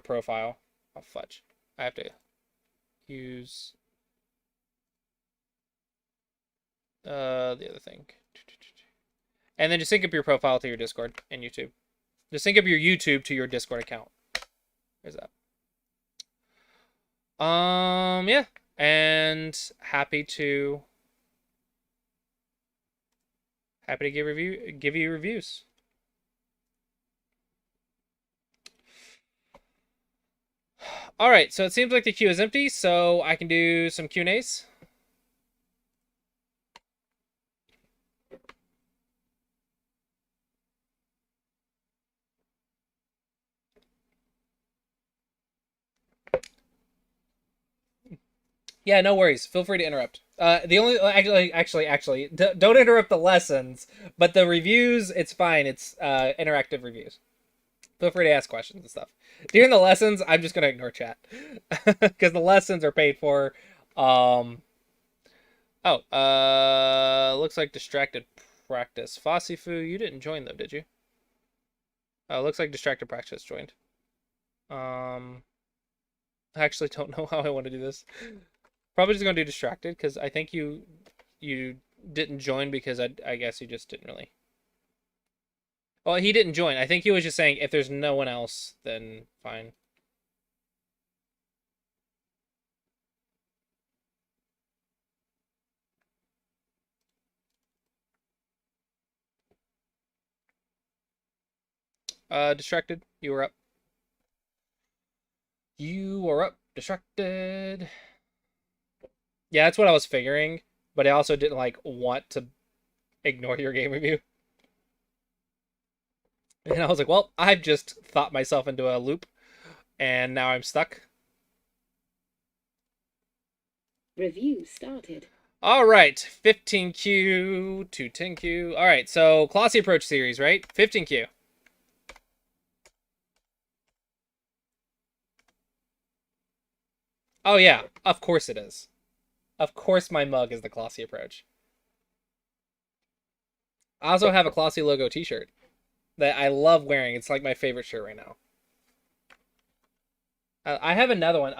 profile. Oh, fudge. I have to use the other thing. And then just sync up your profile to your Discord and YouTube. Just sync up your YouTube to your Discord account. There's that. Yeah. And happy to give you reviews. All right, so it seems like the queue is empty, so I can do some Q&As. Yeah, no worries. Feel free to interrupt. The only actually, don't interrupt the lessons, but the reviews, it's fine. It's interactive reviews. Feel free to ask questions and stuff. During the lessons, I'm just gonna ignore chat because the lessons are paid for. Looks like distracted practice. Fossifu, you didn't join though, did you? Oh, looks like distracted practice joined. I actually don't know how I want to do this. Probably just gonna do distracted because I think you didn't join because I guess you just didn't really. Well, he didn't join. I think he was just saying if there's no one else, then fine. Distracted, you were up. You were up, distracted. Yeah, that's what I was figuring, but I also didn't like want to ignore your game review. And I was like, well, I've just thought myself into a loop, and now I'm stuck. Review started. All right, 15Q to 10Q. All right, so Classy Approach series, right? 15Q. Oh yeah, of course it is. Of course my mug is the Classy Approach. I also have a Classy logo t-shirt that I love wearing. It's like my favorite shirt right now. I have another one.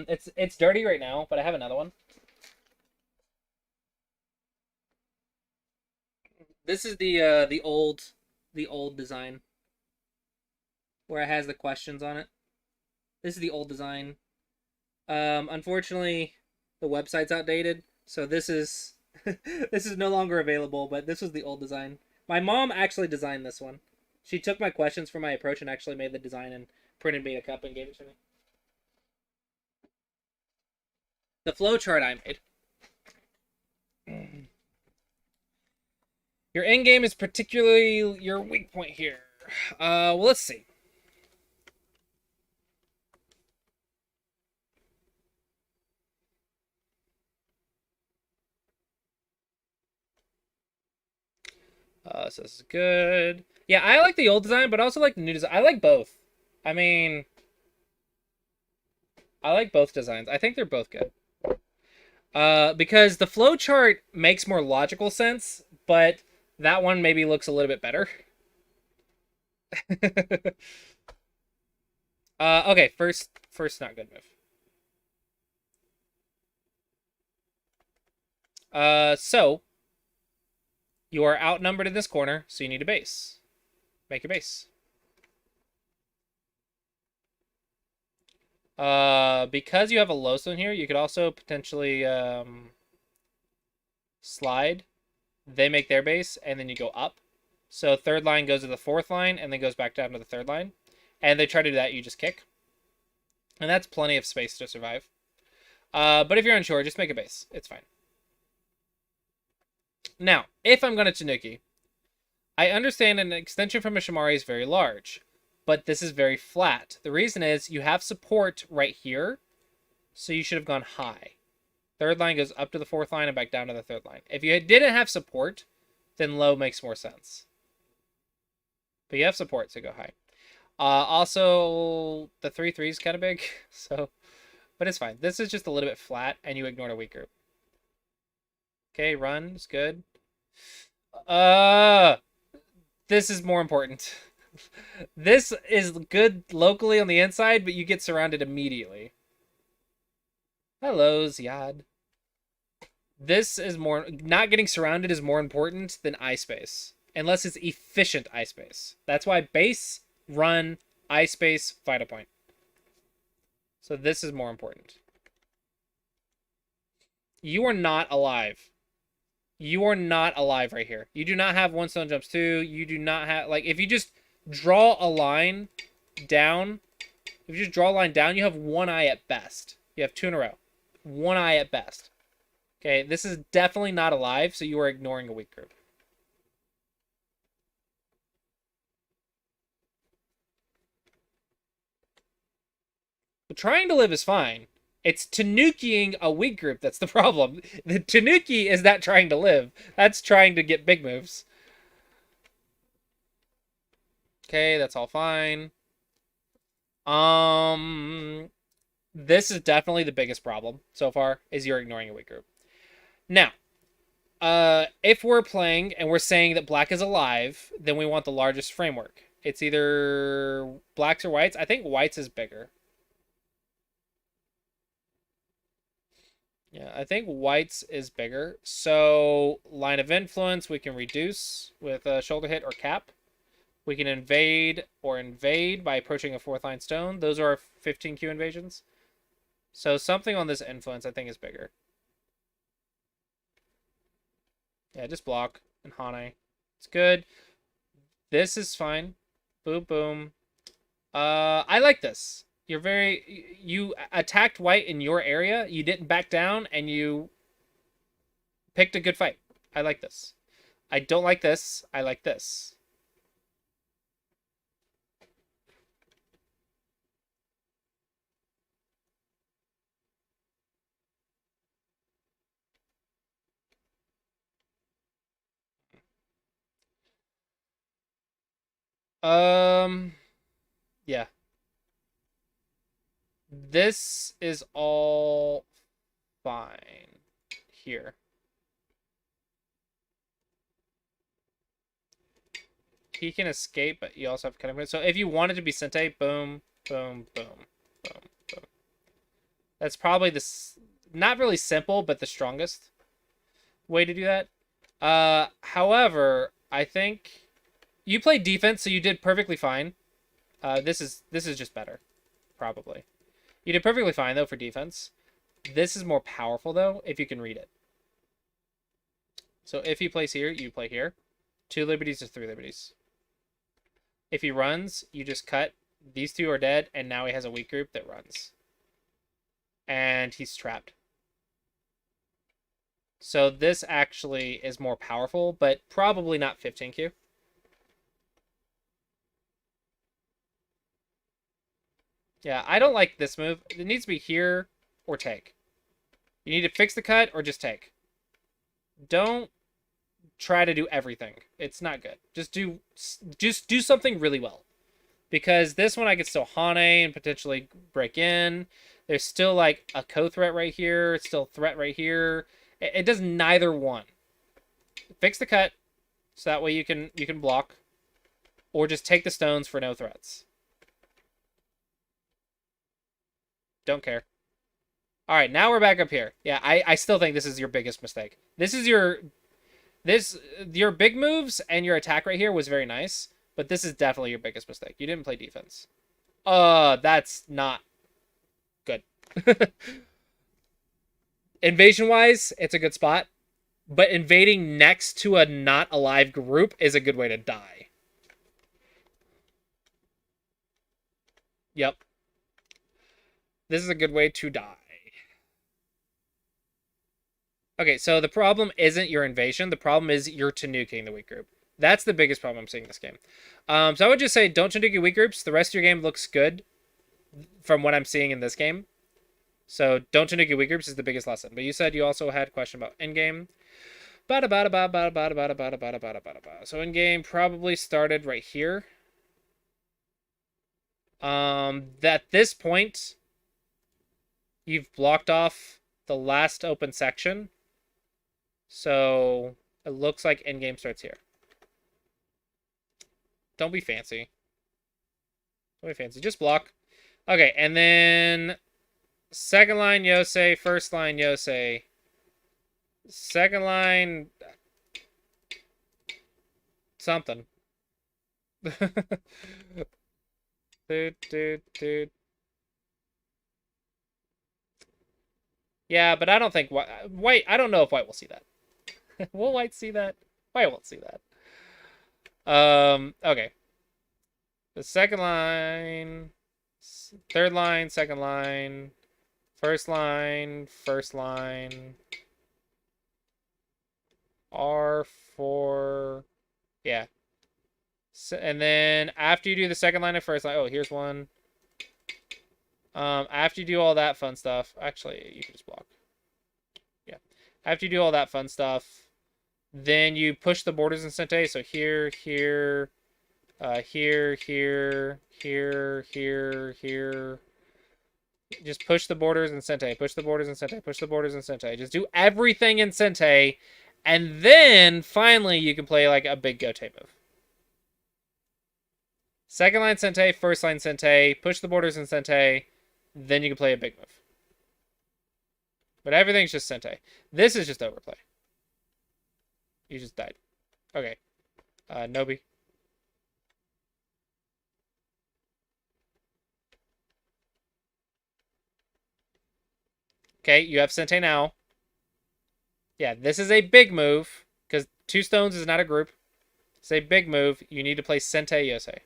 It's dirty right now, but I have another one. This is the old design where it has the questions on it. This is the old design. Unfortunately, the website's outdated, so this is this is no longer available. But this was the old design. My mom actually designed this one. She took my questions for my approach and actually made the design and printed me a cup and gave it to me. The flow chart I made. Your end game is particularly your weak point here. Well, let's see. So this is good. Yeah, I like the old design, but I also like the new design. I like both. I mean, I like both designs. I think they're both good. Because the flow chart makes more logical sense, but that one maybe looks a little bit better. Okay, first not good move. So you are outnumbered in this corner, so you need a base. Make your base. Because you have a low zone here, you could also potentially slide. They make their base, and then you go up. So third line goes to the fourth line, and then goes back down to the third line. And they try to do that, you just kick. And that's plenty of space to survive. But if you're unsure, just make a base. It's fine. Now, if I'm going to Tanuki, I understand an extension from a Shamari is very large, but this is very flat. The reason is you have support right here, so you should have gone high. Third line goes up to the fourth line and back down to the third line. If you didn't have support, then low makes more sense. But you have support, so go high. Also, the 3/3 is kind of big, so, but it's fine. This is just a little bit flat, and you ignored a weak group. Okay, run is good. Uh, this is more important. This is good locally on the inside, but you get surrounded immediately. Hello, Ziad. This is more... Not getting surrounded is more important than eye space. Unless it's efficient eye space. That's why base, run, eye space, vital point. So this is more important. You are not alive. You are not alive right here. You do not have one stone jumps two. You do not have... Like, if you just draw a line down... If you just draw a line down, you have one eye at best. You have two in a row. One eye at best. Okay, this is definitely not alive, so you are ignoring a weak group. But trying to live is fine. It's Tanukiing a weak group that's the problem. The Tanuki is not trying to live. That's trying to get big moves. Okay, that's all fine. This is definitely the biggest problem so far, is you're ignoring a weak group. Now, if we're playing and we're saying that black is alive, then we want the largest framework. It's either blacks or whites. I think whites is bigger. Yeah, I think whites is bigger. So, line of influence, we can reduce with a shoulder hit or cap. We can invade by approaching a fourth line stone. Those are our 15Q invasions. So, something on this influence I think is bigger. Yeah, just block and Hane. It's good. This is fine. Boom, boom. I like this. You attacked white in your area, you didn't back down, and you picked a good fight. I like this. I don't like this. I like this. Yeah. This is all fine here. He can escape, but you also have kind of... So if you wanted to be Sente, boom, boom, boom, boom, boom. That's probably the... Not really simple, but the strongest way to do that. However, I think... You played defense, so you did perfectly fine. This is just better, probably. You did perfectly fine, though, for defense. This is more powerful, though, if you can read it. So if he plays here, you play here. 2 liberties or 3 liberties. If he runs, you just cut. These 2 are dead, and now he has a weak group that runs. And he's trapped. So this actually is more powerful, but probably not 15Q. Yeah, I don't like this move. It needs to be here or take. You need to fix the cut or just take. Don't try to do everything. It's not good. Just do something really well. Because this one I could still Hane and potentially break in. There's still like a co-threat right here. It's still a threat right here. It does neither one. Fix the cut so that way you can block. Or just take the stones for no threats. Don't care. All right, now we're back up here. Yeah, I still think this is your biggest mistake. This is your big moves and your attack right here was very nice, but this is definitely your biggest mistake. You didn't play defense. That's not good. Invasion-wise, it's a good spot, but invading next to a not alive group is a good way to die. Yep. This is a good way to die. Okay, so the problem isn't your invasion. The problem is you're Tanuking the weak group. That's the biggest problem I'm seeing in this game. So I would just say don't Tanuki weak groups. The rest of your game looks good from what I'm seeing in this game. So don't Tanuki weak groups is the biggest lesson. But you said you also had a question about endgame. So endgame probably started right here. At this point, you've blocked off the last open section. So it looks like endgame starts here. Don't be fancy. Don't be fancy. Just block. Okay, and then second line Yosei, first line Yosei. Second line something. Dude. Yeah, but I don't think white. I don't know if white will see that. Will white see that? White won't see that. Okay. The second line, third line, second line, first line, R4. Yeah. So, and then after you do the second line and first line, oh, here's one. After you do all that fun stuff, actually, you can just block. Yeah. After you do all that fun stuff, then you push the borders in Sente. So here, here, here. Just push the borders in Sente. Push the borders in Sente. Push the borders in Sente. Just do everything in Sente. And then, finally, you can play, like, a big Gote move. Second line Sente, first line Sente. Push the borders in Sente. Then you can play a big move. But everything's just Sente. This is just overplay. You just died. Okay. Nobi. Okay, you have Sente now. Yeah, this is a big move, because 2 stones is not a group. It's a big move. You need to play Sente Yosei.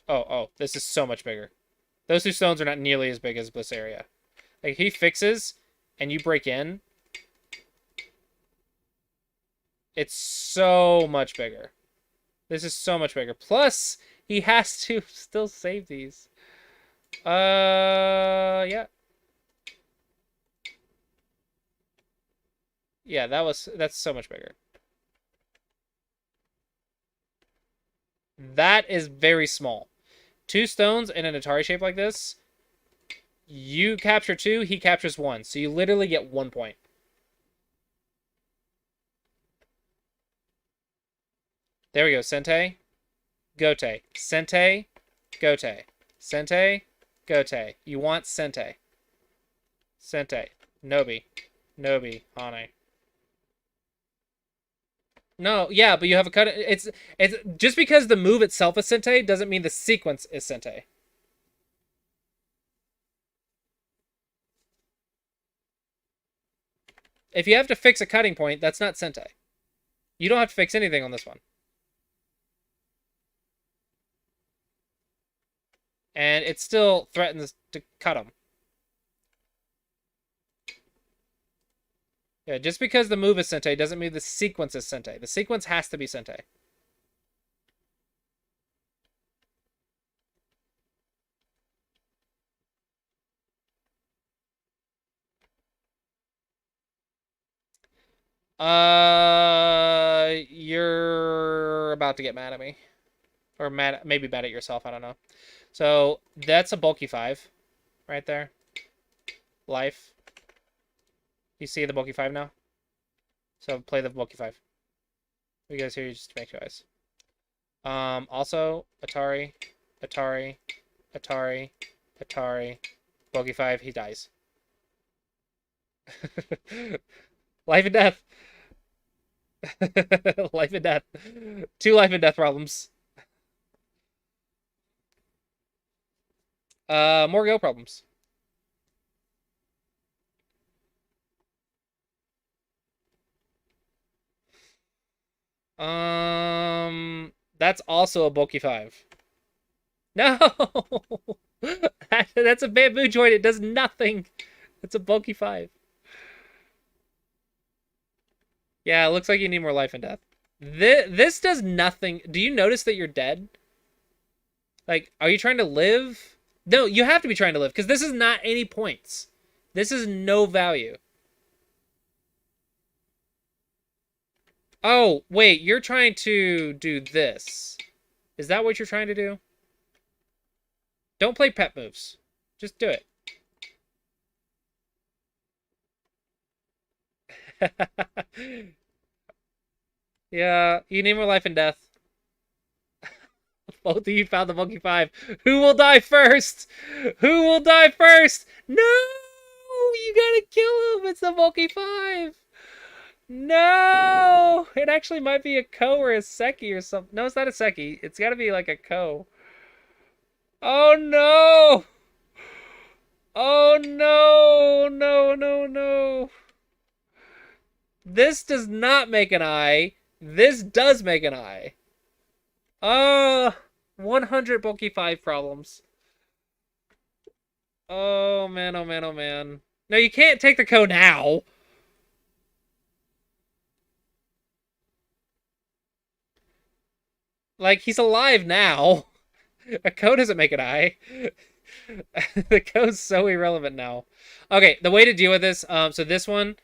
Oh, this is so much bigger. Those 2 stones are not nearly as big as Bliss Area. Like, he fixes, and you break in. It's so much bigger. This is so much bigger. Plus, he has to still save these. Yeah. Yeah, that's so much bigger. That is very small. 2 stones in an Atari shape like this. You capture 2, he captures 1. So you literally get 1 point. There we go. Sente. Gote. Sente. Gote. Sente. Gote. You want Sente. Sente. Nobi. Nobi. Hane. No, yeah, but you have a cut. It's just because the move itself is Sente doesn't mean the sequence is Sente. If you have to fix a cutting point, that's not Sente. You don't have to fix anything on this one. And it still threatens to cut him. Yeah, just because the move is Sente doesn't mean the sequence is Sente. The sequence has to be Sente. You're about to get mad at me. Or maybe mad at yourself, I don't know. So, that's a bulky 5 right there. Life. You see the bulky 5 now? So, play the bulky 5. You guys here, you just make choice. Also, Atari, bulky 5, he dies. Life and death. Life and death. 2 life and death problems. More go problems. That's also a bulky 5. No! That's a bamboo joint. It does nothing. It's a bulky 5. Yeah, it looks like you need more life and death. This does nothing. Do you notice that you're dead? Like, are you trying to live? No, you have to be trying to live, because this is not any points. This is no value. Oh, wait, you're trying to do this. Is that what you're trying to do? Don't play pet moves. Just do it. Yeah, you need more life and death. Both of you found the Monkey 5. Who will die first? Who will die first? No! You gotta kill him! It's the Monkey 5! No! It actually might be a Ko or a Seki or something. No, it's not a Seki. It's gotta be like a Ko. Oh no! Oh no! No, no, no. This does not make an eye. This does make an eye. 100 Bulky 5 problems. Oh man, oh man, oh man. No, you can't take the code now. Like, he's alive now. A code doesn't make an eye. The code's so irrelevant now. Okay, the way to deal with this, so this one,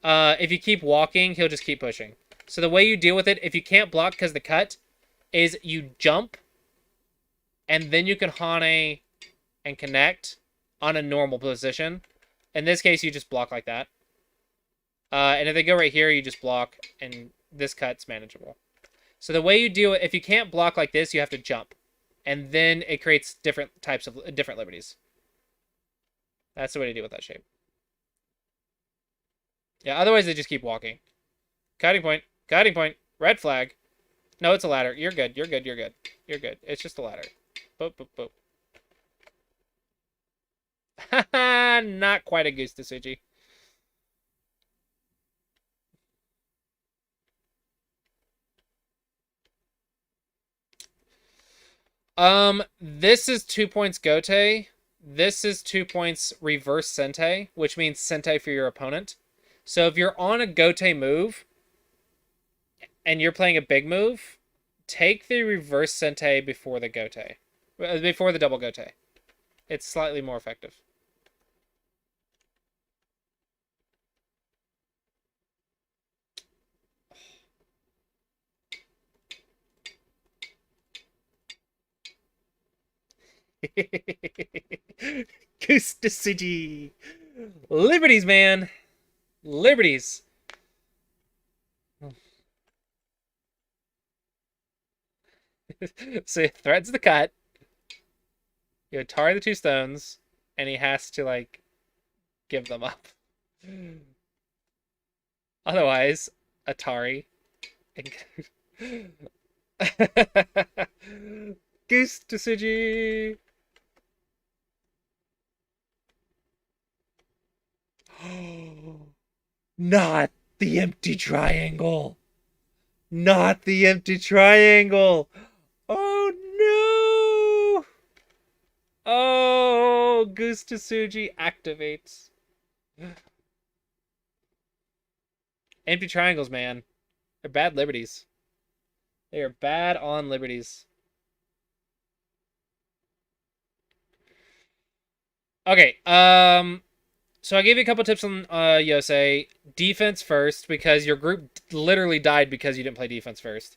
if you keep walking, he'll just keep pushing. So the way you deal with it, if you can't block because the cut, is you jump, and then you can Hane and connect on a normal position. In this case, you just block like that. And if they go right here, you just block, and this cut's manageable. So the way you do it, if you can't block like this, you have to jump. And then it creates different types of different liberties. That's the way to deal with that shape. Yeah, otherwise they just keep walking. Cutting point. Cutting point. Red flag. No, it's a ladder. You're good. You're good. You're good. You're good. It's just a ladder. Boop, boop, boop. Haha, not quite a goose to Suji. This is 2 points Gote. This is 2 points reverse Sente, which means Sente for your opponent. So if you're on a Gote move, and you're playing a big move, take the reverse Sente before the Gote. Before the double Gote. It's slightly more effective. Goose to Suji. Liberties, man. Liberties. So he threads the cut. You tar the 2 stones, and he has to, like, give them up. Otherwise, Atari. Goose to Suji. Not the empty triangle. Not the empty triangle. Oh no. Oh, Goose to Suji activates. Empty triangles, man. They're bad liberties. They are bad on liberties. Okay, so I gave you a couple tips on Yosei. Defense first, because your group literally died because you didn't play defense first.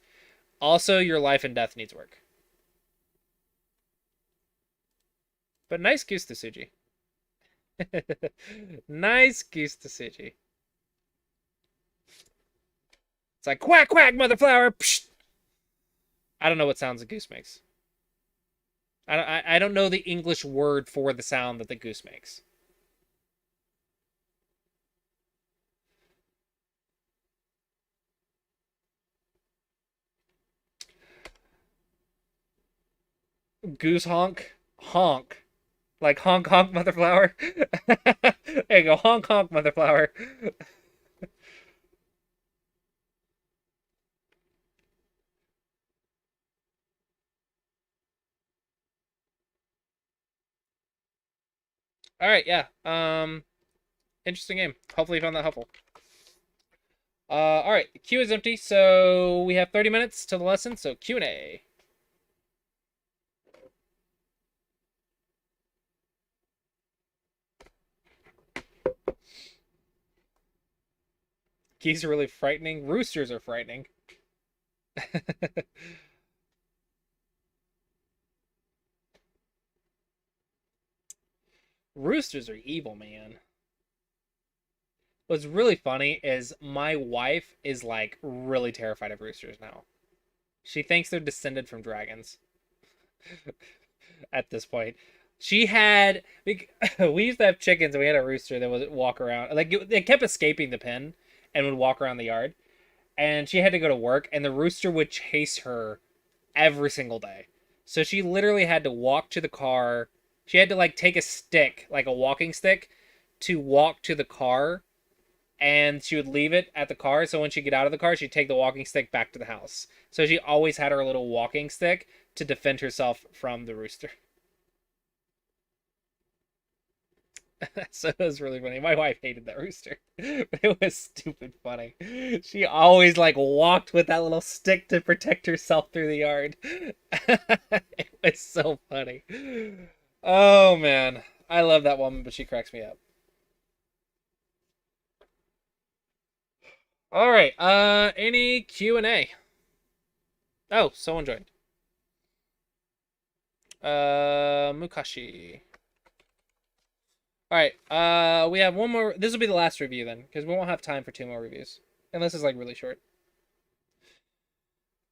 Also, your life and death needs work. But nice goose to Suji. Nice goose to Suji. It's like, quack, quack, mother flower. Psh! I don't know what sounds a goose makes. I don't know the English word for the sound that the goose makes. Goose honk? Honk. Like honk honk mother flower? There you go, honk honk mother flower. Alright, yeah. Interesting game. Hopefully you found that helpful. Alright, the queue is empty, so we have 30 minutes to the lesson, so Q&A. Geese are really frightening. Roosters are frightening. Roosters are evil, man. What's really funny is my wife is like really terrified of roosters now. She thinks they're descended from dragons at this point. She had we used to have chickens and we had a rooster that would walk around like it kept escaping the pen and would walk around the yard. And she had to go to work and the rooster would chase her every single day. So she literally had to walk to the car. She had to like take a stick, like a walking stick, to walk to the car, and she would leave it at the car. So when she get out of the car, she'd take the walking stick back to the house. So she always had her little walking stick to defend herself from the rooster. So it was really funny. My wife hated that rooster, but it was stupid funny. She always like walked with that little stick to protect herself through the yard. It was so funny. Oh man, I love that woman, but she cracks me up. All right, any Q&A? Oh, someone joined. Mukashi. All right, we have one more. This will be the last review then, because we won't have time for two more reviews, unless it's like really short.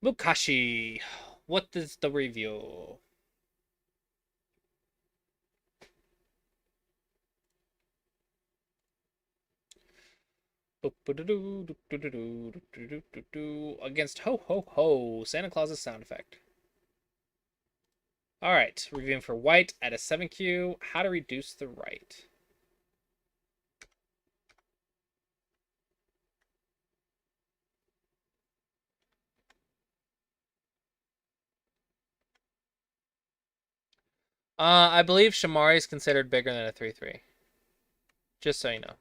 Mukashi, what is the review? Against Ho Ho Ho, Santa Claus's sound effect. All right, reviewing for white at a 7Q. How to reduce the right. I believe Shamari is considered bigger than a 3/3. Just so you know.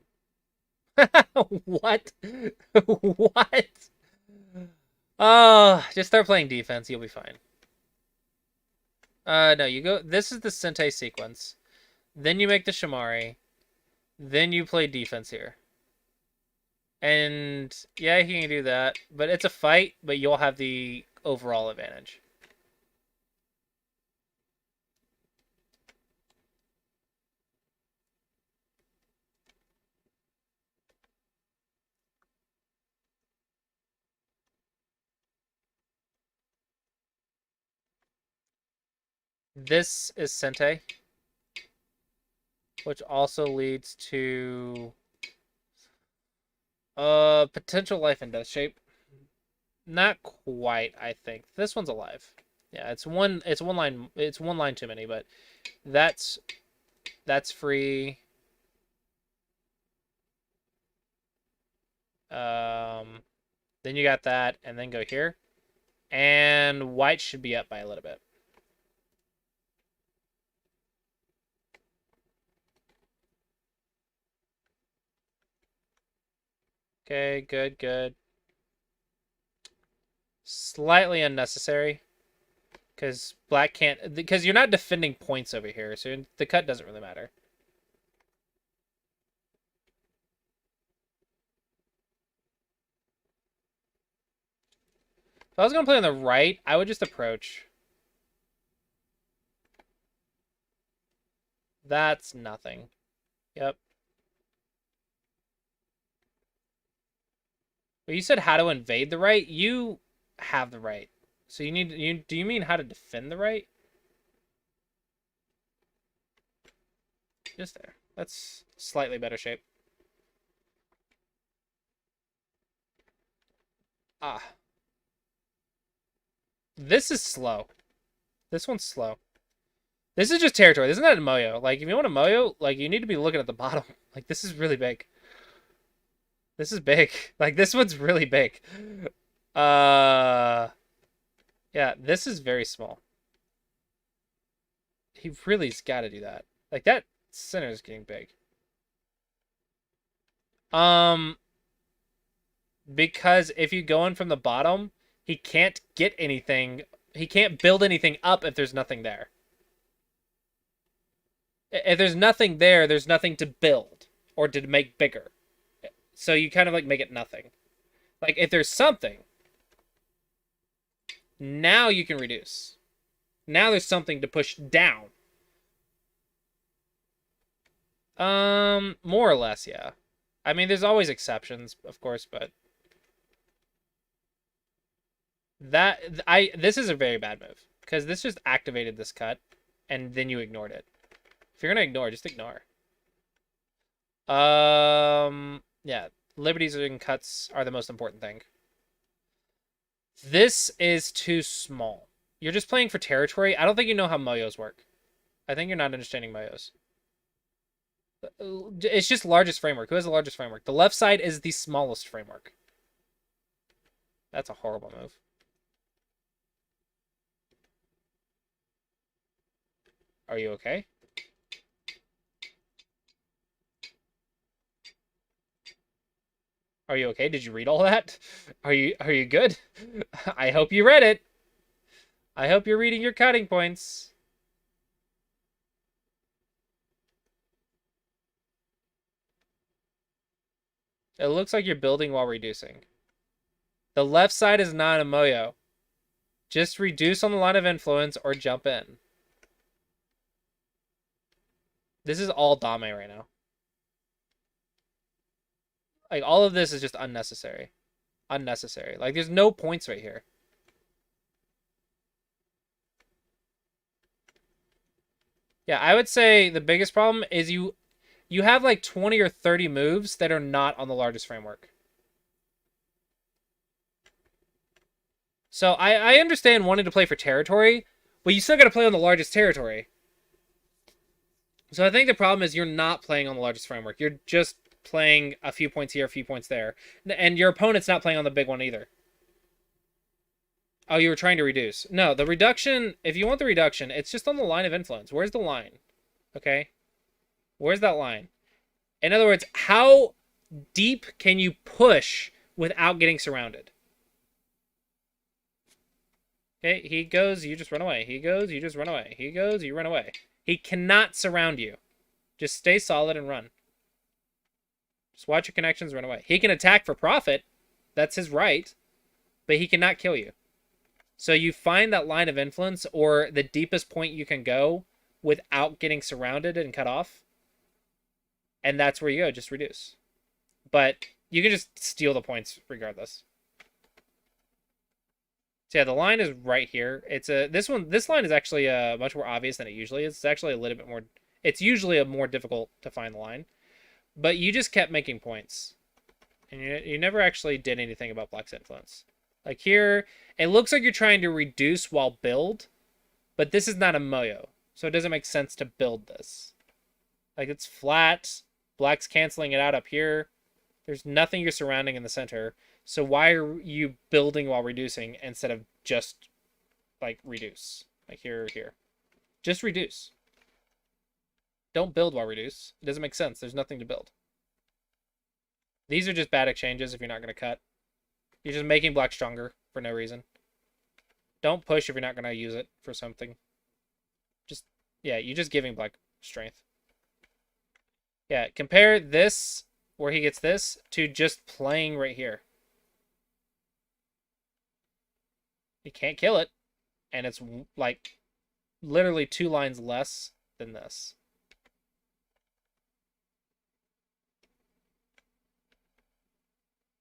What? What? Just start playing defense. You'll be fine. No, you go. This is the Sente sequence. Then you make the Shamari. Then you play defense here. And yeah, he can do that. But it's a fight, but you'll have the overall advantage. This is Sente, which also leads to potential life and death shape. Not quite, I think. This one's alive. Yeah, it's one line too many, but that's free. Then you got that, and then go here. And white should be up by a little bit. Okay, good, good. Slightly unnecessary. Because black can't... Because you're not defending points over here, so the cut doesn't really matter. If I was going to play on the right, I would just approach. That's nothing. Yep. But you said how to invade the right? You have the right. So you need do you mean how to defend the right? Just there. That's slightly better shape. Ah. This is slow. This one's slow. This is just territory. This is not a Moyo. Like, if you want a Moyo, like, you need to be looking at the bottom. Like, this is really big. This is big. Like, this one's really big. Yeah, this is very small. He really's got to do that. Like, that center is getting big. Because if you go in from the bottom, he can't get anything. He can't build anything up if there's nothing there. If there's nothing there, there's nothing to build or to make bigger. So you kind of like make it nothing. Like if there's something, now you can reduce. Now there's something to push down. More or less, yeah. I mean, there's always exceptions, of course, but this is a very bad move because this just activated this cut, and then you ignored it. If you're gonna ignore, just ignore. Yeah, liberties and cuts are the most important thing. This is too small. You're just playing for territory. I don't think you know how Moyos work. I think you're not understanding Moyos. It's just largest framework. Who has the largest framework? The left side is the smallest framework. That's a horrible move. Are you okay? Are you okay? Did you read all that? Are you good? I hope you read it. I hope you're reading your cutting points. It looks like you're building while reducing. The left side is not a Moyo. Just reduce on the line of influence or jump in. This is all Dame right now. Like, all of this is just unnecessary. Unnecessary. Like, there's no points right here. Yeah, I would say the biggest problem is you have like 20 or 30 moves that are not on the largest framework. So I understand wanting to play for territory, but you still got to play on the largest territory. So I think the problem is you're not playing on the largest framework. You're just playing a few points here, a few points there. And your opponent's not playing on the big one either. Oh, you were trying to reduce. No, the reduction, if you want the reduction, it's just on the line of influence. Where's the line? Okay? Where's that line? In other words, how deep can you push without getting surrounded? Okay, he goes, you just run away. He goes, you just run away. He goes, you run away. He cannot surround you. Just stay solid and run. Just watch your connections, run away. He can attack for profit. That's his right. But he cannot kill you. So you find that line of influence or the deepest point you can go without getting surrounded and cut off. And that's where you go. Just reduce. But you can just steal the points regardless. So yeah, the line is right here. This line is actually much more obvious than it usually is. It's actually a little bit more. It's usually a more difficult to find the line, but you just kept making points, and you never actually did anything about Black's influence. Like here, it looks like you're trying to reduce while build, but this is not a Moyo, so it doesn't make sense to build this. Like it's flat. Black's canceling it out up here. There's nothing you're surrounding in the center. So why are you building while reducing instead of just, like, reduce? Like, here. Just reduce. Don't build while reduce. It doesn't make sense. There's nothing to build. These are just bad exchanges if you're not going to cut. You're just making Black stronger for no reason. Don't push if you're not going to use it for something. Yeah, you're just giving Black strength. Yeah, compare this, where he gets this, to just playing right here. You can't kill it, and it's like literally 2 lines less than this.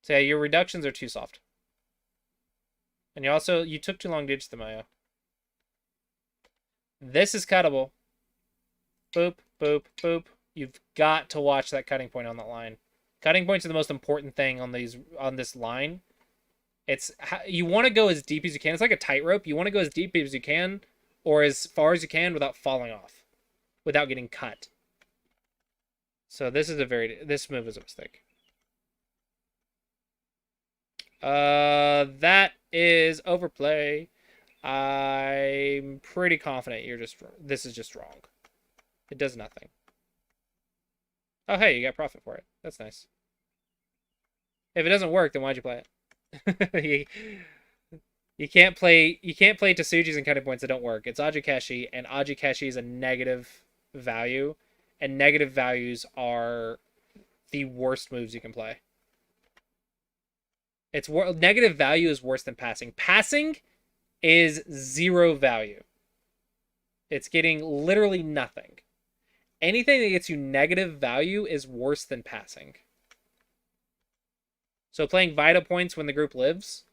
So yeah, your reductions are too soft. And you took too long to ditch the Moyo. This is cuttable. Boop, boop, boop. You've got to watch that cutting point on that line. Cutting points are the most important thing on this line. You want to go as deep as you can. It's like a tightrope. You want to go as deep as you can or as far as you can without falling off, without getting cut. So this move is a mistake. That is overplay. I'm pretty confident this is just wrong. It does nothing. Oh, hey, you got profit for it. That's nice. If it doesn't work, then why'd you play it? you can't play Tsuji's and cutting points that don't work. It's Ajakeshi, and Ajakeshi is a negative value, and negative values are the worst moves you can play. Negative value is worse than passing. Passing is 0 value. It's getting literally nothing. Anything that gets you negative value is worse than passing. So playing Vita points when the group lives,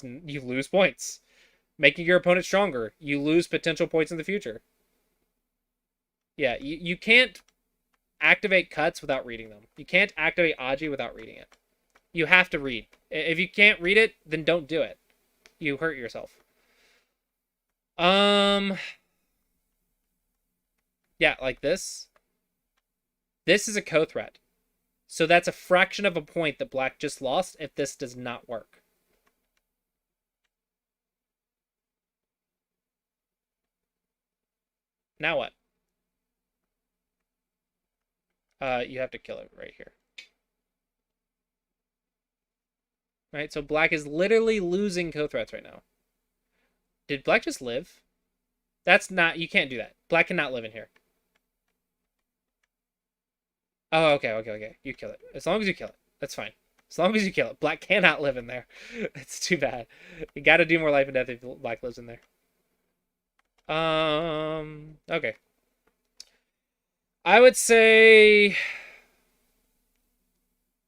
you lose points. Making your opponent stronger, you lose potential points in the future. Yeah, you can't activate cuts without reading them. You can't activate Aji without reading it. You have to read. If you can't read it, then don't do it. You hurt yourself. Yeah, like this. This is a co-threat. So that's a fraction of a point that black just lost if this does not work. Now what? You have to kill it right here. Right, so black is literally losing co-threats right now. Did black just live? That's not... You can't do that. Black cannot live in here. Oh, okay. You kill it. As long as you kill it. That's fine. As long as you kill it. Black cannot live in there. It's too bad. You gotta do more life and death if black lives in there. Okay. I would say...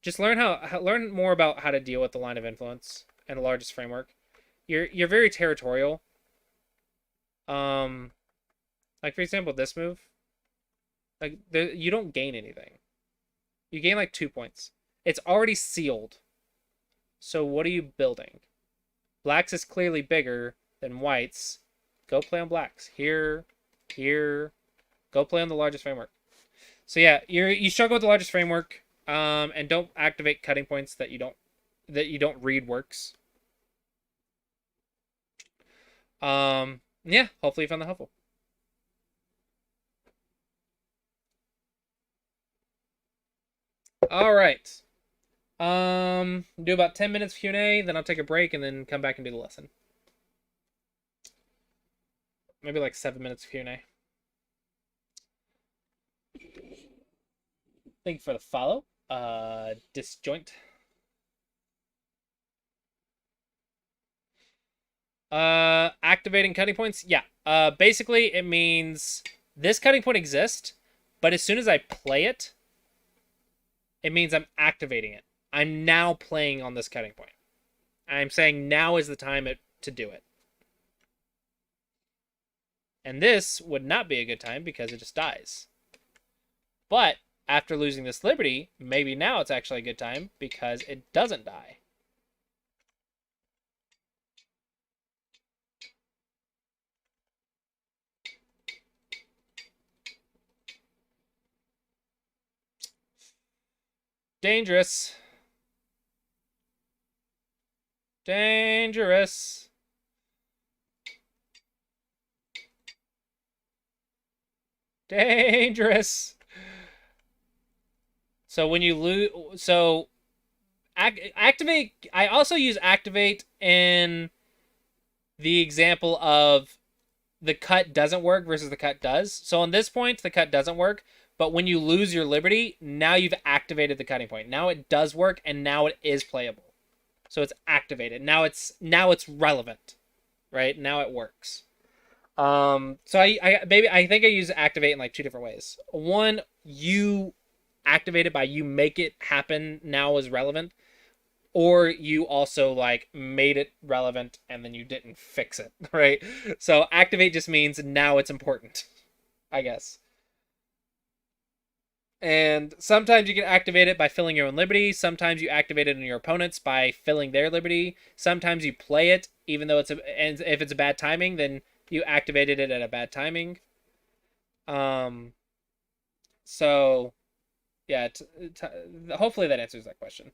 Just learn more about how to deal with the line of influence and the largest framework. You're very territorial. Like for example, this move. Like you don't gain anything. You gain like 2 points. It's already sealed. So what are you building? Blacks is clearly bigger than whites. Go play on blacks. Here. Go play on the largest framework. So yeah, you struggle with the largest framework. And don't activate cutting points that you don't read works. Yeah, hopefully you found that helpful. All right. Do about 10 minutes Q&A, then I'll take a break and then come back and do the lesson. Maybe like 7 minutes Q&A. Thank you for the follow. Disjoint. Activating cutting points. Yeah. Basically it means this cutting point exists, but as soon as I play it, it means I'm activating it. I'm now playing on this cutting point. I'm saying now is the time to do it. And this would not be a good time because it just dies. But after losing this liberty, maybe now it's actually a good time because it doesn't die. Dangerous. Dangerous. Dangerous. So when you lose, so activate. I also use activate in the example of the cut doesn't work versus the cut does. So on this point, the cut doesn't work. But when you lose your liberty, now you've activated the cutting point. Now it does work, and now it is playable. So it's activated. Now it's relevant, right? Now it works. So I think I use activate in like 2 different ways. One, you activate it by you make it happen now as relevant, or you also like made it relevant and then you didn't fix it, right? So activate just means now it's important, I guess. And sometimes you can activate it by filling your own liberty. Sometimes you activate it in your opponent's by filling their liberty. Sometimes you play it, even though and if it's a bad timing, then you activated it at a bad timing. So yeah, hopefully that answers that question.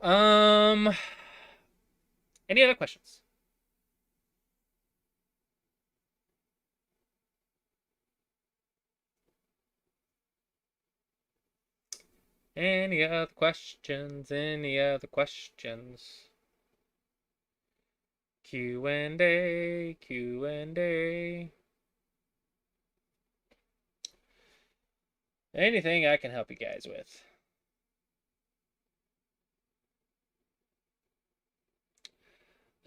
Any other questions? Any other questions? Any other questions? Q&A, Q&A. Anything I can help you guys with.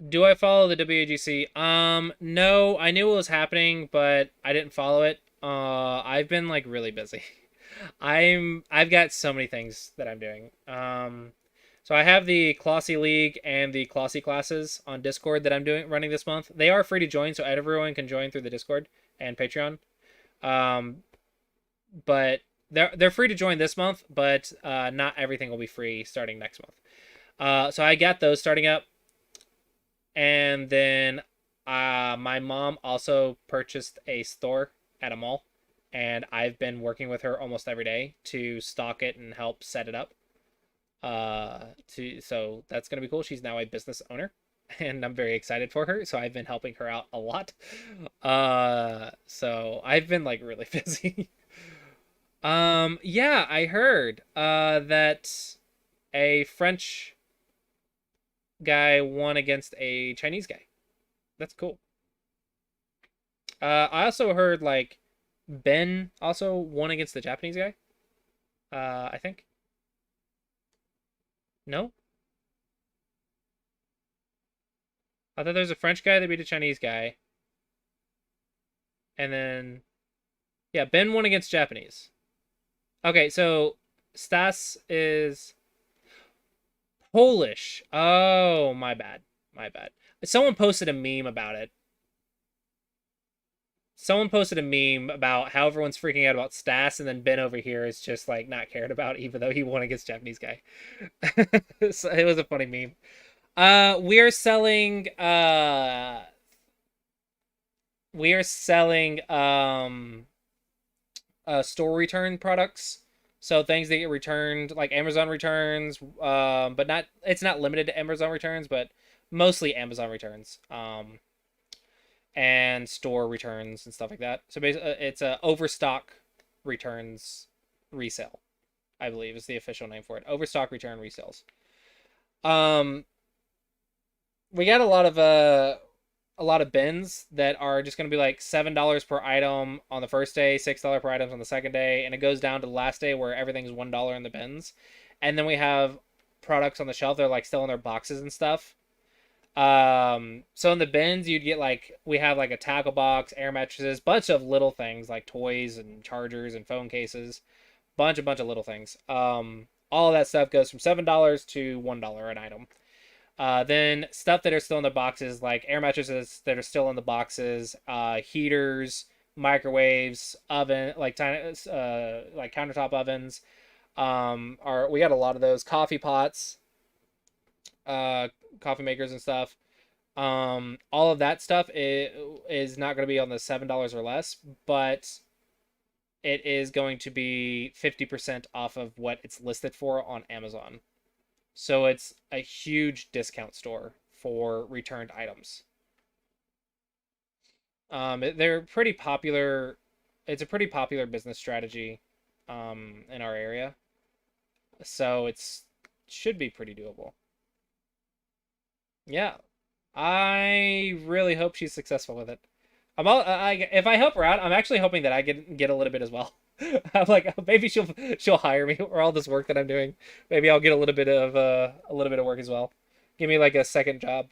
Do I follow the WAGC? No, I knew it was happening, but I didn't follow it. I've been like really busy. I've got so many things that I'm doing. So I have the Klossy League and the Klossy classes on Discord that I'm running this month. They are free to join, so everyone can join through the Discord and Patreon. Um, but they're free to join this month, but not everything will be free starting next month. So I got those starting up, and then my mom also purchased a store at a mall, and I've been working with her almost every day to stock it and help set it up. So that's gonna be cool. She's now a business owner, and I'm very excited for her. So I've been helping her out a lot. So I've been like really busy. Yeah, I heard that a French guy won against a Chinese guy. That's cool. I also heard like Ben also won against the Japanese guy. I think. No? I thought there was a French guy that beat a Chinese guy. And then yeah, Ben won against Japanese. Okay, so Stas is Polish. Oh, my bad. My bad. Someone posted a meme about it. Someone posted a meme about how everyone's freaking out about Stas, and then Ben over here is just like not cared about, even though he won against Japanese guy. So it was a funny meme. We are selling store return products. So things that get returned, like Amazon returns, but not it's not limited to Amazon returns, but mostly Amazon returns, and store returns and stuff like that. So basically, it's a overstock returns resale, I believe is the official name for it. Overstock return resales. Um, we got a lot of bins that are just going to be like $7 per item on the first day, $6 per item on the second day, and it goes down to the last day where everything's $1 in the bins. And then we have products on the shelf that are like still in their boxes and stuff. So in the bins you'd get like we have like a tackle box, air mattresses, bunch of little things like toys and chargers and phone cases, bunch of little things. All of that stuff goes from $7 to $1 an item. Then stuff that are still in the boxes, like air mattresses that are still in the boxes, heaters, microwaves, oven, like tiny, like countertop ovens. Are we got a lot of those coffee pots, coffee makers and stuff. All of that stuff is not going to be on the $7 or less, but it is going to be 50% off of what it's listed for on Amazon. So it's a huge discount store for returned items. They're pretty popular. It's a pretty popular business strategy in our area. So it's should be pretty doable. Yeah. I really hope she's successful with it. If I help her out, I'm actually hoping that I get a little bit as well. I'm like maybe she'll hire me or all this work that I'm doing. Maybe I'll get a little bit of work as well. Give me like a second job,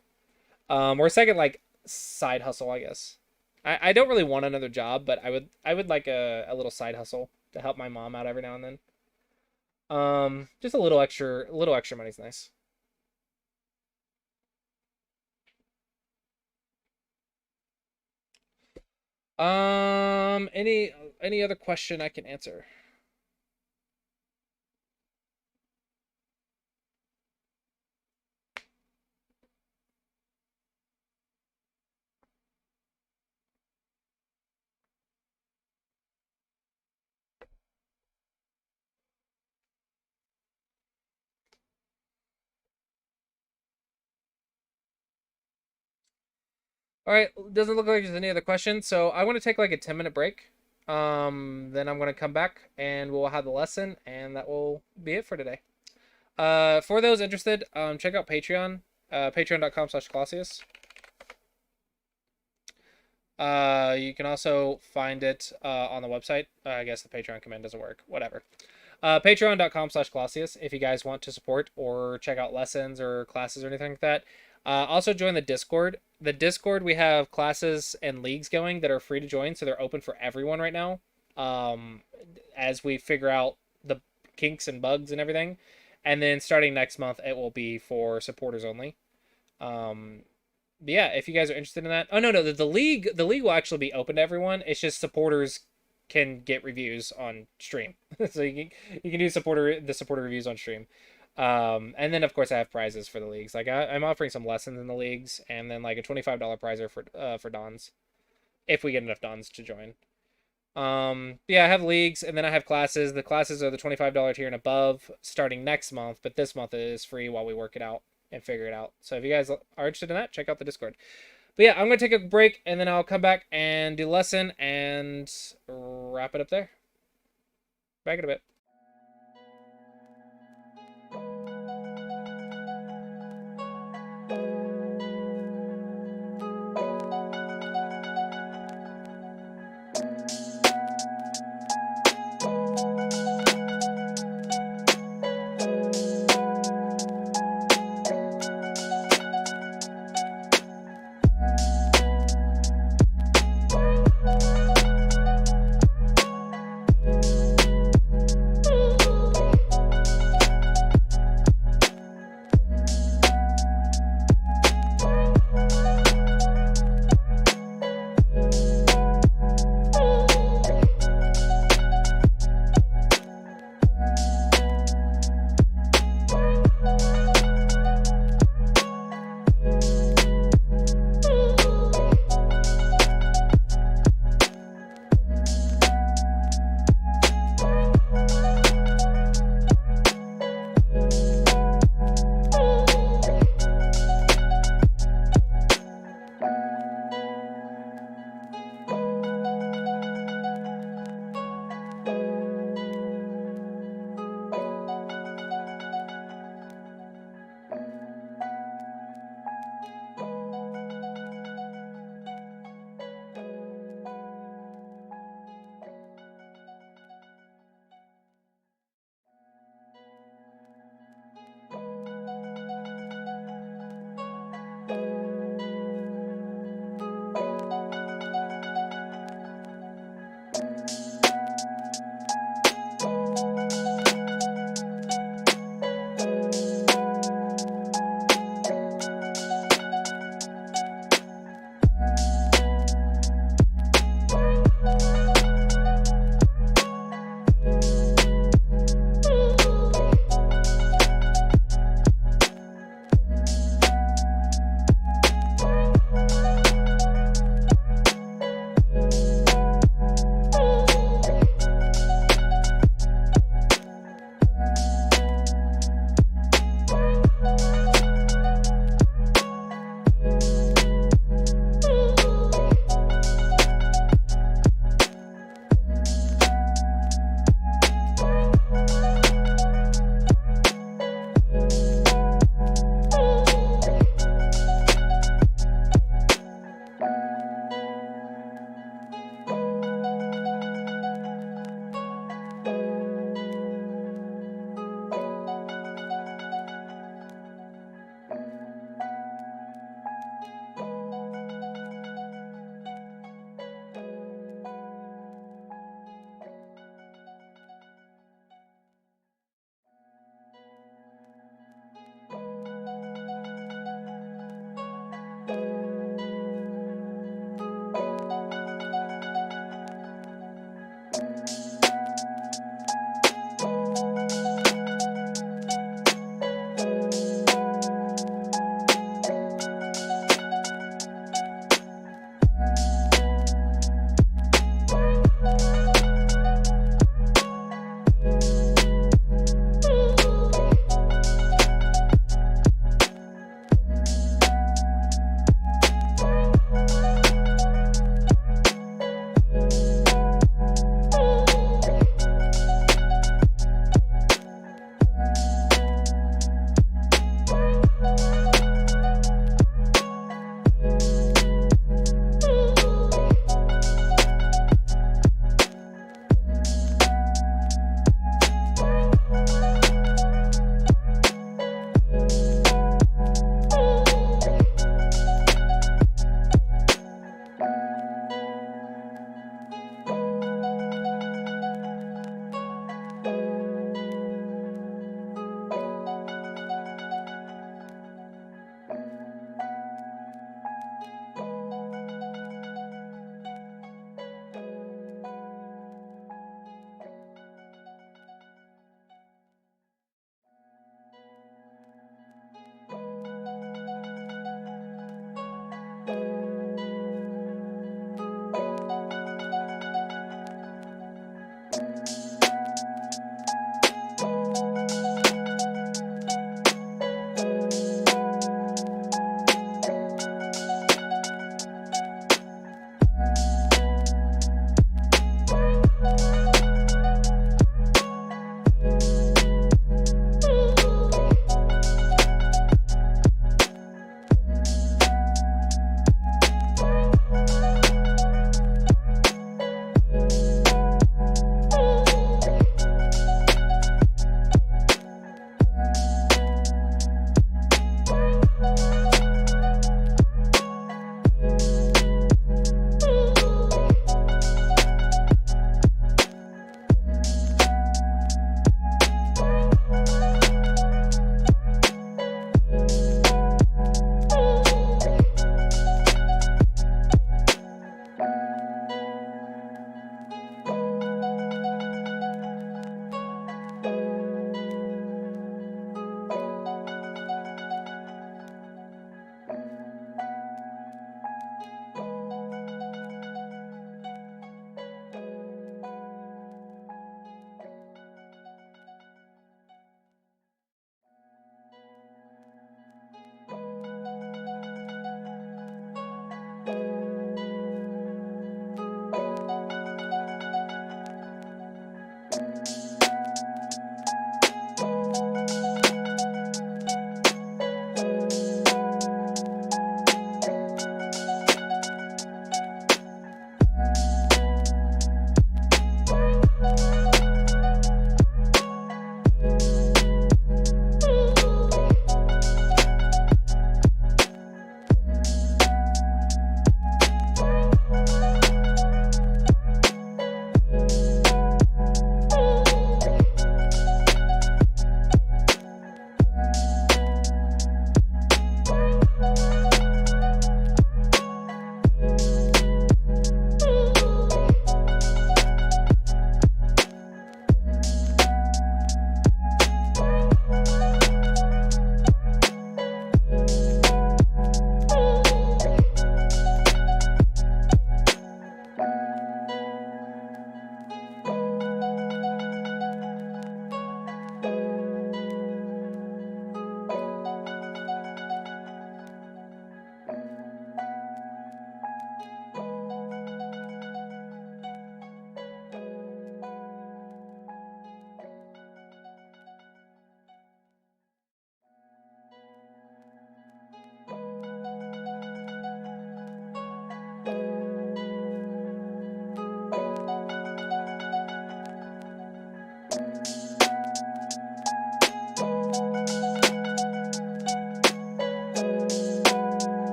or a second like side hustle, I guess. I don't really want another job, but I would like a little side hustle to help my mom out every now and then. Just a little extra money's nice. Any other question I can answer? All right, doesn't look like there's any other questions, so I want to take like a 10-minute break. Then I'm gonna come back and we'll have the lesson, and that will be it for today. For those interested, check out Patreon, patreon.com/Clausius. You can also find it on the website. I guess the Patreon command doesn't work. Whatever. Patreon.com/Clausius if you guys want to support or check out lessons or classes or anything like that. Also join the Discord. The Discord, we have classes and leagues going that are free to join, so they're open for everyone right now. um, as we figure out the kinks and bugs and everything. And then starting next month, it will be for supporters only. But yeah, if you guys are interested in that. Oh no, the league will actually be open to everyone. It's just supporters can get reviews on stream. So you can do the supporter reviews on stream. And then of course I have prizes for the leagues. Like I'm offering some lessons in the leagues, and then like a $25 prizer for Dons, if we get enough Dons to join. Yeah, I have leagues, and then I have classes. The classes are the $25 tier and above starting next month, but this month it is free while we work it out and figure it out. So if you guys are interested in that, check out the Discord. But yeah, I'm going to take a break, and then I'll come back and do lesson and wrap it up there. Back in a bit.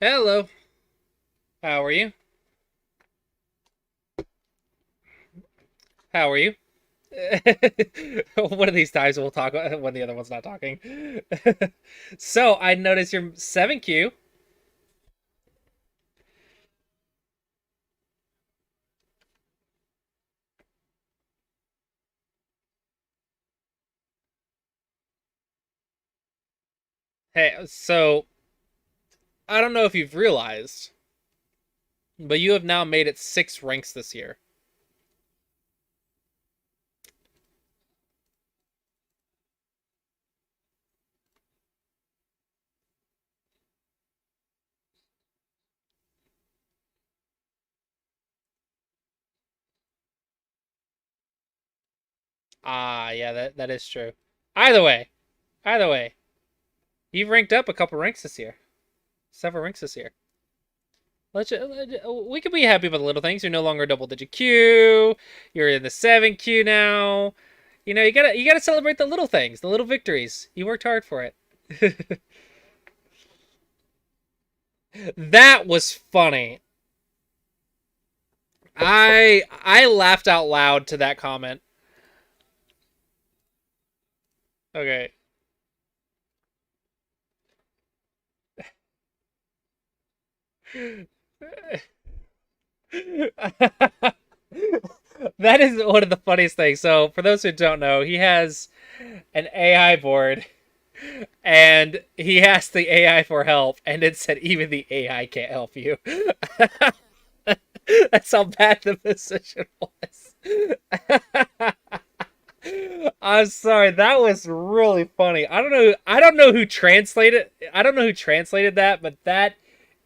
Hello. How are you? How are you? One of these times we'll talk when the other one's not talking. So I noticed your 7Q. Hey, so I don't know if you've realized, but you have now made it 6 ranks this year. Ah, yeah, that is true. Either way, either way, you've ranked up a couple ranks this year. Several ranks this year. We could be happy about the little things. You're no longer double digit Q. You're in the 7Q now. You know, you gotta celebrate the little things, the little victories. You worked hard for it. That was funny. I laughed out loud to that comment. Okay. That is one of the funniest things. So, for those who don't know, he has an AI board and he asked the AI for help, and it said even the AI can't help you. That's how bad the position was. I'm sorry, that was really funny. I don't know who translated that, but that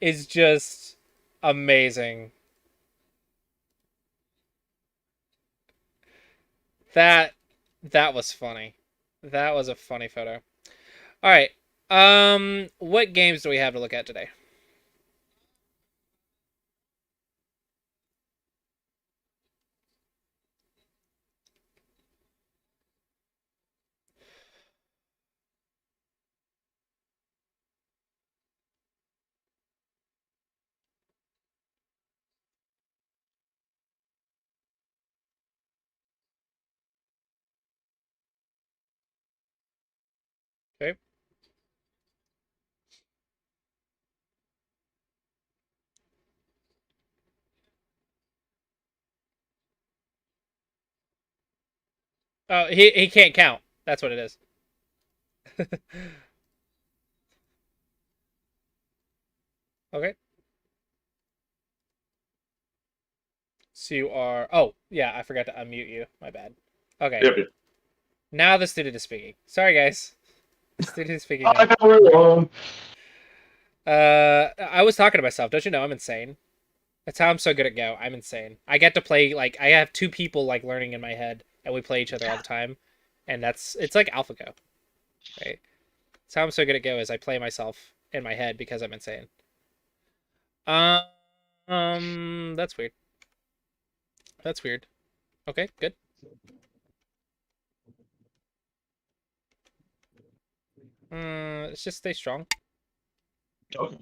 is just amazing. That that was funny. That was a funny photo. All right. What games do we have to look at today? Okay. Oh, he can't count. That's what it is. Okay. So you are. Oh, yeah. I forgot to unmute you. My bad. Okay. Yep, yep. Now the student is speaking. Sorry, guys. The student is speaking Hi, now. everyone. I was talking to myself. Don't you know I'm insane? That's how I'm so good at Go. I'm insane. I get to play like I have 2 people like learning in my head, and we play each other all the time, and it's like AlphaGo, right? That's how I'm so good at Go is I play myself in my head because I'm insane. Um, that's weird. That's weird. Okay, good. Let's just stay strong. Okay.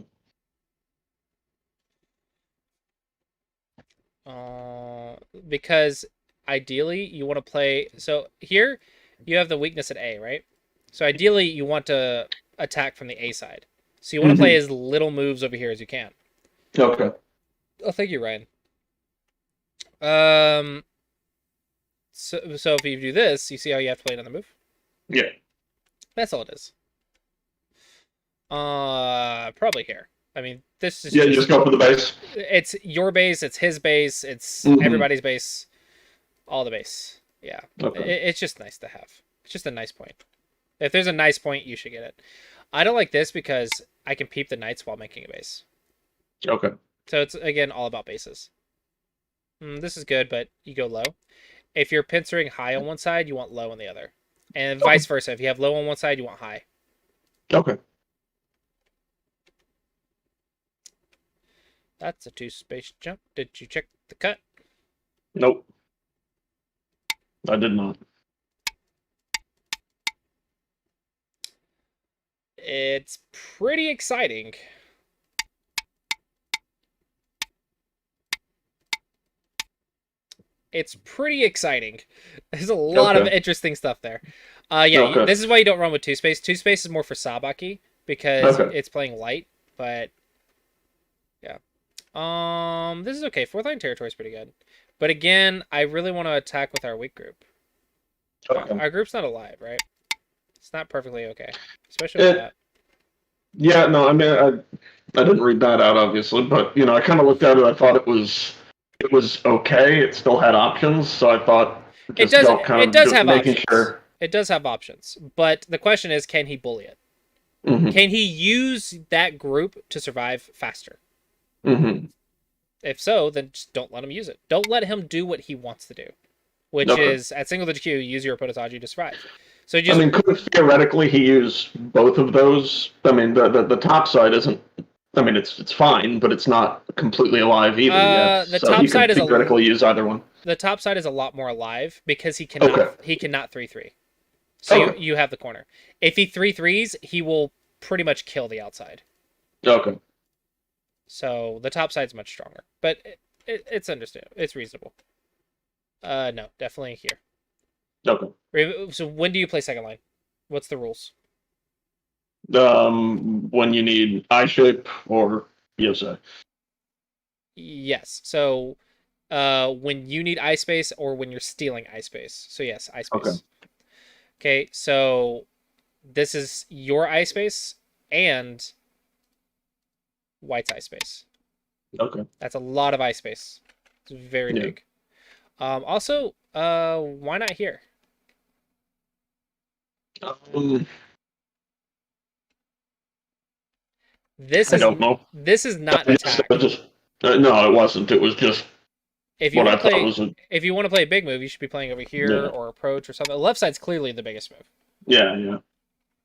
Because ideally you want to play. So here you have the weakness at A, right? So ideally you want to attack from the A side. So you want to play as little moves over here as you can. Okay. Oh, thank you, Ryan. Um, so if you do this, you see how you have to play another move. Yeah. That's all it is. Probably here. I mean, this is Yeah, you just go for the base. it's your base, it's his base, it's everybody's base, all the base. Yeah, Okay. it's just nice to have. It's just a nice point. If there's a nice point, you should get it. I don't like this because I can peep the knights while making a base. Okay. So it's again all about bases. This is good, but you go low. If you're pincering high on one side, you want low on the other, and vice versa. If you have low on one side, you want high. Okay. That's a 2-space jump. Did you check the cut? Nope. I did not. It's pretty exciting. It's pretty exciting. There's a lot of Okay. interesting stuff there. Yeah, Okay. this is why you don't run with two space. Two space is more for Sabaki because Okay. it's playing light, but yeah. This is okay. Fourth line territory is pretty good, but again, I really want to attack with our weak group. Okay. Our group's not alive, right? It's not perfectly okay, especially with It- that. Yeah, no, I mean, I didn't read that out obviously, but I kind of looked at it. I thought it was okay. It still had options, so I thought It just does. don't kind It of does just have making options. sure. It does have options, but the question is, can he bully it? Hmm. Can he use that group to survive faster? Hmm. If so, then just don't let him use it. Don't let him do what he wants to do, which Okay. is at single digit Q, use your opponent's Aji to survive. So I just mean, couldn't theoretically he use both of those? I mean, the top side isn't. I mean, it's fine, but it's not completely alive either yet. the So top he side could is theoretically use either one. the top side is a lot more alive because he Okay. cannot 3-3. So Okay. you have the corner. If he 3-3s, he will pretty much kill the outside. Okay. So the top side's much stronger, but it's understandable. It's reasonable. No, definitely here. Okay. So when do you play second line? What's the rules? When you need eye shape or ESA. Yes. So when you need eye space or when you're stealing eye space. So yes, eye space. Okay. Okay, so this is your eye space and White's eye space. Okay. That's a lot of eye space. It's very Yeah. big. Also, why not here? Um, This I is don't know. this is not an attack. No, it wasn't. It was just If you what I want to thought play was a if you want to play a big move, you should be playing over here Yeah. or approach or something. The left side's clearly the biggest move. yeah.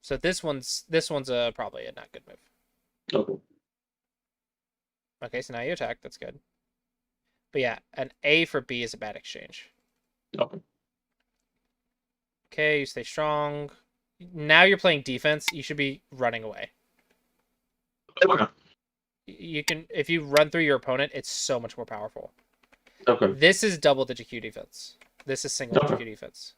So this one's probably a not good move. Okay. Okay, so now you attack. That's good. But yeah, an A for B is a bad exchange. Okay. Okay, you stay strong. Now you're playing defense. You should be running away. Okay. You can if you run through your opponent, it's so much more powerful. Okay. This is double digit Q defense. This is single digit Okay. Q defense.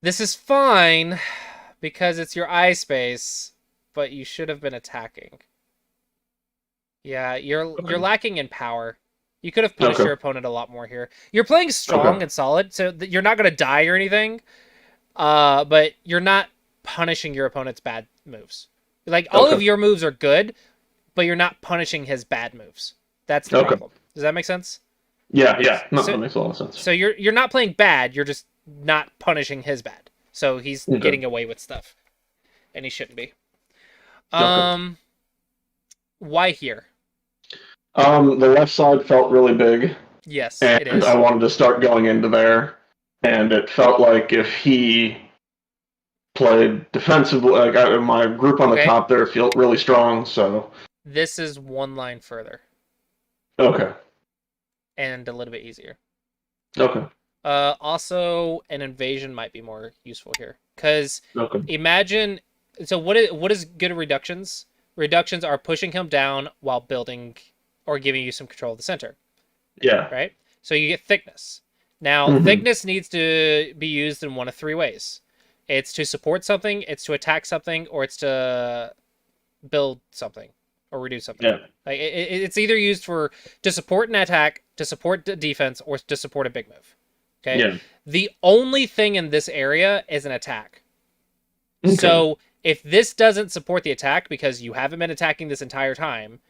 This is fine because it's your eye space, but you should have been attacking. Yeah, you're lacking in power. You could have punished Okay. your opponent a lot more here. You're playing strong Okay. and solid, so you're not gonna die or anything. But you're not punishing your opponent's bad moves. Like all of Okay. your moves are good, but you're not punishing his bad moves. That's the Okay. problem. Does that make sense? Yeah. No, So- that makes a lot of sense. So you're not playing bad. You're just not punishing his bad. So he's Okay. getting away with stuff, and he shouldn't be. Okay. Why here? The left side felt really big, Yes, and it is. I wanted to start going into there, and it felt like if he played defensively, like my group on Okay. the top there felt really strong. So This is one line further okay. and a little bit easier. Okay. Also, an invasion might be more useful here because Okay. imagine. So what is good reductions? Reductions are pushing him down while building or giving you some control of the center, Yeah. right? So you get thickness. Now, Mhm. thickness needs to be used in one of three ways. It's to support something, it's to attack something, or it's to build something or reduce something. Yeah. Like it's either used to support an attack, to support the defense, or to support a big move. Okay. Yeah. The only thing in this area is an attack. Okay. So if this doesn't support the attack because you haven't been attacking this entire time,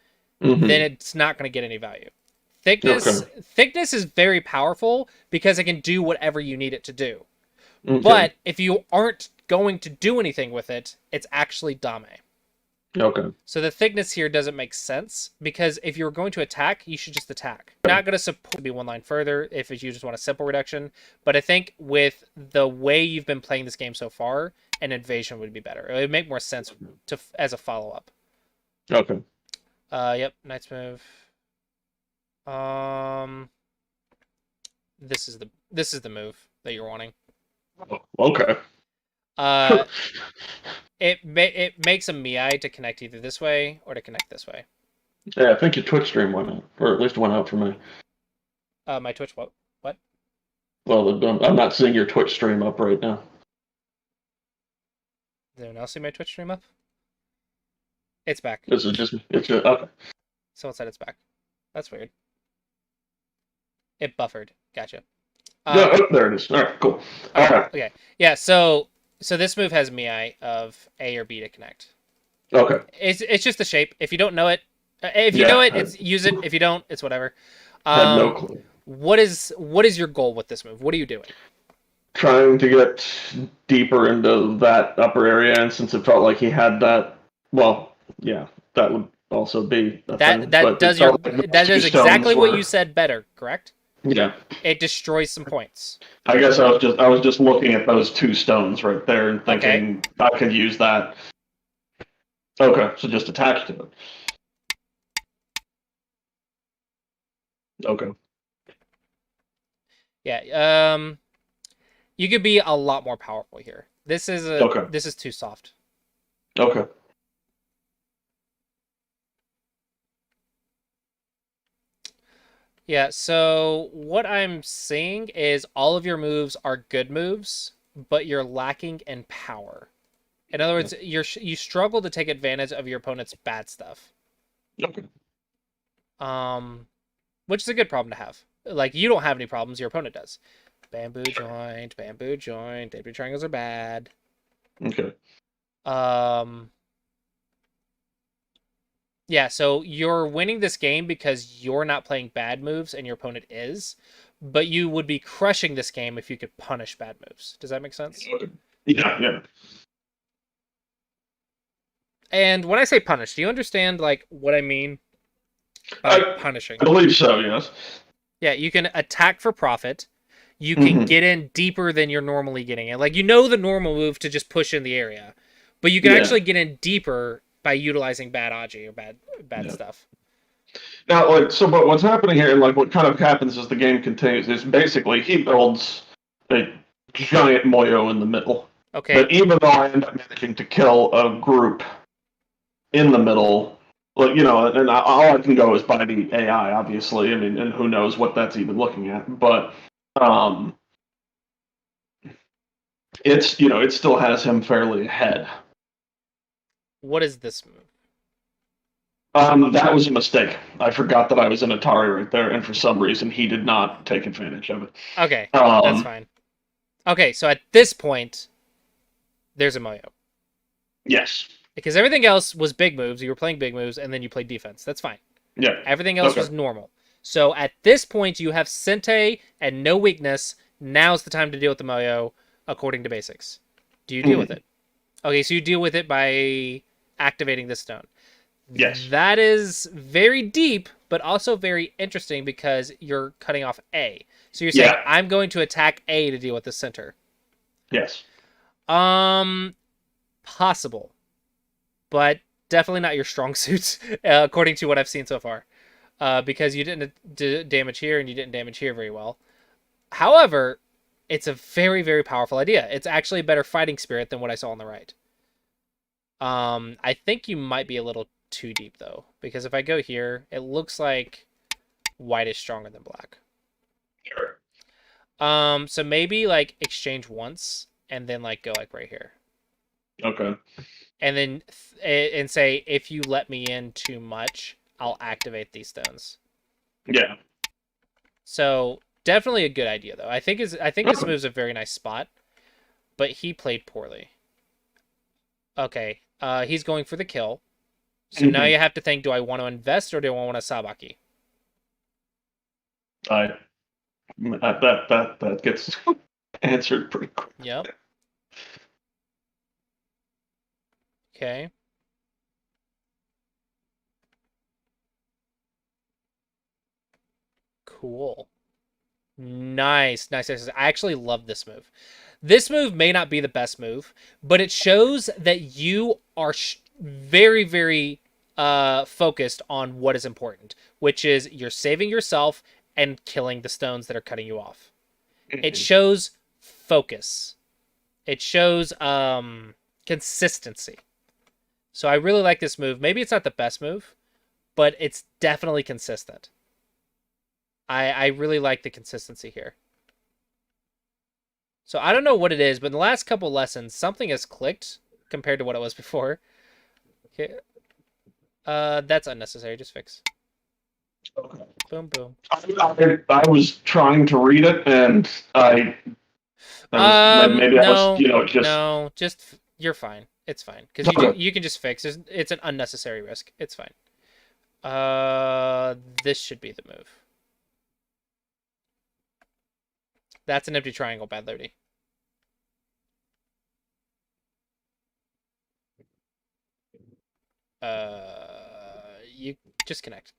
Mhm. then it's not going to get any value. Thickness is very powerful because it can do whatever you need it to do. Okay. But if you aren't going to do anything with it, it's actually dame. Okay. So the thickness here doesn't make sense because if you're going to attack, you should just attack. You're not going to support to be one line further if you just want a simple reduction. But I think with the way you've been playing this game so far, an invasion would be better. It would make more sense as a follow up. Okay. Yep, Knight's move. This is the move that you're wanting. Okay. It makes a Miai to connect either this way or to connect this way. Yeah, I think your Twitch stream went out, or at least went out for me. My Twitch, what? What? Well, I'm not seeing your Twitch stream up right now. Did anyone else see my Twitch stream up? It's back. This is just okay. Someone said it's back. That's weird. It buffered. Gotcha. Yeah, oh, there it is. All right, cool. All right. Okay. Yeah. So this move has Miai of A or B to connect. Okay. It's just the shape. If you don't know it, if you Yeah, know it, it's use it. If you don't, it's whatever. Had no clue. What is your goal with this move? What are you doing? Trying to get deeper into that upper area, and since it felt like he had that, well, yeah, that would also be a thing, That but does it felt like that those is two exactly stones what were- you said better, correct? Yeah, It destroys some points. I guess I was just looking at those two stones right there and thinking I could use that. Okay, so just attach to it. Okay. Yeah. You could be a lot more powerful here. This is Okay. This is too soft. Okay. Yeah, so what I'm seeing is all of your moves are good moves, but you're lacking in power. In other words, you struggle to take advantage of your opponent's bad stuff. Okay. Which is a good problem to have. Like, you don't have any problems, your opponent does. Bamboo joint, David triangles are bad. Okay. Yeah, so you're winning this game because you're not playing bad moves and your opponent is, but you would be crushing this game if you could punish bad moves. Does that make sense? Okay. Yeah. And when I say punish, do you understand like what I mean by punishing? I believe so. Yes. Yeah, you can attack for profit. You can get in deeper than you're normally getting in. Like, you know the normal move to just push in the area, but you can actually get in deeper by utilizing bad Aji or bad stuff. Now, but what's happening here, and like what kind of happens as the game continues, is basically he builds a giant Moyo in the middle. Okay. But even though I end up managing to kill a group in the middle, like, and all I can go is by the AI, obviously. I mean, and who knows what that's even looking at, but it's it still has him fairly ahead. What is this move? That was a mistake. I forgot that I was in Atari right there, and for some reason he did not take advantage of it. Okay, that's fine. Okay, so at this point, there's a Moyo. Yes. Because everything else was big moves. You were playing big moves, and then you played defense. That's fine. Yeah. Everything else was normal. So at this point, you have Sente and no weakness. Now's the time to deal with the Moyo, according to basics. Do you deal with it? Okay, so you deal with it by activating this stone. Yes. That is very deep, but also very interesting because you're cutting off A. So you're saying, I'm going to attack A to deal with the center. Yes. Possible. But definitely not your strong suits, according to what I've seen so far. Because you didn't damage here and you didn't damage here very well. However, it's a very, very powerful idea. It's actually a better fighting spirit than what I saw on the right. I think you might be a little too deep, though. Because if I go here, it looks like white is stronger than black. Sure. So maybe, like, exchange once, and then, like, go, like, right here. Okay. And then and say, if you let me in too much, I'll activate these stones. Yeah. So definitely a good idea, though. I think this move's a very nice spot, but he played poorly. Okay, he's going for the kill. So now you have to think: do I want to invest or do I want to Sabaki? That gets answered pretty quick. Yep. Okay. Cool. Nice. I actually love this move. This move may not be the best move, but it shows that you are very, very focused on what is important, which is you're saving yourself and killing the stones that are cutting you off. It shows focus. It shows consistency. So I really like this move. Maybe it's not the best move, but it's definitely consistent. I really like the consistency here. So I don't know what it is, but in the last couple lessons, something has clicked compared to what it was before. Okay. That's unnecessary. Just fix. Okay. Boom, boom. I was trying to read it, and maybe I was, just no, just you're fine. It's fine because okay. you can just fix. It's an unnecessary risk. It's fine. This should be the move. That's an empty triangle, bad Lodi. You just connect.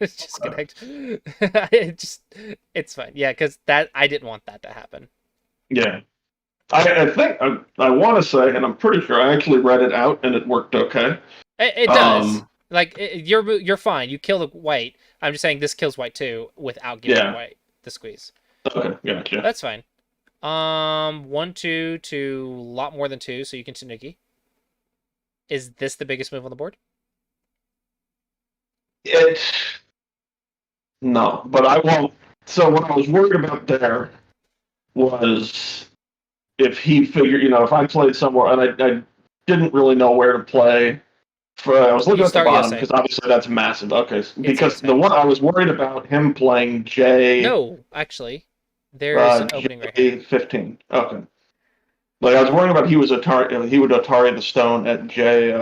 Just connect. It's fine. Yeah, because that I didn't want that to happen. Yeah. I think I want to say, and I'm pretty sure I actually read it out, and it worked okay. It does. Like you're fine. You kill the white. I'm just saying this kills white too without giving white the squeeze. Okay, gotcha. That's fine. 1, 2 to a lot more than 2, so you can Tanuki. Is this the biggest move on the board? No, but I won't. So what I was worried about there was if he figured, if I played somewhere and I didn't really know where to play. I was looking at the bottom because obviously that's massive. Okay, because the one I was worried about him playing J. No, actually, there's an opening right here. 15. Okay. Like I was worried about he would Atari the stone at J.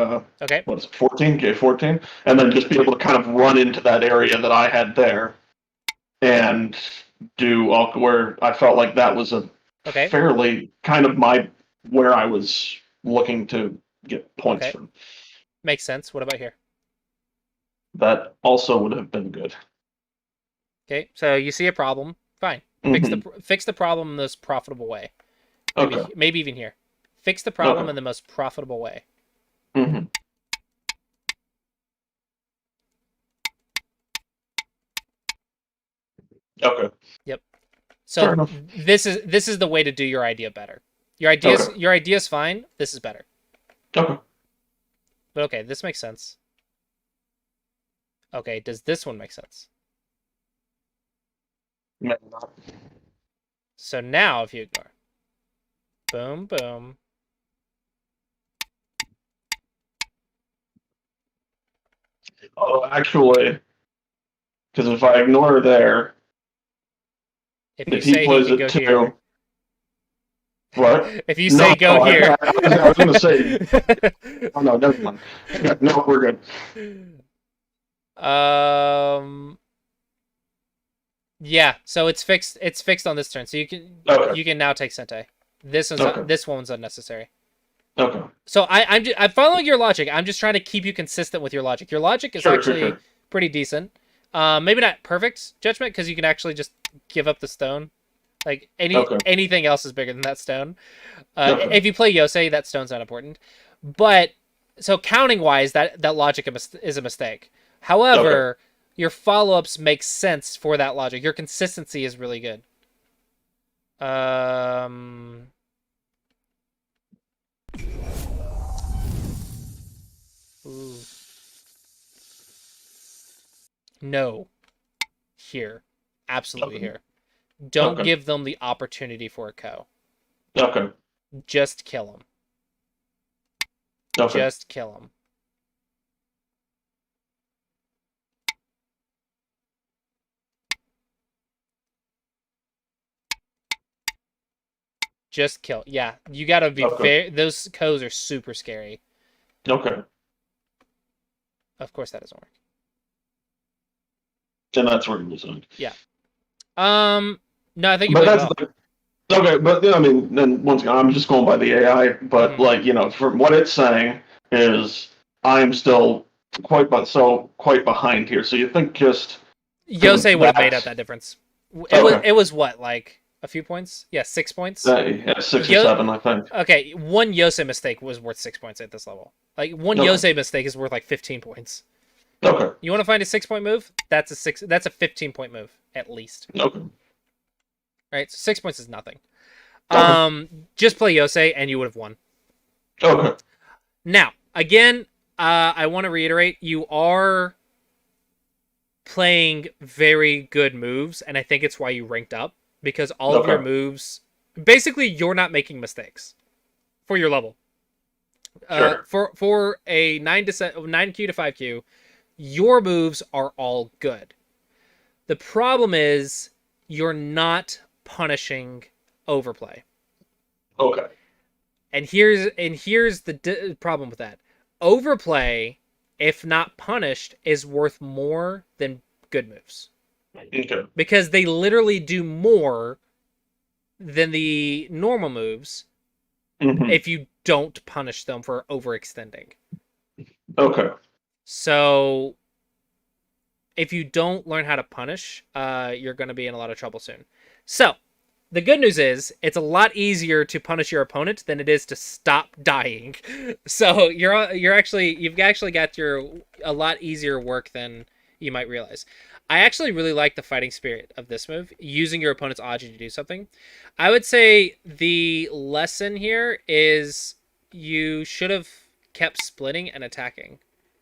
Okay. What is it? 14? J14, and then just be able to kind of run into that area that I had there, and do where I felt like that was a fairly kind of where I was looking to get points from. Makes sense. What about here? That also would have been good. Okay, so you see a problem. Fine. Fix the problem in the most profitable way. Maybe even here. Fix the problem in the most profitable way. Mm-hmm. Okay. Yep. So this is the way to do your idea better. Your idea's fine. This is better. Okay. But okay, this makes sense. Okay, does this one make sense? Maybe not. So now if you ignore. Boom, boom. Oh, actually, because if I ignore there, if you say he can go here. What? If you say go here. I was going to say. Oh, no, never mind. No, we're good. Yeah, so it's fixed. It's fixed on this turn, so you can now take Sente. This one's unnecessary. Okay. So I'm following your logic. I'm just trying to keep you consistent with your logic. Your logic is actually pretty decent. Maybe not perfect judgment because you can actually just give up the stone. Like anything else is bigger than that stone. If you play Yosei, that stone's not important. But so counting wise, that logic is a mistake. However, your follow-ups make sense for that logic. Your consistency is really good. Ooh. No. Here. Absolutely here. Don't give them the opportunity for a ko. Okay. Just kill them. Okay. Just kill them. Just kill. Yeah, you gotta be those ko's are super scary. Okay. Of course that doesn't work. And that's where he was on. Yeah. No, I think you played well. Okay, but I mean, then once again, I'm just going by the AI. But from what it's saying is, I'm still quite behind here. So you think just Yosei would have made up that difference? It was what, like a few points? Yeah, 6 points. Yeah, 6 or 7, I think. Okay, one Yosei mistake was worth 6 points at this level. Like one Yosei mistake is worth like 15 points. Okay. You want to find a 6-point move? That's a 15-point move at least. Okay. Right, so 6 points is nothing. Okay. Just play Yosei and you would have won. Okay. Now, again, I want to reiterate, you are playing very good moves, and I think it's why you ranked up, because all of your Okay. moves, basically, you're not making mistakes for your level. Sure. For a 9Q to 5Q, your moves are all good. The problem is you're not punishing overplay. Okay. And here's the problem with that. Overplay, if not punished, is worth more than good moves. Okay. Because they literally do more than the normal moves Hmm. if you don't punish them for overextending. Okay. So if you don't learn how to punish, you're going to be in a lot of trouble soon. So the good news is it's a lot easier to punish your opponent than it is to stop dying. So you've actually got a lot easier work than you might realize. I actually really like the fighting spirit of this move, using your opponent's Aji to do something. I would say the lesson here is you should have kept splitting and attacking.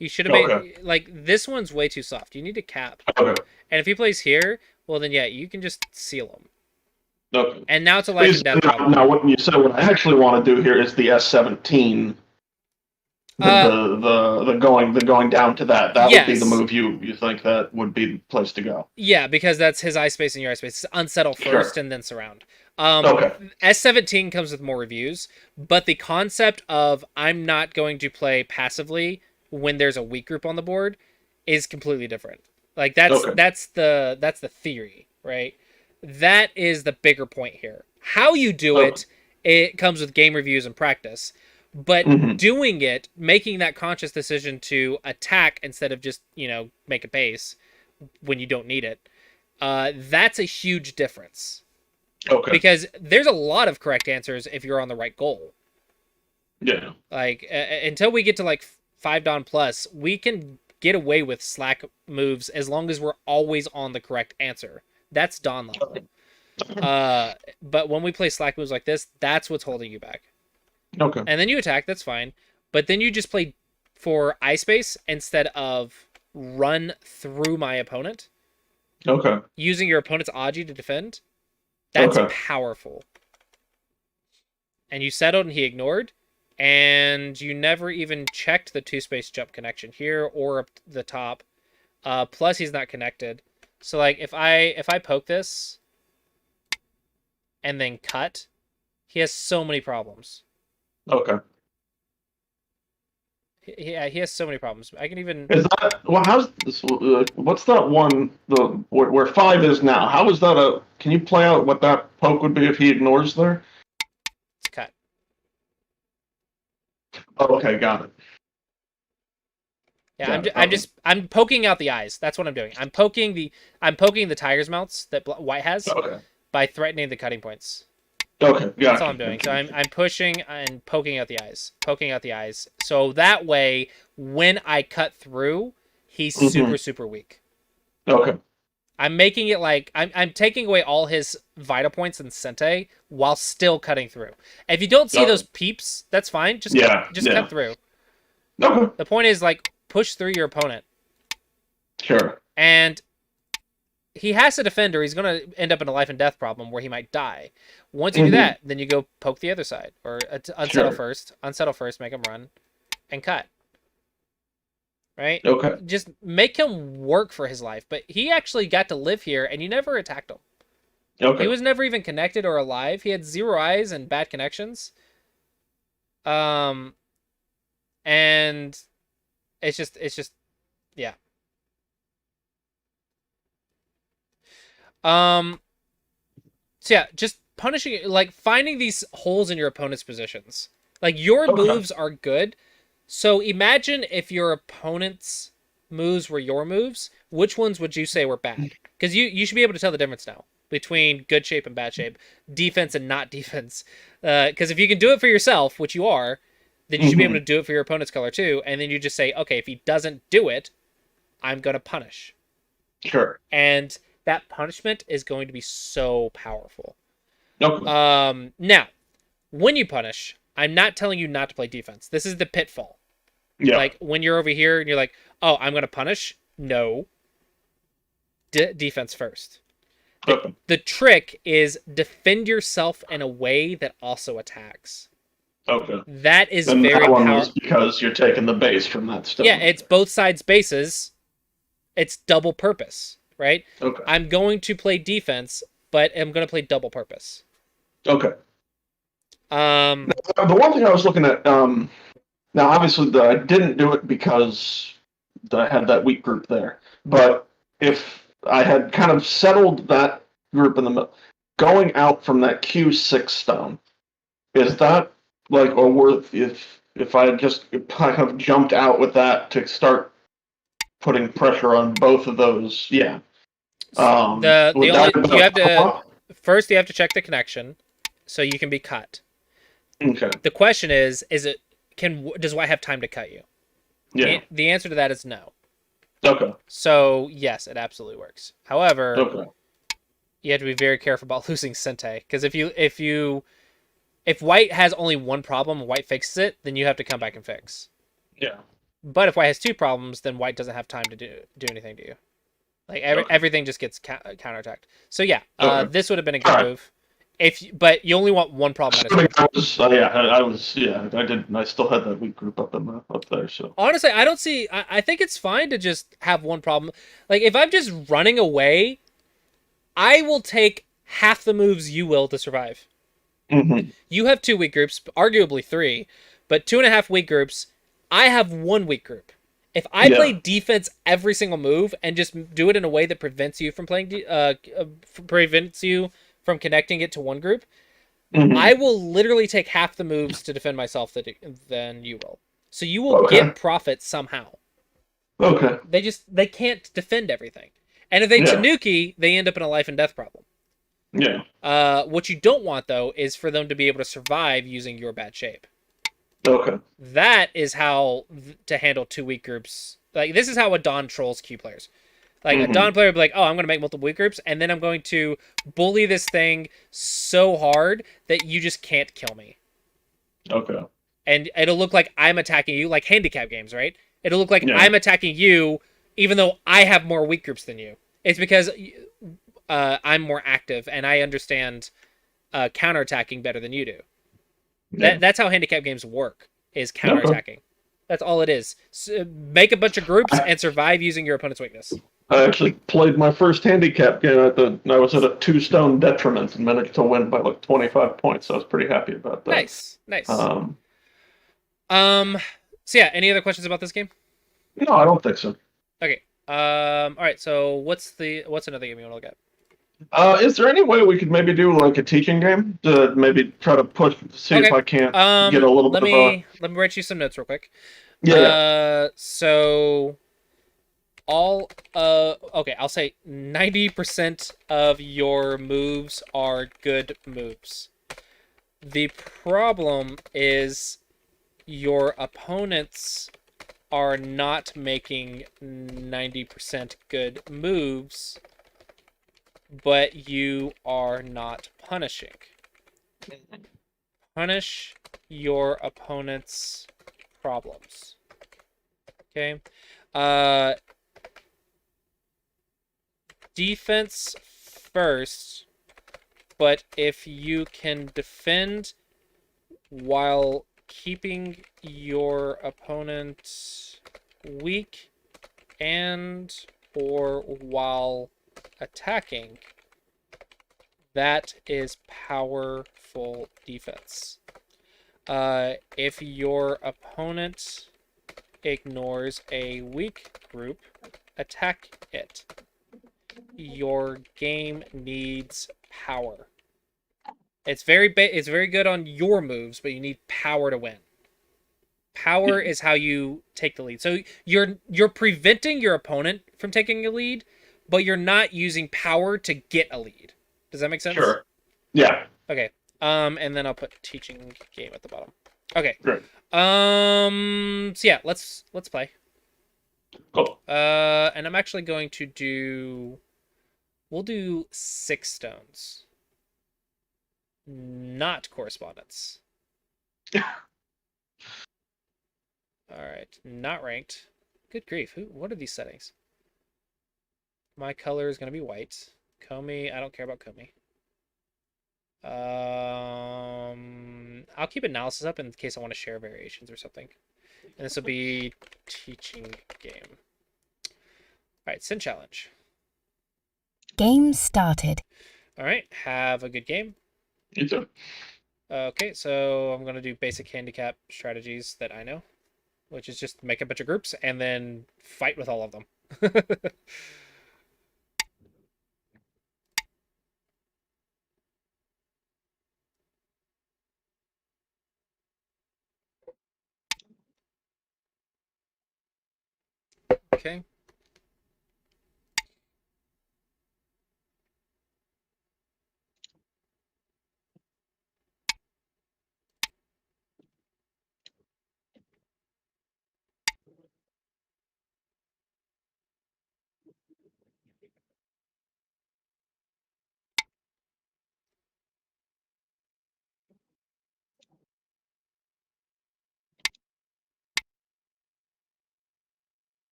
You should have Okay. made, like, this one's way too soft. You need to cap. Okay. And if he plays here, well then yeah, you can just seal him. Okay. And now it's a life and death problem. Now, what you said, what I actually want to do here is the S17. The going down to that. That would be the Yes. move you think that would be the place to go. Yeah, because that's his eye space and your eye space. Unsettle first Sure. and then surround. Okay. S17 comes with more reviews, but the concept of I'm not going to play passively when there's a weak group on the board is completely different. Like Okay. that's the theory, right? That is the bigger point here. How you do it comes with game reviews and practice. But Mhm. doing it, making that conscious decision to attack instead of just, make a base when you don't need it, that's a huge difference. Okay. Because there's a lot of correct answers if you're on the right goal. Yeah. Like, until we get to like 5 Dawn Plus, we can get away with slack moves as long as we're always on the correct answer. That's Dawn level. But when we play slack moves like this, that's what's holding you back. Okay. And then you attack, that's fine. But then you just play for eye space instead of run through my opponent, Okay. using your opponent's Aji to defend. That's Okay. powerful. And you settled and he ignored. And you never even checked the 2-space jump connection here or up the top. Plus he's not connected. So like if I poke this and then cut, he has so many problems. Okay. Yeah, he has so many problems. I can even Is that well? How's this? What's that one? Where 5 is now? How is that a? Can you play out what that poke would be if he ignores there? cut. Oh, okay, got it. Yeah, Got it, I'm poking out the eyes. That's what I'm doing. I'm poking the tiger's mouths that White has Okay. by threatening the cutting points. Okay, got That's it. all I'm doing. So I'm pushing and poking out the eyes. So that way, when I cut through, he's Mhm. super weak. Okay. I'm making it like I'm taking away all his Vita points and Sente while still cutting through. If you don't see Okay. those peeps, that's fine. Just Yeah, yeah. cut through. Okay. The point is like push through your opponent. Sure. And he has to defend or he's going to end up in a life and death problem where he might die. Once you do Mhm. that, then you go poke the other side or unsettle Sure. first, make him run and cut. Right? Okay. Just make him work for his life. But he actually got to live here and you never attacked him. Okay. He was never even connected or alive. He had 0 eyes and bad connections. And it's just yeah. So yeah, just punishing, like finding these holes in your opponent's positions. Like your Okay. moves are good. So imagine if your opponent's moves were your moves, which ones would you say were bad? Because you should be able to tell the difference now between good shape and bad shape, defense and not defense. Because if you can do it for yourself, which you are, then you should be able to do it for your opponent's color too. And then you just say, okay, if he doesn't do it, I'm going to punish. Sure. And that punishment is going to be so powerful. Okay. Now, when you punish, I'm not telling you not to play defense. This is the pitfall. Yeah. Like when you're over here and you're like, "Oh, I'm going to punish." No. defense first. Okay. The trick is defend yourself in a way that also attacks. Okay. That is And very that one powerful. was because you're taking the base from that stone. Yeah, it's both sides bases. It's double purpose, right? Okay. I'm going to play defense, but I'm going to play double purpose. Okay. Um, The one thing I was looking at, now obviously I didn't do it because I had that weak group there. But if I had kind of settled that group in the middle, going out from that Q6 stone, is that like a worth if I had just kind of jumped out with that to start putting pressure on both of those? Yeah. the Would only that have been you a have to co-op? first you have to check the connection, so you can be cut. Okay. The question is it does White have time to cut you? Yeah. The answer to that is no. Okay. So yes, it absolutely works. However, Okay. you have to be very careful about losing Sente, because if White has only one problem and White fixes it, then you have to come back and fix. Yeah. But if White has two problems, then White doesn't have time to do anything to you. Like everything just gets counterattacked. So yeah, Okay. this would have been a good Alright. move. But you only want one problem at a time. I still had that weak group up there. So Honestly, I don't see. I think it's fine to just have one problem. Like if I'm just running away, I will take half the moves you will to survive. Mhm. You have 2 weak groups, arguably 3, but 2.5 weak groups. I have 1 weak group. If I Yeah. play defense every single move and just do it in a way that prevents you from playing, prevents you from connecting it to one group, Mhm. I will literally take half the moves to defend myself than you will. So you will Okay. get profit somehow. Okay. They can't defend everything, and if they Yeah. Tanuki, they end up in a life and death problem. Yeah. What you don't want though is for them to be able to survive using your bad shape. Okay. That is how to handle 2 weak groups. Like this is how a Dawn trolls Q players. Like a Mhm. Dawn player would be like, oh, I'm going to make multiple weak groups, and then I'm going to bully this thing so hard that you just can't kill me. Okay. And it'll look like I'm attacking you, like handicap games, right? It'll look like Yeah. I'm attacking you, even though I have more weak groups than you. It's because I'm more active and I understand counterattacking better than you do. Yeah. That's how handicap games work, is counterattacking. That's all it is. Make a bunch of groups and survive using your opponent's weakness. I actually played my first handicap game I was at a 2-stone detriment and managed to win by like 25 points. So I was pretty happy about that. Nice. Um, So yeah, any other questions about this game? no, I don't think so. Okay. All right. So what's another game you want to look at? Is there any way we could maybe do like a teaching game to maybe try to push, see if Okay. I can't get a little let bit me write you some notes real quick. Yeah. So okay, I'll say 90% of your moves are good moves. The problem is your opponents are not making 90% good moves, but you are not punishing. Punish your opponent's problems. Okay? Defense first, but if you can defend while keeping your opponent weak and or while attacking, that is powerful defense. If your opponent ignores a weak group, attack it. Your game needs power. It's very good on your moves, but you need power to win. Power is how you take the lead. So you're preventing your opponent from taking a lead, but you're not using power to get a lead. Does that make sense? Sure. Yeah. Okay. And then I'll put teaching game at the bottom. Okay. Great. So yeah, let's play. Cool. And I'm actually going to do. We'll do 6 stones. Not correspondence. All right, not ranked. Good grief! What are these settings? My color is going to be white. Comey, I don't care about Comey. I'll keep analysis up in case I want to share variations or something. And this will be teaching game. All right, Sin Challenge. Game started. All right, have a good game. You too. Okay, so I'm going to do basic handicap strategies that I know, which is just make a bunch of groups and then fight with all of them. Okay.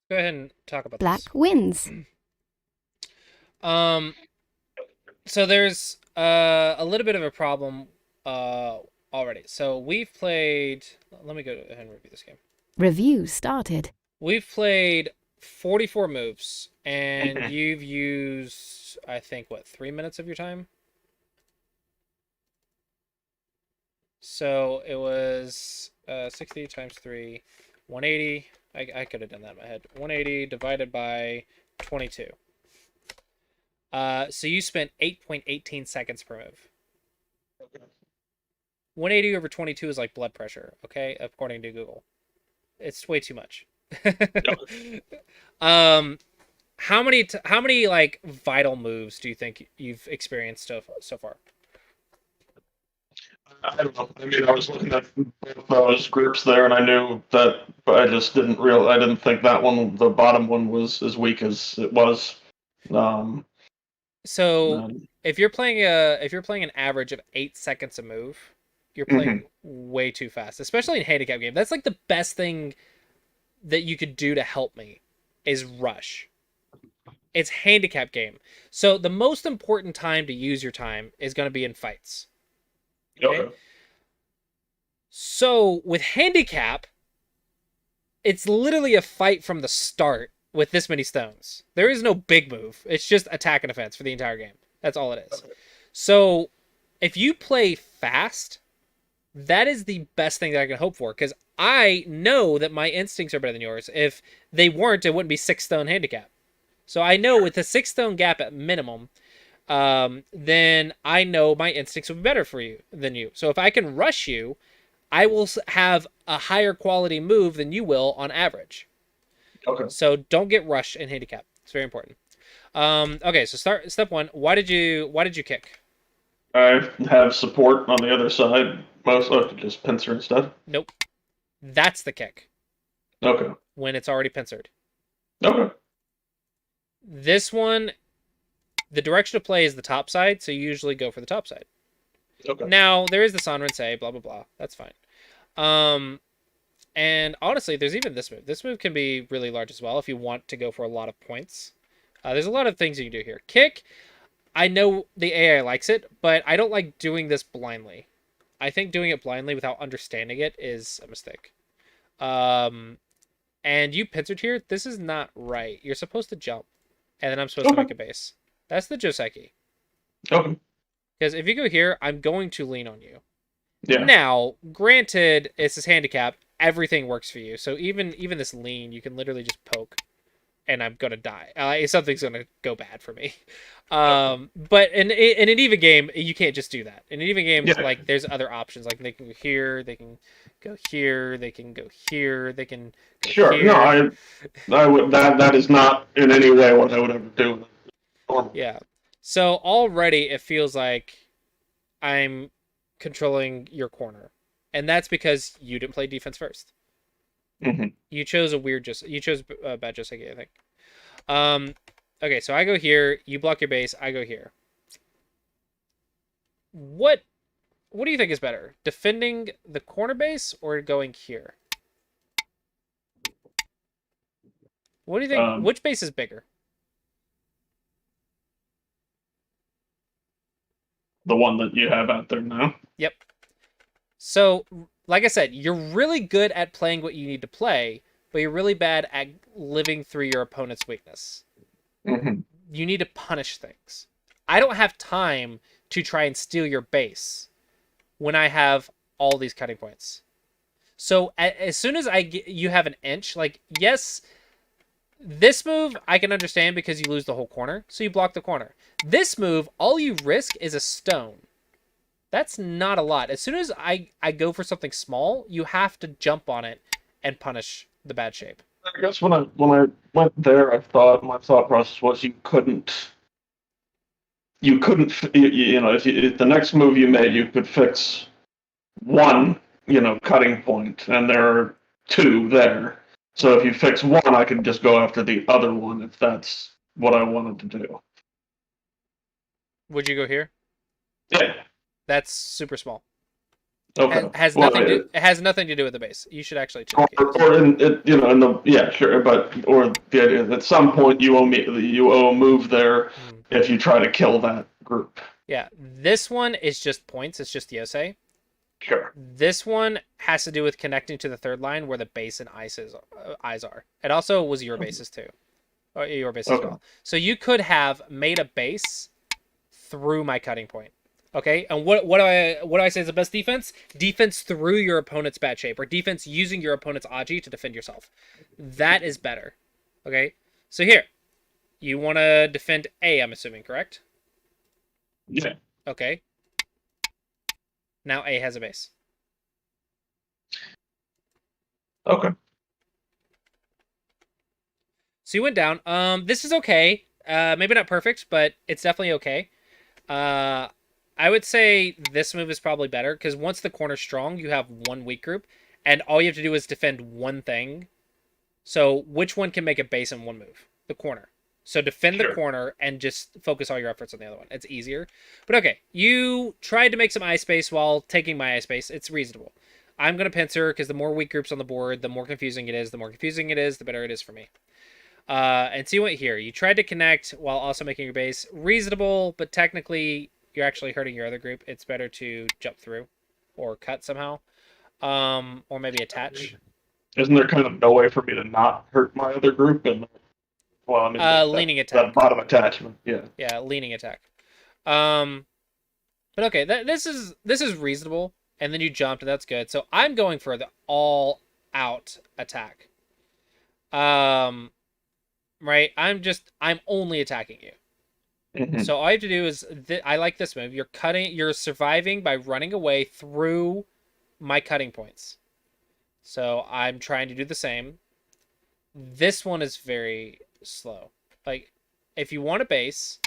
Go ahead and talk about Black this. wins. So there's a little bit of a problem already. So we've played. Let me go ahead and review this game. Review started. We've played 44 moves, and you've used, I think, what, 3 minutes of your time? So it was 60 times 3, 180. I could have done that in my head. 180 divided by 22. So you spent 8.18 seconds per move. 180 over 22 is like blood pressure, okay? According to Google. It's way too much. How many like vital moves do you think you've experienced so far? I don't know. I mean, I was looking at both those groups there, and I knew that, but I just I didn't think that one, the bottom one, was as weak as it was. So Um, if you're playing an average of 8 seconds a move, you're playing way too fast, especially in handicap game. That's like the best thing that you could do to help me is rush. It's handicap game. So the most important time to use your time is going to be in fights. okay. So with handicap, it's literally a fight from the start with this many stones. There is no big move. It's just attack and defense for the entire game. That's all it is. Okay. So if you play fast, that is the best thing that I can hope for, because I know that my instincts are better than yours. If they weren't, it wouldn't be 6 stone handicap. So I know with a 6 stone gap at minimum, then I know my instincts will be better for you than you. So if I can rush you, I will have a higher quality move than you will on average. Okay. So don't get rushed in handicap. It's very important. Okay, so step 1. Why did you kick? I have support on the other side. Most just pincer instead. Nope. That's the kick Okay. when it's already pincered. Okay. This one, the direction of play is the top side, so you usually go for the top side. Okay. Now, there is the Sanren-sei, blah, blah, blah. That's fine. And honestly, there's even this move. This move can be really large as well if you want to go for a lot of points. There's a lot of things you can do here. Kick, I know the AI likes it, but I don't like doing this blindly. I think doing it blindly without understanding it is a mistake. And you pincered here. This is not right. You're supposed to jump, and then I'm supposed to make a base. That's the Joseki. Okay. Because if you go here, I'm going to lean on you. Yeah. Now, granted, it's this handicap. Everything works for you. So even this lean, you can literally just poke, and I'm gonna die. Something's gonna go bad for me. But in an even game, you can't just do that. In an even game, like there's other options. Like they can go here, they can go here, they can go here, they can go Sure. here. No, I would. That is not in any way what I would ever do. Yeah. So already it feels like I'm controlling your corner, and that's because you didn't play defense first. Mm-hmm. You chose you chose bad Joseki, I think. Okay, so I go here, you block your base, I go here. What do you think is better? Defending the corner base or going here? What do you think? Which base is bigger? The one that you have out there now. Yep. So, like I said, you're really good at playing what you need to play, but you're really bad at living through your opponent's weakness. Mm-hmm. You need to punish things. I don't have time to try and steal your base when I have all these cutting points. So as soon as you have an inch, like, yes, this move I can understand because you lose the whole corner, so you block the corner. This move, all you risk is a stone. That's not a lot. As soon as I go for something small, you have to jump on it and punish the bad shape. I guess when I went there, I thought my thought process was you couldn't if the next move you made, you could fix one, cutting point, and there are 2 there. So if you fix one, I could just go after the other one if that's what I wanted to do. Would you go here? Yeah. That's super small. Okay. Has Well, nothing to it has nothing to do with the base. You should actually check it. or in it, in the yeah, sure, but or the idea is at some point you owe a move there Hmm. if you try to kill that group. Yeah, this one is just points. It's just Yosei. Sure. This one has to do with connecting to the third line where the base and eyes are. It also was your bases too, or your base as Okay. well. So you could have made a base through my cutting point. Okay, and what do I say is the best defense? Defense through your opponent's bad shape, or defense using your opponent's Aji to defend yourself. That is better. Okay, so here you want to defend A. I'm assuming, correct? Yeah. Okay. Now A has a base. Okay. So you went down. This is okay. Maybe not perfect, but it's definitely okay. I would say this move is probably better because once the corner's strong, you have one weak group, and all you have to do is defend one thing. So which one can make a base in one move? The corner. So defend the Sure. corner and just focus all your efforts on the other one. It's easier. But okay, you tried to make some eye space while taking my eye space. It's reasonable. I'm going to pincer because the more weak groups on the board, the more confusing it is. The more confusing it is, the better it is for me. And so you went here. You tried to connect while also making your base. Reasonable, but technically you're actually hurting your other group. It's better to jump through or cut somehow. Or maybe attach. Isn't there kind of no way for me to not hurt my other group? And well, I mean, Leaning that attack. bottom attachment. Yeah. Yeah, leaning attack. But okay, this is reasonable. And then you jumped, and that's good. So I'm going for the all-out attack. Right? I'm only attacking you. Mhm. So all you have to do is I like this move. You're surviving by running away through my cutting points. So I'm trying to do the same. This one is very slow. Like, if you want a base,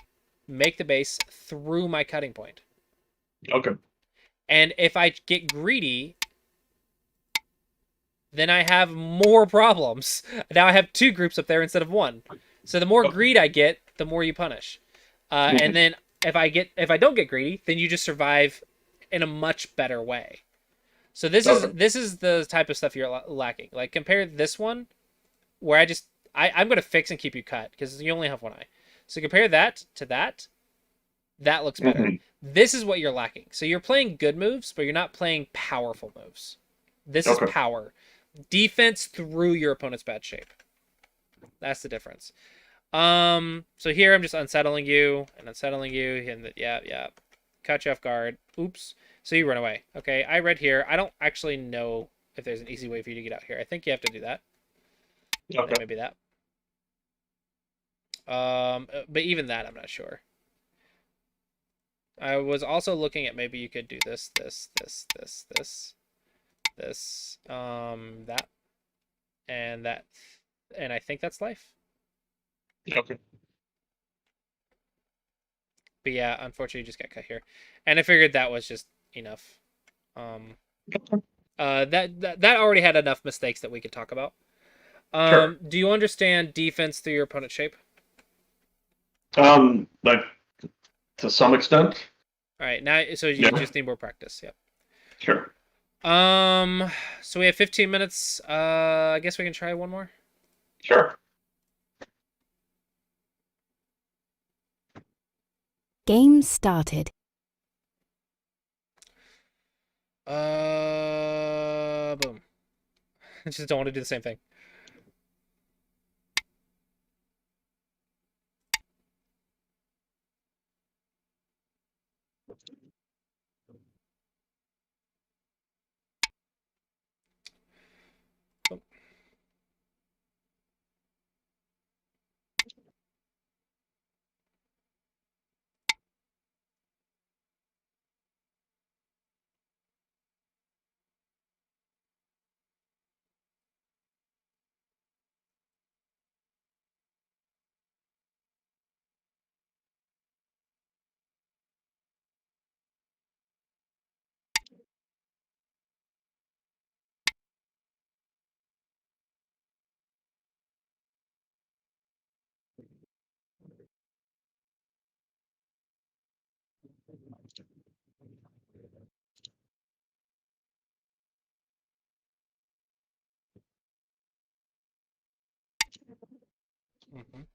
make the base through my cutting point. Okay. And if I get greedy, then I have more problems. Now I have two groups up there instead of one. So the more greed I get, the more you punish. And then if I don't get greedy, then you just survive in a much better way. So this is the type of stuff you're lacking. Like compare this one, where I'm gonna fix and keep you cut because you only have one eye. So compare that to that. That looks better. Mhm. This is what you're lacking. So you're playing good moves, but you're not playing powerful moves. This is Okay. power. Defense through your opponent's bad shape. That's the difference. So here I'm just unsettling you, and yeah. Cut you off guard. Oops. So you run away. Okay, I read here. I don't actually know if there's an easy way for you to get out here. I think you have to do that. Okay. Maybe that. But even that, I'm not sure. I was also looking at maybe you could do this, that, and that, and I think that's life. Okay. But yeah, unfortunately, you just got cut here, and I figured that was just enough. That already had enough mistakes that we could talk about. Sure. Do you understand defense through your opponent's shape? Like to some extent. All right, now so you Yeah. just need more practice. Yep. Sure. So we have 15 minutes. I guess we can try one more. Sure. Game started. Boom. I just don't want to do the same thing. Mhm.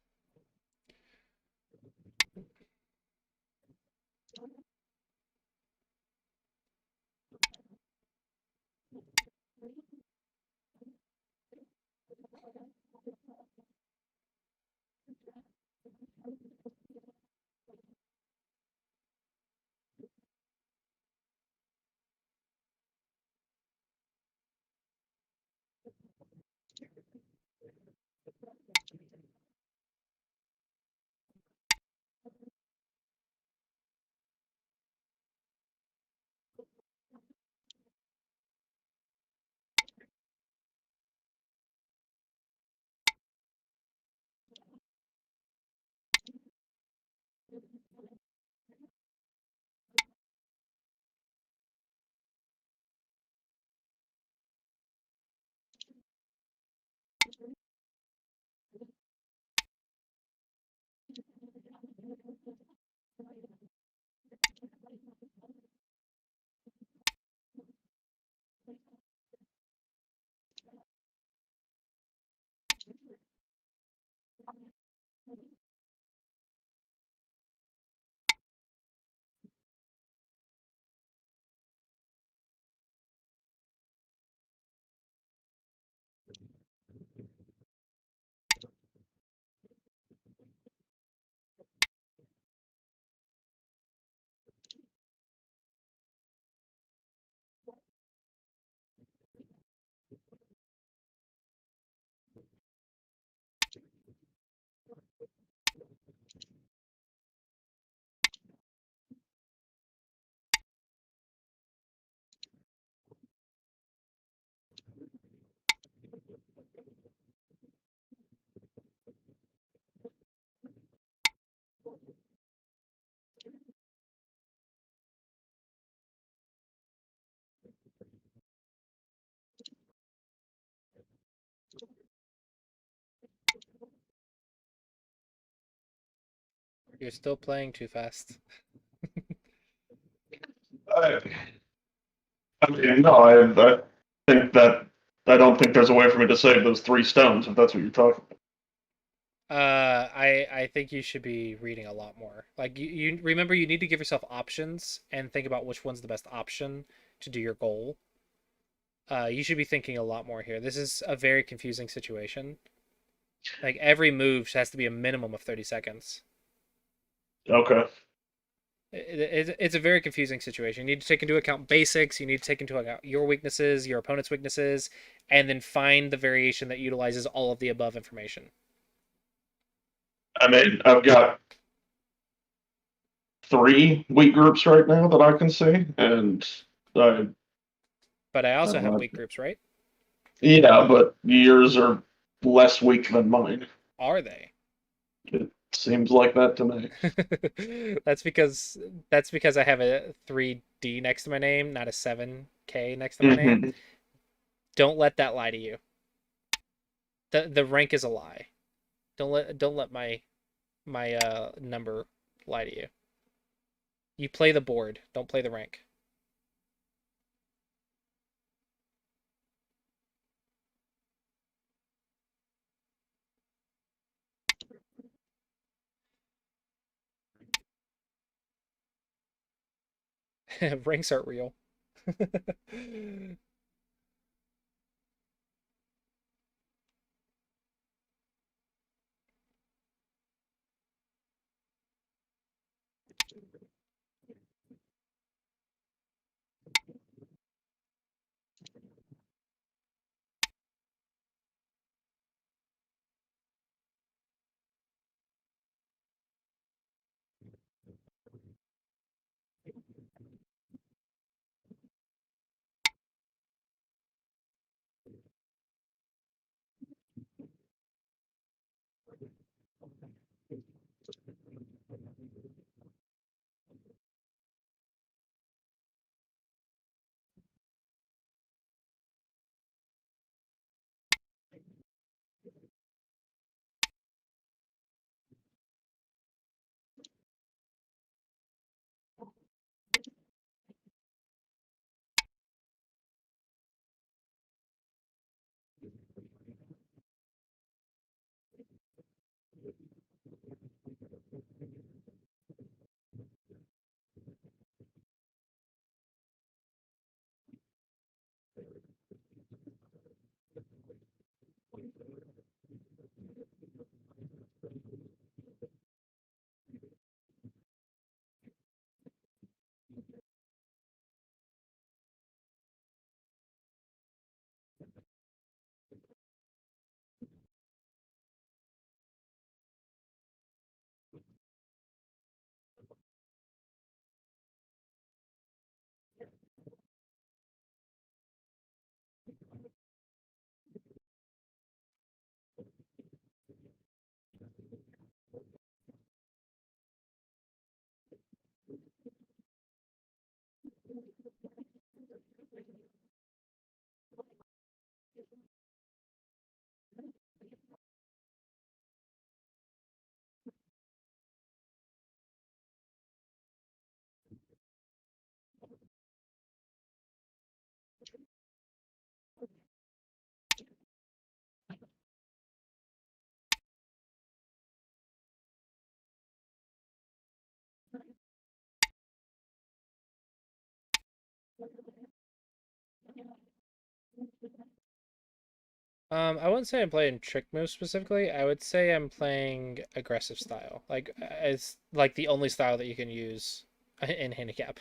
You're still playing too fast. I, I mean, no, I think that I don't think there's a way for me to save those 3 stones if that's what you're talking about. I think you should be reading a lot more. Like you remember you need to give yourself options and think about which one's the best option to do your goal. You should be thinking a lot more here. This is a very confusing situation. Like every move has to be a minimum of 30 seconds. Okay. It's a very confusing situation. You need to take into account basics. You need to take into account your weaknesses, your opponent's weaknesses, and then find the variation that utilizes all of the above information. I mean, I've got 3 weak groups right now that I can see, and I, But I also I'm have not, weak groups, right? yeah, but yours are less weak than mine. Are they? It seems like that to me. that's because that's because I have a 3D next to my name, not a 7K next to my name. Hmm. Don't let that lie to you. The rank is a lie. Don't let my number lie to you. You play the board, don't play the rank. Ranks aren't real. I wouldn't say I'm playing trick moves specifically. I would say I'm playing aggressive style. Like it's like the only style that you can use in handicap.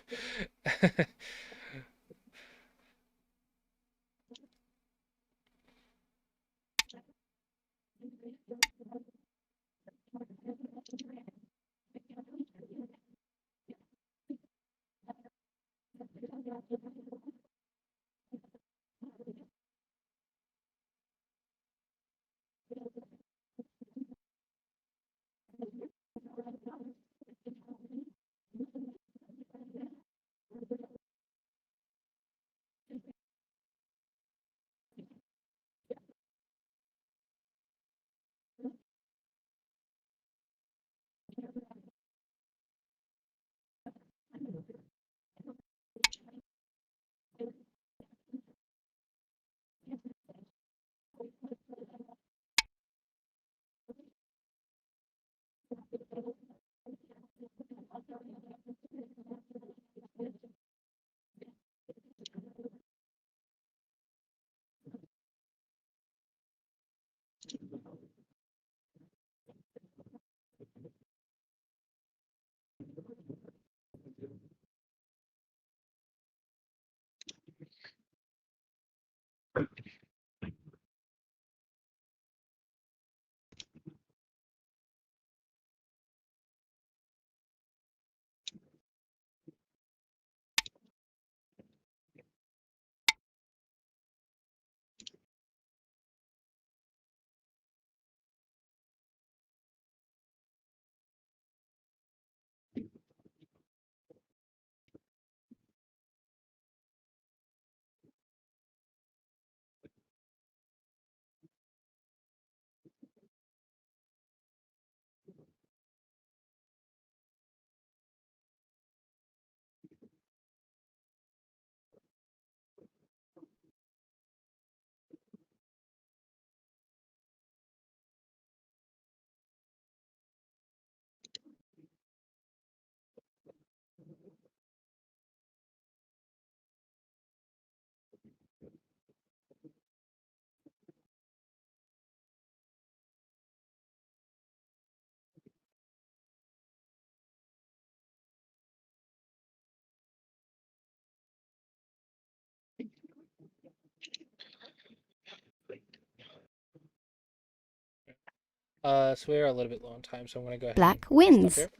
So we are a little bit low on time, so I'm gonna go ahead Black and stop wins. here.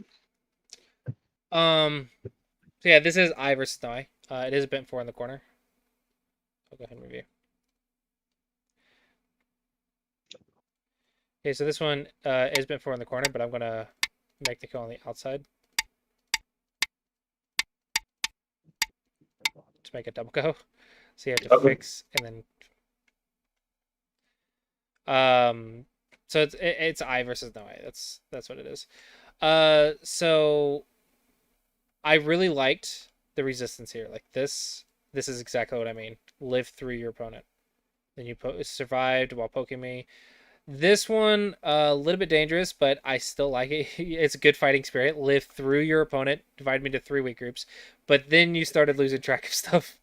So yeah, this is I versus I. It is bent 4 in the corner. I'll go ahead and review. Okay, so this one is bent 4 in the corner, but I'm gonna make the kill on the outside to make a double go. So you have to Okay. fix and then so it's I versus no I. That's what it is. So I really liked the resistance here. Like this is exactly what I mean. Live through your opponent. Then you survived while poking me. This one a little bit dangerous, but I still like it. It's a good fighting spirit. Live through your opponent. Divide me into 3 weak groups. But then you started losing track of stuff.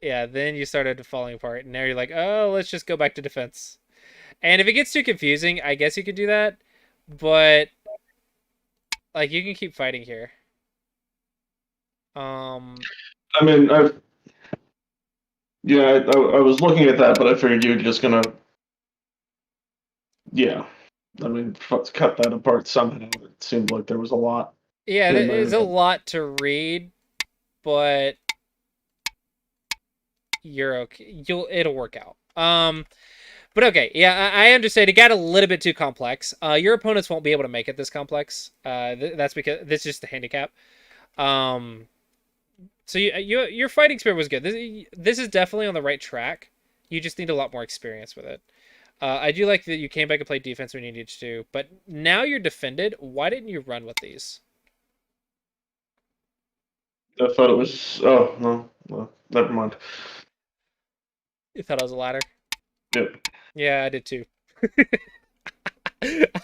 Yeah, then you started falling apart, and now you're like, oh, let's just go back to defense. And if it gets too confusing, I guess you could do that, but like you can keep fighting here. I mean, I was looking at that, but I figured you were just gonna, yeah. I mean, cut that apart somehow. It seemed like there was a lot Yeah, in there's a there. lot to read, but you're okay. It'll work out. But okay, yeah, I understand. It got a little bit too complex. Your opponents won't be able to make it this complex. That's because this is just the handicap. So your fighting spirit was good. This is definitely on the right track. You just need a lot more experience with it. I do like that you came back and played defense when you needed to, but now you're defended. Why didn't you run with these? I thought it was. Oh no, well, never mind. You thought I was a ladder? Yep. Yeah, I did too.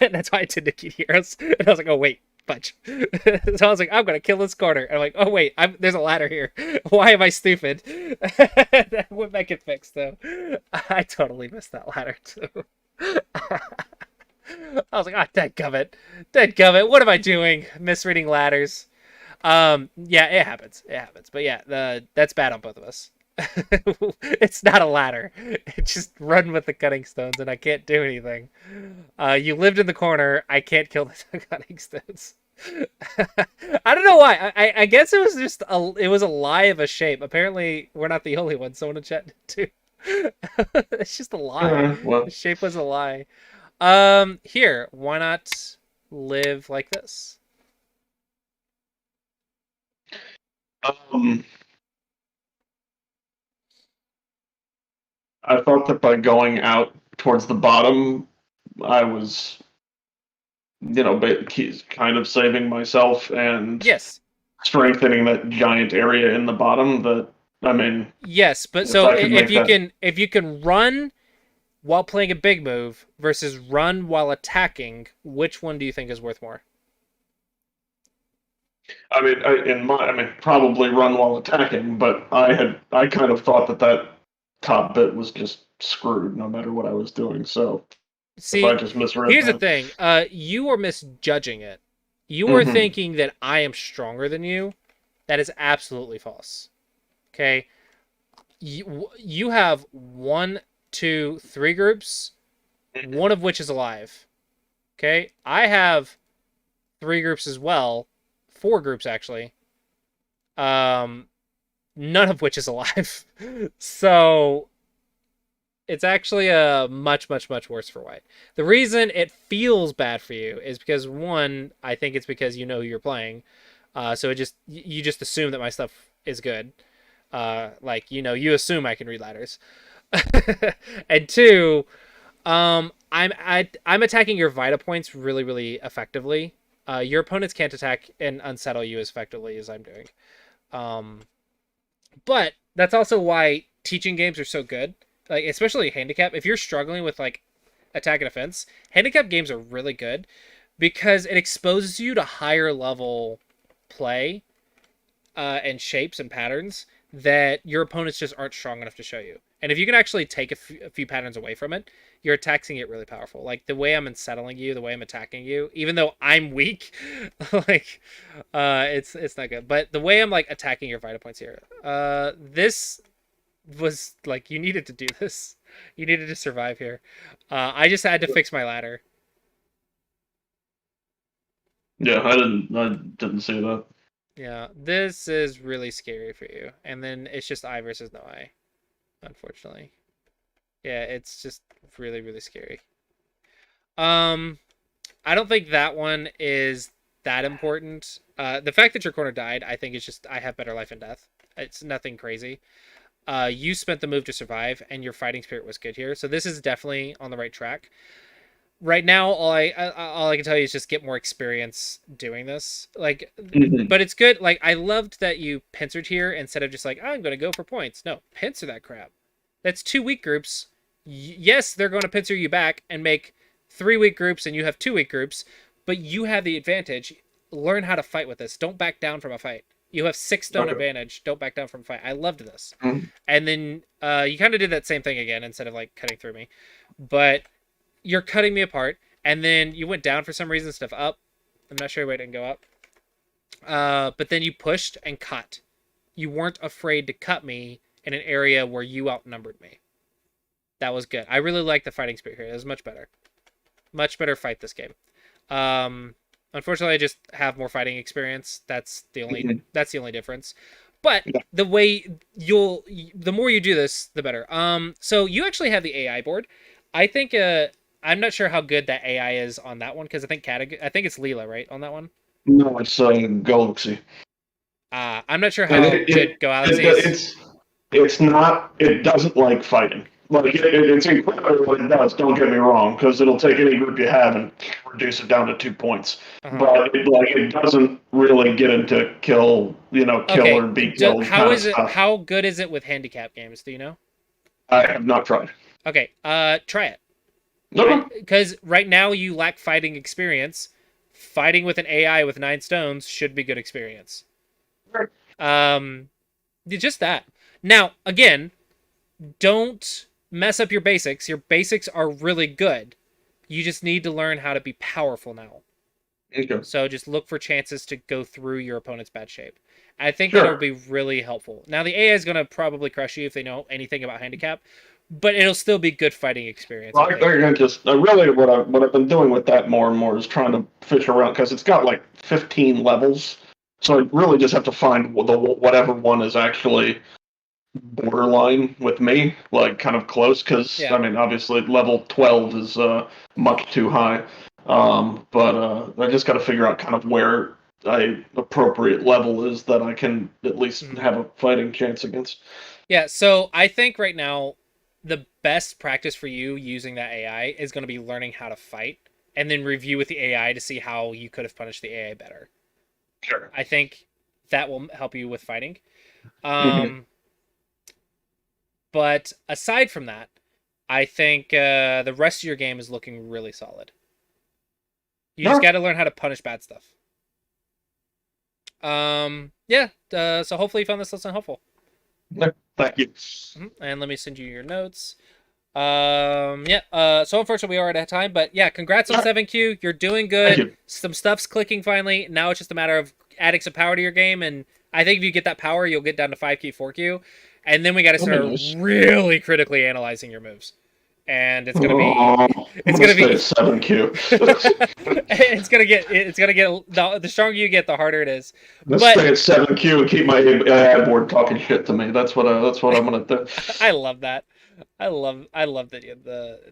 That's why I did Nikki Heroes. And I was like, oh wait, Fudge. So I was like, I'm gonna kill this corner. And I'm like, oh wait, there's a ladder here. Why am I stupid? That would make it fixed though. I totally missed that ladder too. I was like, ah, dadgummit, what am I doing? Misreading ladders. Yeah, it happens. But yeah, that's bad on both of us. It's not a ladder. It just run with the cutting stones, and I can't do anything. You lived in the corner. I can't kill the cutting stones. I don't know why. I guess it was just it was a lie of a shape. Apparently, we're not the only ones. Someone in chat did too. It's just a lie. Well, The shape was a lie. Here, why not live like this? um, I thought that by going out towards the bottom, I was, kind of saving myself and Yes. strengthening that giant area in the bottom. Yes, but If so I can make that- if you can run while playing a big move versus run while attacking, which one do you think is worth more? probably run while attacking, but I kind of thought that top bit was just screwed no matter what I was doing. So See, if I just misread here's the that, thing. You are misjudging it. You are Mhm. thinking that I am stronger than you. That is absolutely false. Okay? You have 1, 2, 3 groups, one of which is alive. Okay? I have 3 groups as well. 4 groups, actually. None of which is alive. So it's actually a much, much, much worse for white. The reason it feels bad for you is because, one, I think it's because you know who you're playing. So you just assume that my stuff is good. You assume I can read ladders. And two, I'm attacking your Vita points really, really effectively. Your opponents can't attack and unsettle you as effectively as I'm doing. But that's also why teaching games are so good. Like, especially handicap. If you're struggling with like attack and defense, handicap games are really good because it exposes you to higher level play and shapes and patterns that your opponents just aren't strong enough to show you. And if you can actually take a few patterns away from it, your attacking it really powerful. Like the way I'm unsettling you, the way I'm attacking you, even though I'm weak, it's not good. But the way I'm like attacking your Vita points here, this was like you needed to do this. You needed to survive here. I just had to fix my ladder. yeah, I didn't see that. Yeah, this is really scary for you. And then it's just I versus no I, unfortunately. Yeah, it's just really, really scary. I don't think that one is that important. The fact that your corner died, I think it's just I have better life and death. It's nothing crazy. You spent the move to survive, and your fighting spirit was good here. So this is definitely on the right track. Right now, all I can tell you is just get more experience doing this. Like, Mhm. but it's good. Like, I loved that you pincered here instead of just like, I'm going to go for points. No, pincer that crap. That's 2 weak groups. Yes, they're going to pincer you back and make 3 weak groups, and you have 2 weak groups, but you have the advantage. Learn how to fight with this. Don't back down from a fight. You have 6 stone Okay. advantage. Don't back down from a fight. I loved this. Mhm. And then you kind of did that same thing again instead of like cutting through me. But you're cutting me apart, and then you went down for some reason instead of up. I'm not sure why it didn't go up. But then you pushed and cut. You weren't afraid to cut me in an area where you outnumbered me. That was good. I really like the fighting spirit here. It was much better. Much better fight this game. Unfortunately, I just have more fighting experience. That's the only difference. But Yeah. the more you do this, the better. So you actually have the AI board. I think I'm not sure how good that AI is on that one because I think it's Leela, right, on that one. No, it's Galaxy. I'm not sure And how good Galaxy is. It's not. It doesn't like fighting. Like it's incredible what it does. Don't get me wrong, because it'll take any group you have and reduce it down to 2 points. Uh-huh. But it doesn't really get into kill Okay. or be killed. How kind is of it? stuff. How good is it with handicap games? Do you know? I have not tried. Okay. Try it. Okay. Because right now you lack fighting experience. fighting with an AI with 9 stones should be good experience. Sure. Just that. Now, again, don't mess up your basics. Your basics are really good. You just need to learn how to be powerful now. Okay. So just look for chances to go through your opponent's bad shape. I think Sure. that'll be really helpful. Now, the AI is going to probably crush you if they know anything about handicap, but it'll still be good fighting experience. Well, I think. they're gonna just really what I've been doing with that more and more is trying to fish around because it's got like 15 levels, so I really just have to find whatever one is actually borderline with me, like kind of close. Because Yeah. I mean, obviously level 12 is much too high, but I just got to figure out kind of where a appropriate level is that I can at least Mhm. have a fighting chance against. Yeah, so I think right now the best practice for you using that AI is going to be learning how to fight and then review with the AI to see how you could have punished the AI better. Sure. I think that will help you with fighting. Mhm. But aside from that, I think the rest of your game is looking really solid. You just Yeah. got to learn how to punish bad stuff. Yeah. So hopefully you found this lesson helpful. Thank you. And let me send you your notes. Yeah. So unfortunately we are at time, but yeah, congrats on 7Q. You're doing good. Thank you. Some stuff's clicking finally. Now it's just a matter of adding some power to your game, and I think if you get that power, you'll get down to 5Q, 4Q, and then we got to start Nice. really critically analyzing your moves. And it's gonna be It's gonna be- stay at 7Q. it's gonna get the stronger you get, the harder it is. Let's But- stay at 7Q and keep my ad board talking shit to me. That's what I'm gonna do. I love that. I love that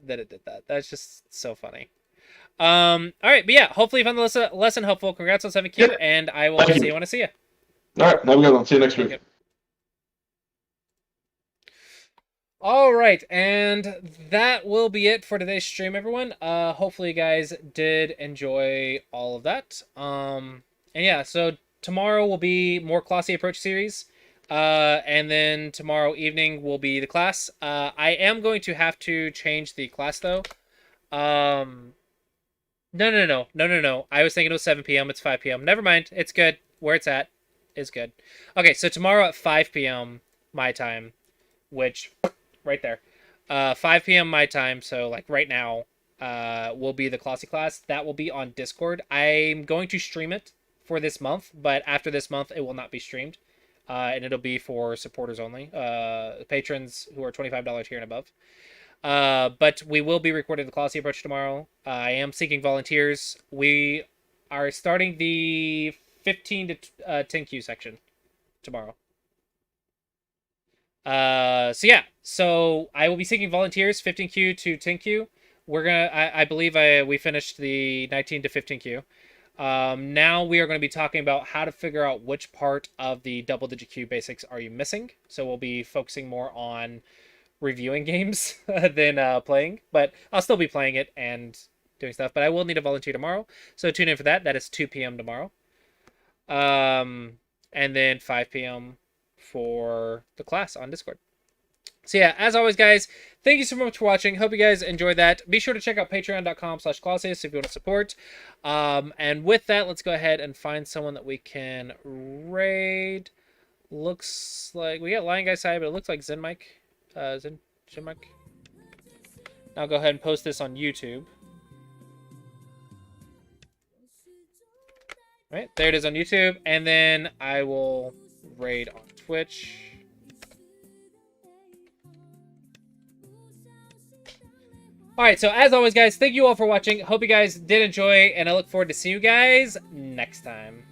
that it did that. That's just so funny. All right, but yeah, hopefully you found the lesson helpful. Congrats on 7Q, Yeah. and I will Thank see you. you when I see you. All right, have a good one. See you next week. Okay. All right, and that will be it for today's stream, everyone. Hopefully you guys did enjoy all of that. And yeah, so tomorrow will be more Classy Approach series. And then tomorrow evening will be the class. I am going to have to change the class though. No. I was thinking it was 7 p.m. It's 5 p.m. Never mind. It's good. Where it's at is good. Okay, so tomorrow at 5 p.m. my time, which right there, 5 p.m. my time. So like right now, will be the Classy class. That will be on Discord. I'm going to stream it for this month, but after this month, it will not be streamed. And it'll be for supporters only, patrons who are $25 here and above. But we will be recording the Classy Approach tomorrow. I am seeking volunteers. We are starting the 15 to 10Q section tomorrow. So yeah, so I will be seeking volunteers 15Q to 10Q. We're gonna, I believe we finished the 19 to 15Q. Now we are going to be talking about how to figure out which part of the double digit Q basics are you missing. So we'll be focusing more on reviewing games than playing, but I'll still be playing it and doing stuff, but I will need a volunteer tomorrow. So tune in for that. That is 2 p.m. tomorrow. And then 5 p.m. for the class on Discord. So yeah, as always, guys, thank you so much for watching. Hope you guys enjoyed that. Be sure to check out patreon.com/Clausius if you want to support. And with that, let's go ahead and find someone that we can raid. Looks like we got Lion Guy side, but it looks like Zen Mike. Zen Mike. I'll go ahead and post this on YouTube. All right, there it is on YouTube, and then I will raid on Twitch. Alright, so as always, guys, thank you all for watching. Hope you guys did enjoy, and I look forward to seeing you guys next time.